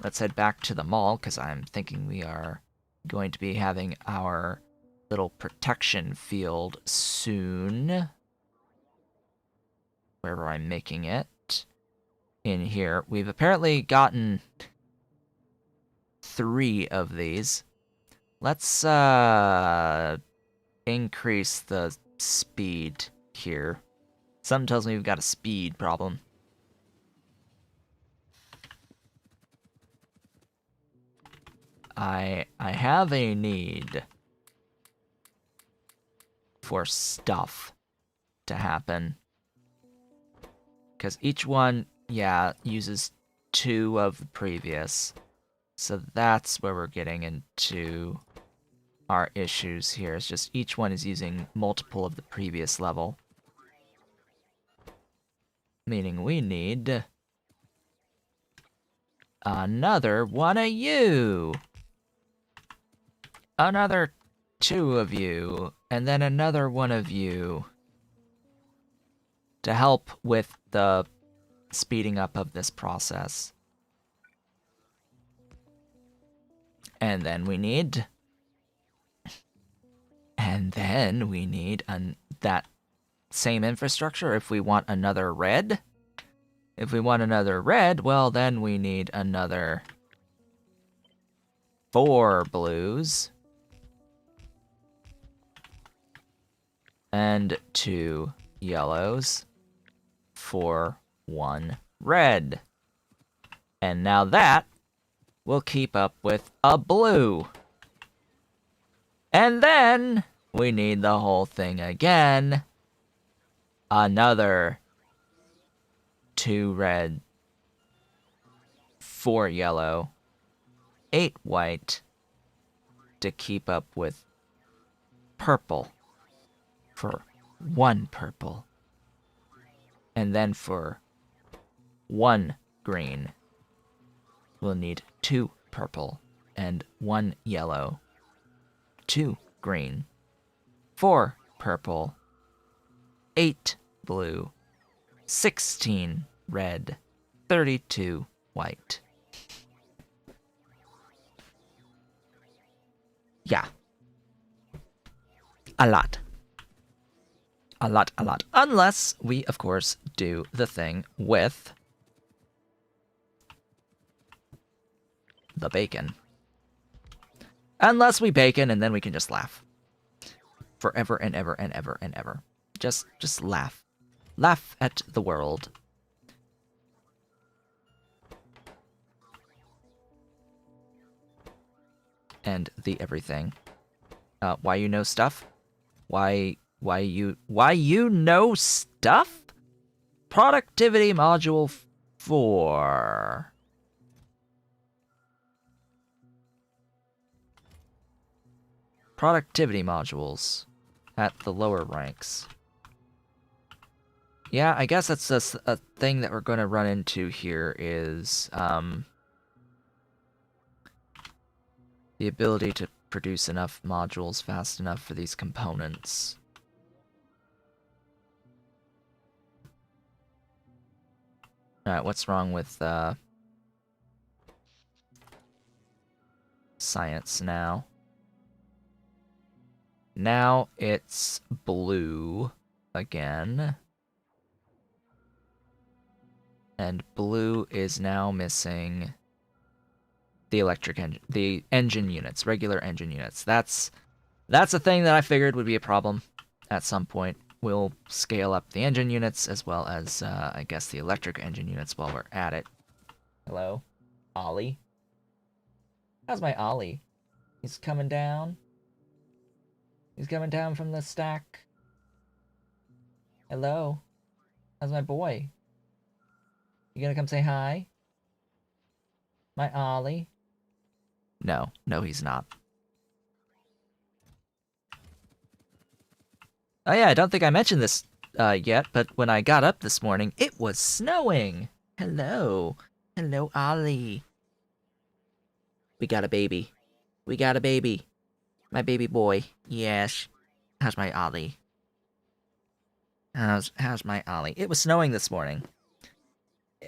Let's head back to the mall, because I'm thinking we are going to be having our little protection field soon. Wherever I'm making it. In here. We've apparently gotten 3 of these. Let's increase the speed here. Something tells me we've got a speed problem. I have a need for stuff to happen. Because each one, yeah, uses 2 of the previous. So that's where we're getting into our issues here. It's just each one is using multiple of the previous level. Meaning we need another one of you. Another 2 of you. And then another one of you. To help with the speeding up of this process. And then we need... that same infrastructure if we want another red. If we want another red, well, then we need another 4 blues. And 2 yellows. For 1 red. And now that will keep up with a blue. And then we need the whole thing again. Another 2 red, 4 yellow, 8 white to keep up with purple for 1 purple. And then for 1 green, we'll need 2 purple and 1 yellow, 2 green, 4 purple, 8 blue, 16 red, 32 white. Yeah. A lot. A lot. Unless we, of course, do the thing with the bacon. Unless we bacon, and then we can just laugh. Forever and ever and ever and ever. Just laugh. Laugh at the world. And the everything. Why you know stuff? Why you know stuff? Productivity module 4. Productivity modules at the lower ranks. Yeah, I guess that's just a thing that we're going to run into here is the ability to produce enough modules fast enough for these components. Alright, what's wrong with science now? Now it's blue again. And blue is now missing the the engine units, regular engine units. That's a thing that I figured would be a problem at some point. We'll scale up the engine units as well as, I guess, the electric engine units while we're at it. Hello? Ollie? How's my Ollie? He's coming down? He's coming down from the stack? Hello? How's my boy? You gonna come say hi? My Ollie? No, he's not. Oh yeah, I don't think I mentioned this yet, but when I got up this morning, it was snowing. Hello. Hello, Ollie. We got a baby. We got a baby. My baby boy. Yes. How's my Ollie? How's my Ollie? It was snowing this morning.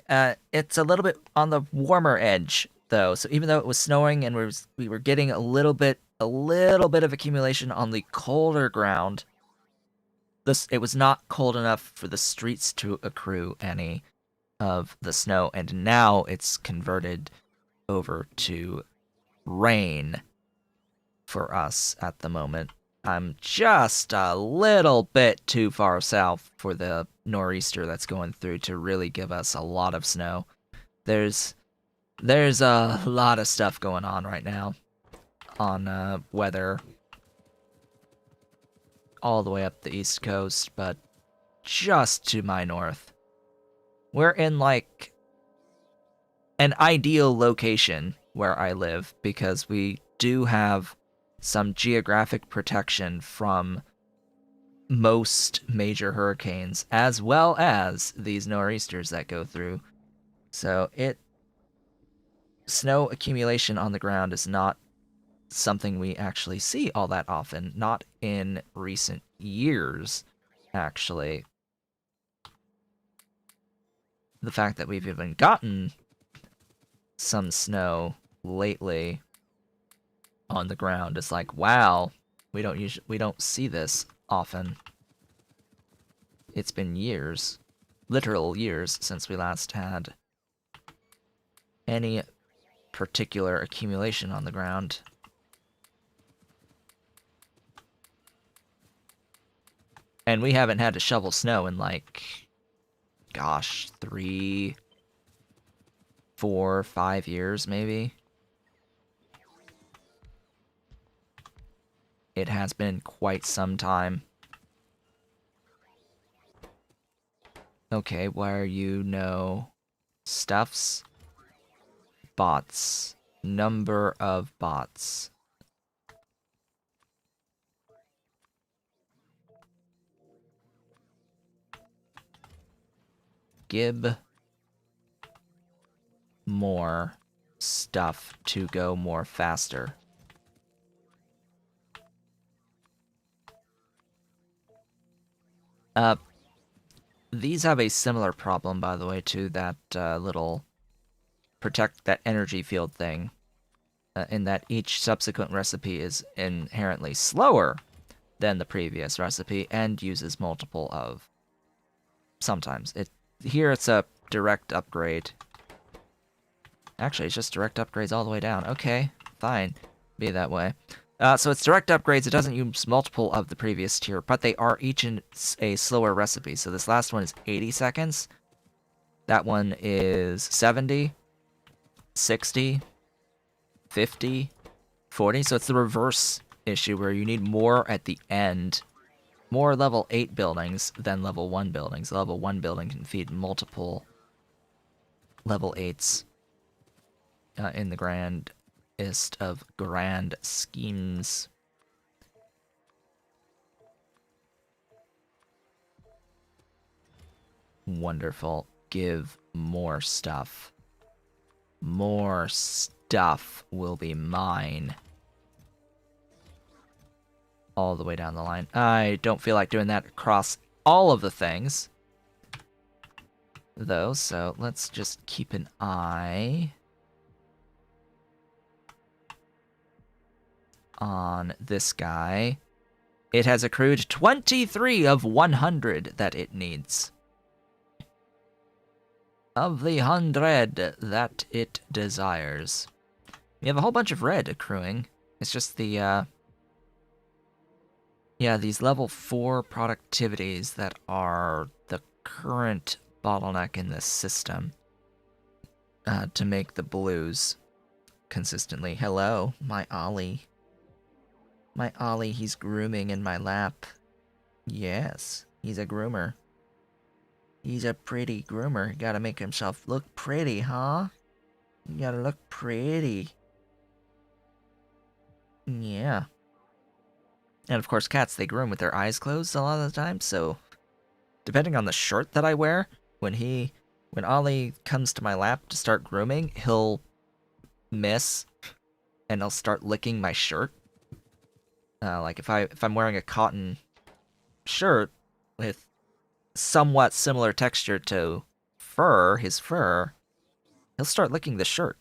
It's a little bit on the warmer edge, though. So even though it was snowing and we were getting a little bit of accumulation on the colder ground, it was not cold enough for the streets to accrue any of the snow, and now it's converted over to rain for us at the moment. I'm just a little bit too far south for the nor'easter that's going through to really give us a lot of snow. There's a lot of stuff going on right now on weather all the way up the east coast, but just to my north. We're in, like, an ideal location where I live because we do have some geographic protection from most major hurricanes, as well as these nor'easters that go through. So snow accumulation on the ground is not something we actually see all that often, not in recent years, actually. The fact that we've even gotten some snow lately on the ground is like, wow, we don't see this often. It's been years, literal years, since we last had any particular accumulation on the ground. And we haven't had to shovel snow in, like, gosh, 3, 4, 5 years, maybe. It has been quite some time. Okay, why are you no stuffs? Bots. Number of bots. Gib more stuff to go more faster. These have a similar problem, by the way, to that little protect that energy field thing, in that each subsequent recipe is inherently slower than the previous recipe and uses multiple of. Sometimes here it's a direct upgrade. Actually, it's just direct upgrades all the way down. Okay, fine, be that way. So it's direct upgrades. It doesn't use multiple of the previous tier, but they are each in a slower recipe. So this last one is 80 seconds. That one is 70, 60, 50, 40. So it's the reverse issue where you need more at the end. More level 8 buildings than level 1 buildings. The level 1 building can feed multiple level 8s in the grandest of grand schemes. Wonderful. Give more stuff. More stuff will be mine. All the way down the line. I don't feel like doing that across all of the things. though, so let's just keep an eye on this guy. It has accrued 23 of 100 that it needs. Of the 100 that it desires. We have a whole bunch of red accruing. It's just the, yeah, these level 4 productivities that are the current bottleneck in this system to make the blues consistently. Hello, my Ollie. My Ollie, he's grooming in my lap. Yes, he's a groomer. He's a pretty groomer. He gotta make himself look pretty, huh? You gotta look pretty. Yeah. And of course, cats, they groom with their eyes closed a lot of the time, so depending on the shirt that I wear, when Ollie comes to my lap to start grooming, he'll miss and he'll start licking my shirt. Like if I'm wearing a cotton shirt with somewhat similar texture to his fur, he'll start licking the shirt.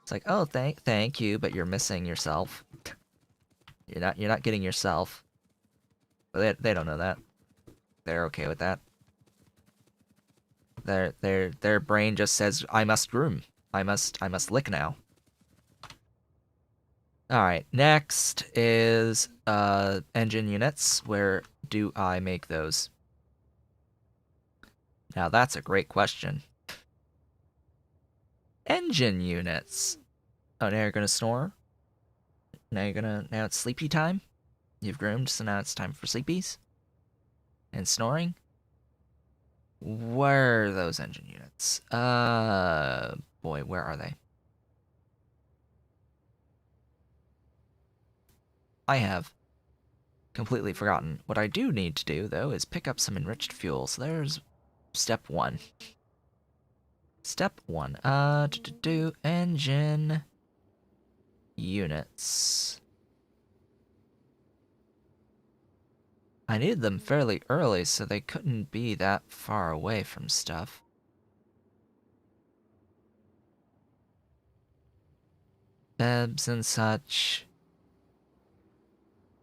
It's like, oh, thank you, but you're missing yourself. You're not getting yourself. But they don't know that. They're okay with that. Their brain just says, I must groom. I must lick now. Alright, next is engine units. Where do I make those? Now that's a great question. Engine units. Oh, now you're gonna snore? Now it's sleepy time? You've groomed, so now it's time for sleepies? And snoring? Where are those engine units? Boy, where are they? I have completely forgotten. What I do need to do, though, is pick up some enriched fuel. So there's step 1. Step 1. Do engine units. I needed them fairly early, so they couldn't be that far away from stuff. Bebs and such.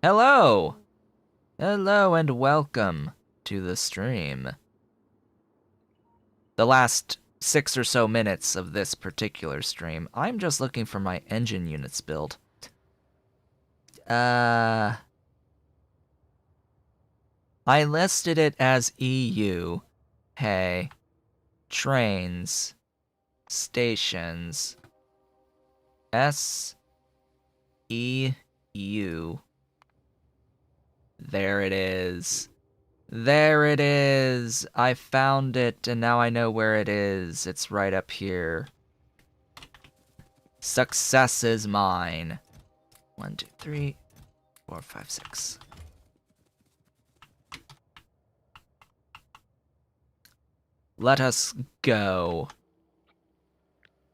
Hello! Hello and welcome to the stream. The last 6 or so minutes of this particular stream, I'm just looking for my engine units build. I listed it as EU. Hey. Trains. Stations. SEU. There it is. There it is! I found it, and now I know where it is. It's right up here. Success is mine. 1, 2, 3, 4, 5, 6. Let us go.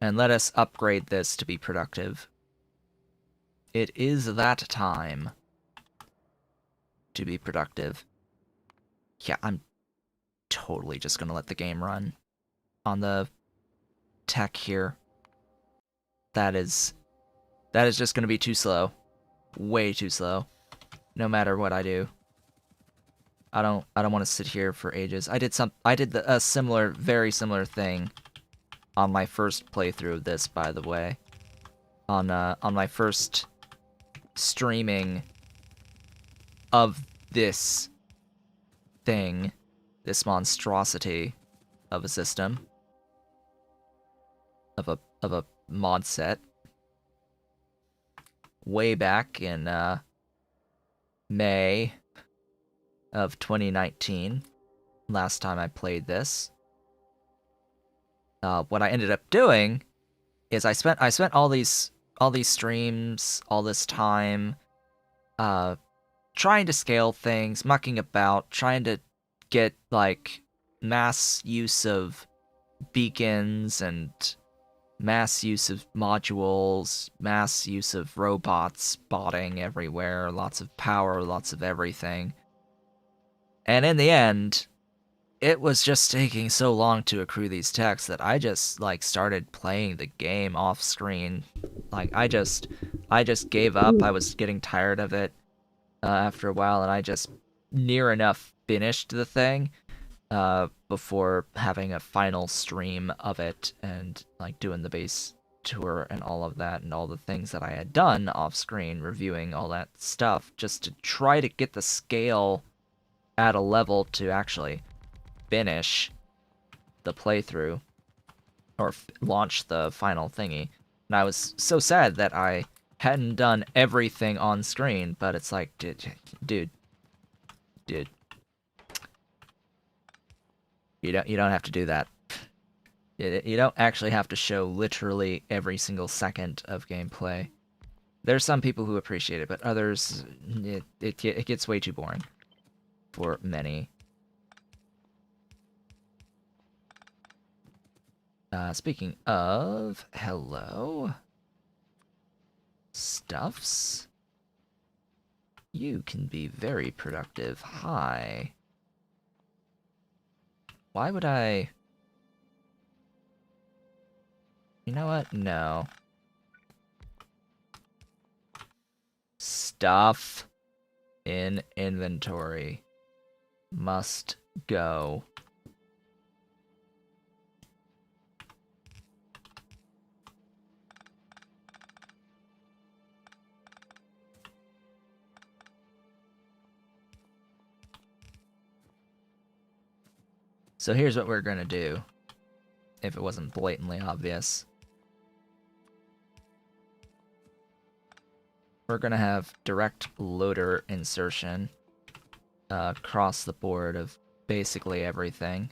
And let us upgrade this to be productive. It is that time to be productive. Yeah, I'm totally just gonna let the game run on the tech here. That is just gonna be too slow. Way too slow. No matter what I do. I don't want to sit here for ages. I did a very similar thing on my first playthrough of this, by the way. On my first streaming of this thing, this monstrosity of a system, of a mod set, way back in May of 2019, last time I played this. What I ended up doing is I spent all these streams, all this time, trying to scale things, mucking about, trying to get like mass use of beacons and mass use of modules, mass use of robots, botting everywhere, lots of power, lots of everything. And in the end, it was just taking so long to accrue these texts that I just like started playing the game off screen. Like I just gave up. I was getting tired of it after a while, and I just near enough finished the thing before having a final stream of it and like doing the base tour and all of that and all the things that I had done off screen, reviewing all that stuff just to try to get the scale at a level to actually finish the playthrough or launch the final thingy. And I was so sad that I hadn't done everything on screen, but it's like, dude, you don't have to do that. You don't actually have to show literally every single second of gameplay. There's some people who appreciate it, but others, it gets way too boring for many. Speaking of, hello. Stuffs. You can be very productive. Hi. Why would I... You know what? No. Stuff in inventory must go. So here's what we're gonna do, if it wasn't blatantly obvious. We're gonna have direct loader insertion across the board of basically everything.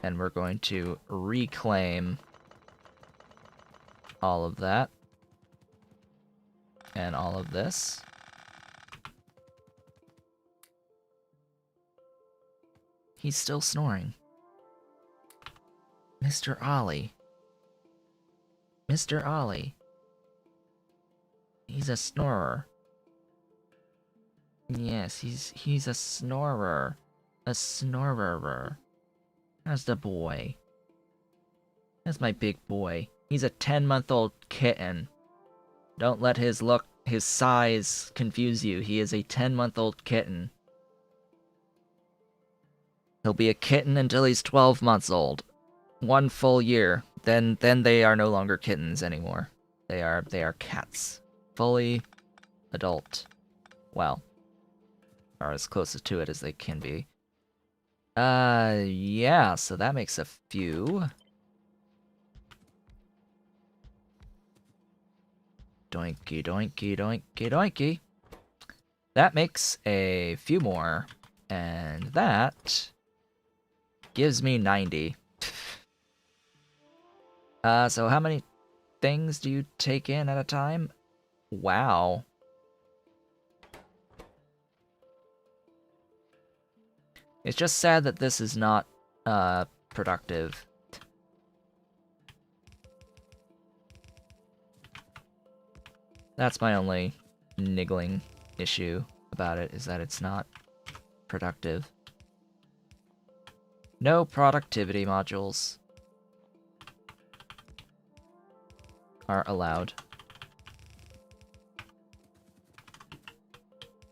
And we're going to reclaim all of that. And all of this. He's still snoring. Mr. Ollie. Mr. Ollie. He's a snorer. Yes, he's a snorer. A snorer. That's the boy. That's my big boy. He's a 10-month-old kitten. Don't let his size confuse you. He is a 10-month-old kitten. He'll be a kitten until he's 12 months old. 1 full year. Then they are no longer kittens anymore. They are cats. Fully adult. Well, or as close to it as they can be. Yeah, so that makes a few. Doinky, doinky, doinky, doinky. That makes a few more. And that gives me 90. So how many things do you take in at a time? Wow. It's just sad that this is not, productive. That's my only niggling issue about it, is that it's not productive. No productivity modules are allowed.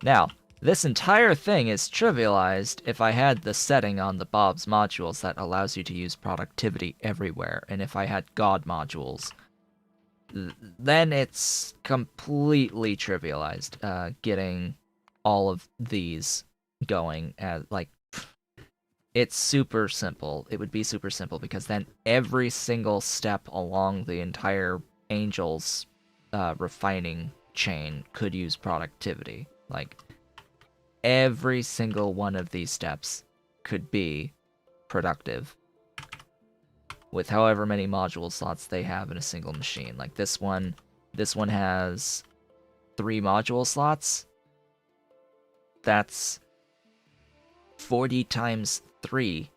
Now, this entire thing is trivialized if I had the setting on the Bob's modules that allows you to use productivity everywhere, and if I had God modules. Then it's completely trivialized, getting all of these going as, like, it's super simple. It would be super simple, because then every single step along the entire Angel's refining chain could use productivity. Like, every single one of these steps could be productive with however many module slots they have in a single machine. Like this one has 3 module slots. That's 40 times 3.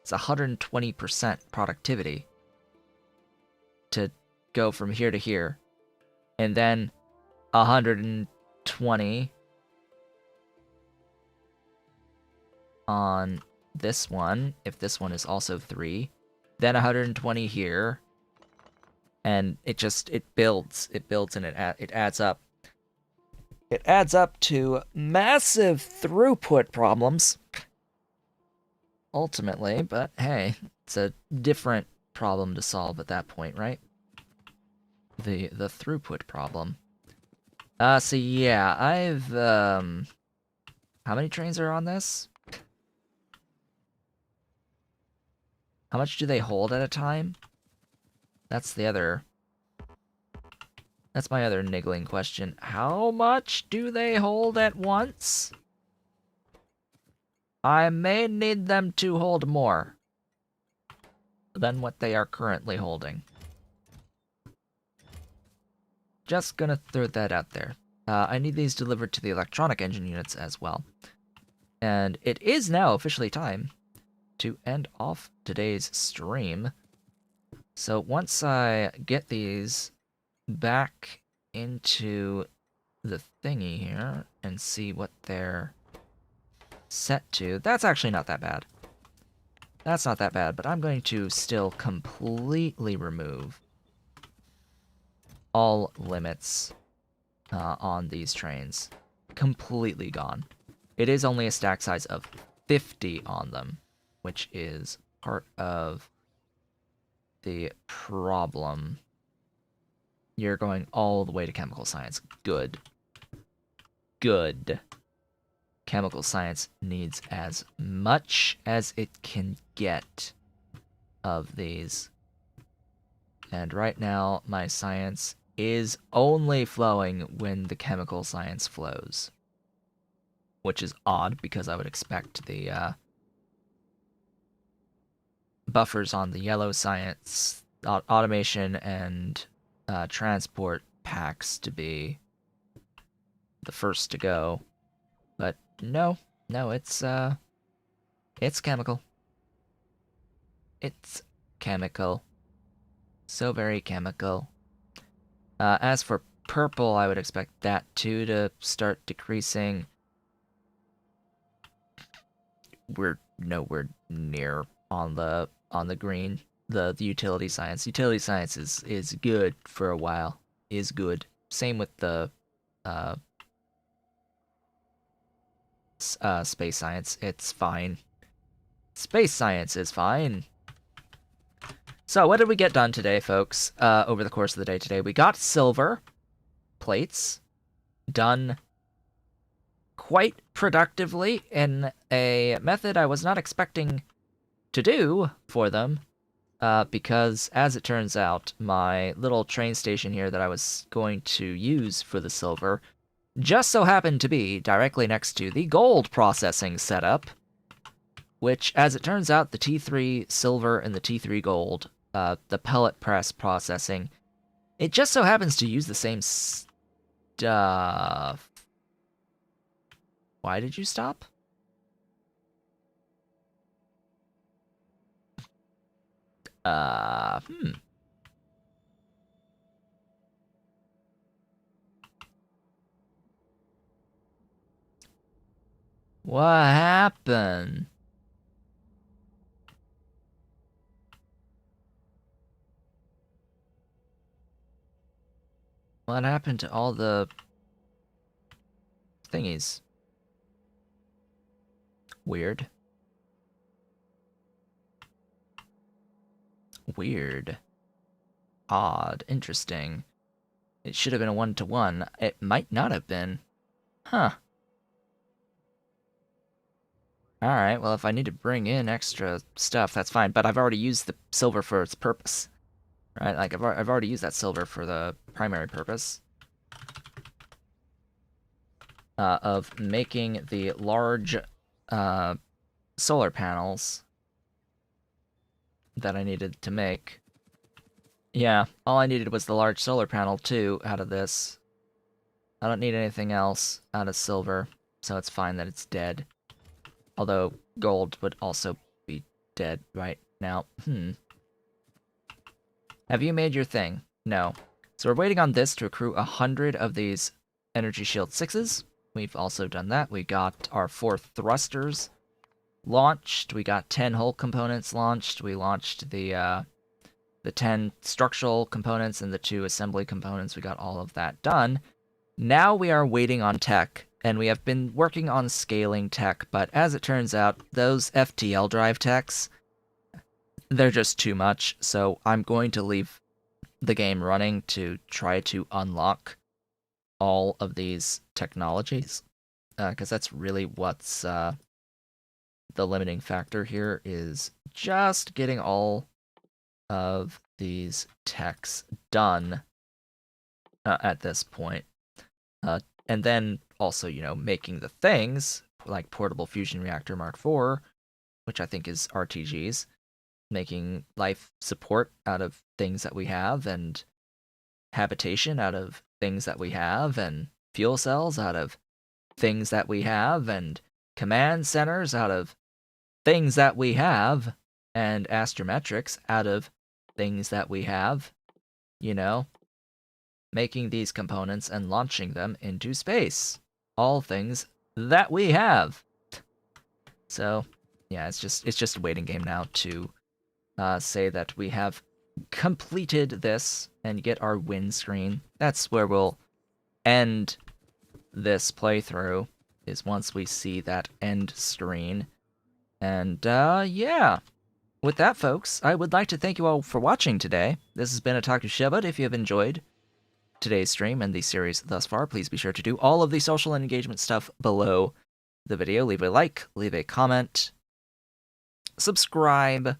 It's 120% productivity to go from here to here. And then 120 on this one, if this one is also 3, then 120 here, and it builds, and it adds up. It adds up to massive throughput problems, ultimately, but hey, it's a different problem to solve at that point, right? The throughput problem. So yeah, how many trains are on this? How much do they hold at a time? That's my other niggling question. How much do they hold at once? I may need them to hold more than what they are currently holding. Just gonna throw that out there. I need these delivered to the electronic engine units as well. And it is now officially time to end off today's stream. So once I get these back into the thingy here and see what they're set to, that's actually not that bad. That's not that bad, but I'm going to still completely remove all limits on these trains. Completely gone. It is only a stack size of 50 on them, which is part of the problem. You're going all the way to chemical science. Good. Good. Chemical science needs as much as it can get of these. And right now, my science is only flowing when the chemical science flows. Which is odd, because I would expect the buffers on the yellow science, automation, and transport packs to be the first to go. But no, it's chemical. It's chemical. So very chemical. As for purple, I would expect that too to start decreasing. We're nowhere near on the green. The utility science. Utility science is good for a while. Is good. Same with the space science. It's fine. Space science is fine. So, what did we get done today, folks? Over the course of the day today, we got silver plates done quite productively in a method I was not expecting to do for them, because, as it turns out, my little train station here that I was going to use for the silver just so happened to be directly next to the gold processing setup, which, as it turns out, the T3 silver and the T3 gold, the pellet press processing, it just so happens to use the same stuff. Why did you stop? What happened? What happened to all the thingies? Weird. Weird. Odd. Interesting. It should have been a 1-to-1. It might not have been. Huh. Alright, well, if I need to bring in extra stuff, that's fine. But I've already used the silver for its purpose. Right? Like, I've already used that silver for the primary purpose of making the large solar panels that I needed to make. Yeah, all I needed was the large solar panel, too, out of this. I don't need anything else out of silver, so it's fine that it's dead. Although gold would also be dead right now. Have you made your thing? No. So we're waiting on this to accrue 100 of these Energy Shield 6s. We've also done that. We got our 4 thrusters launched. We got 10 hull components launched. We launched the 10 structural components and the 2 assembly components. We got all of that done. Now we are waiting on tech, and we have been working on scaling tech, but as it turns out, those FTL drive techs, they're just too much, so I'm going to leave the game running to try to unlock all of these technologies, because that's really what's the limiting factor here, is just getting all of these techs done at this point. And then also, making the things, like Portable Fusion Reactor Mark IV, which I think is RTGs, making life support out of things that we have, and habitation out of things that we have, and fuel cells out of things that we have, and command centers out of things that we have, and astrometrics out of things that we have, making these components and launching them into space. All things that we have. So, yeah, it's just a waiting game now to say that we have completed this and get our win screen. That's where we'll end this playthrough, is once we see that end screen. And, yeah. With that, folks, I would like to thank you all for watching today. This has been Otaku Shebut. If you have enjoyed today's stream and the series thus far, please be sure to do all of the social and engagement stuff below the video. Leave a like, leave a comment, subscribe,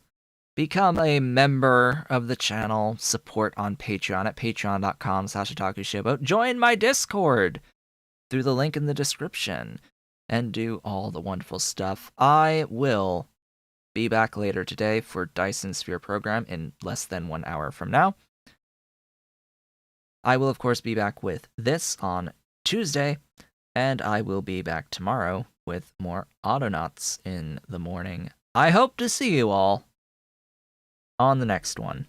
become a member of the channel, support on Patreon at patreon.com/otakushebut, join my Discord through the link in the description, and do all the wonderful stuff. I will be back later today for Dyson Sphere Program in less than 1 hour from now. I will, of course, be back with this on Tuesday, and I will be back tomorrow with more Autonauts in the morning. I hope to see you all on the next one.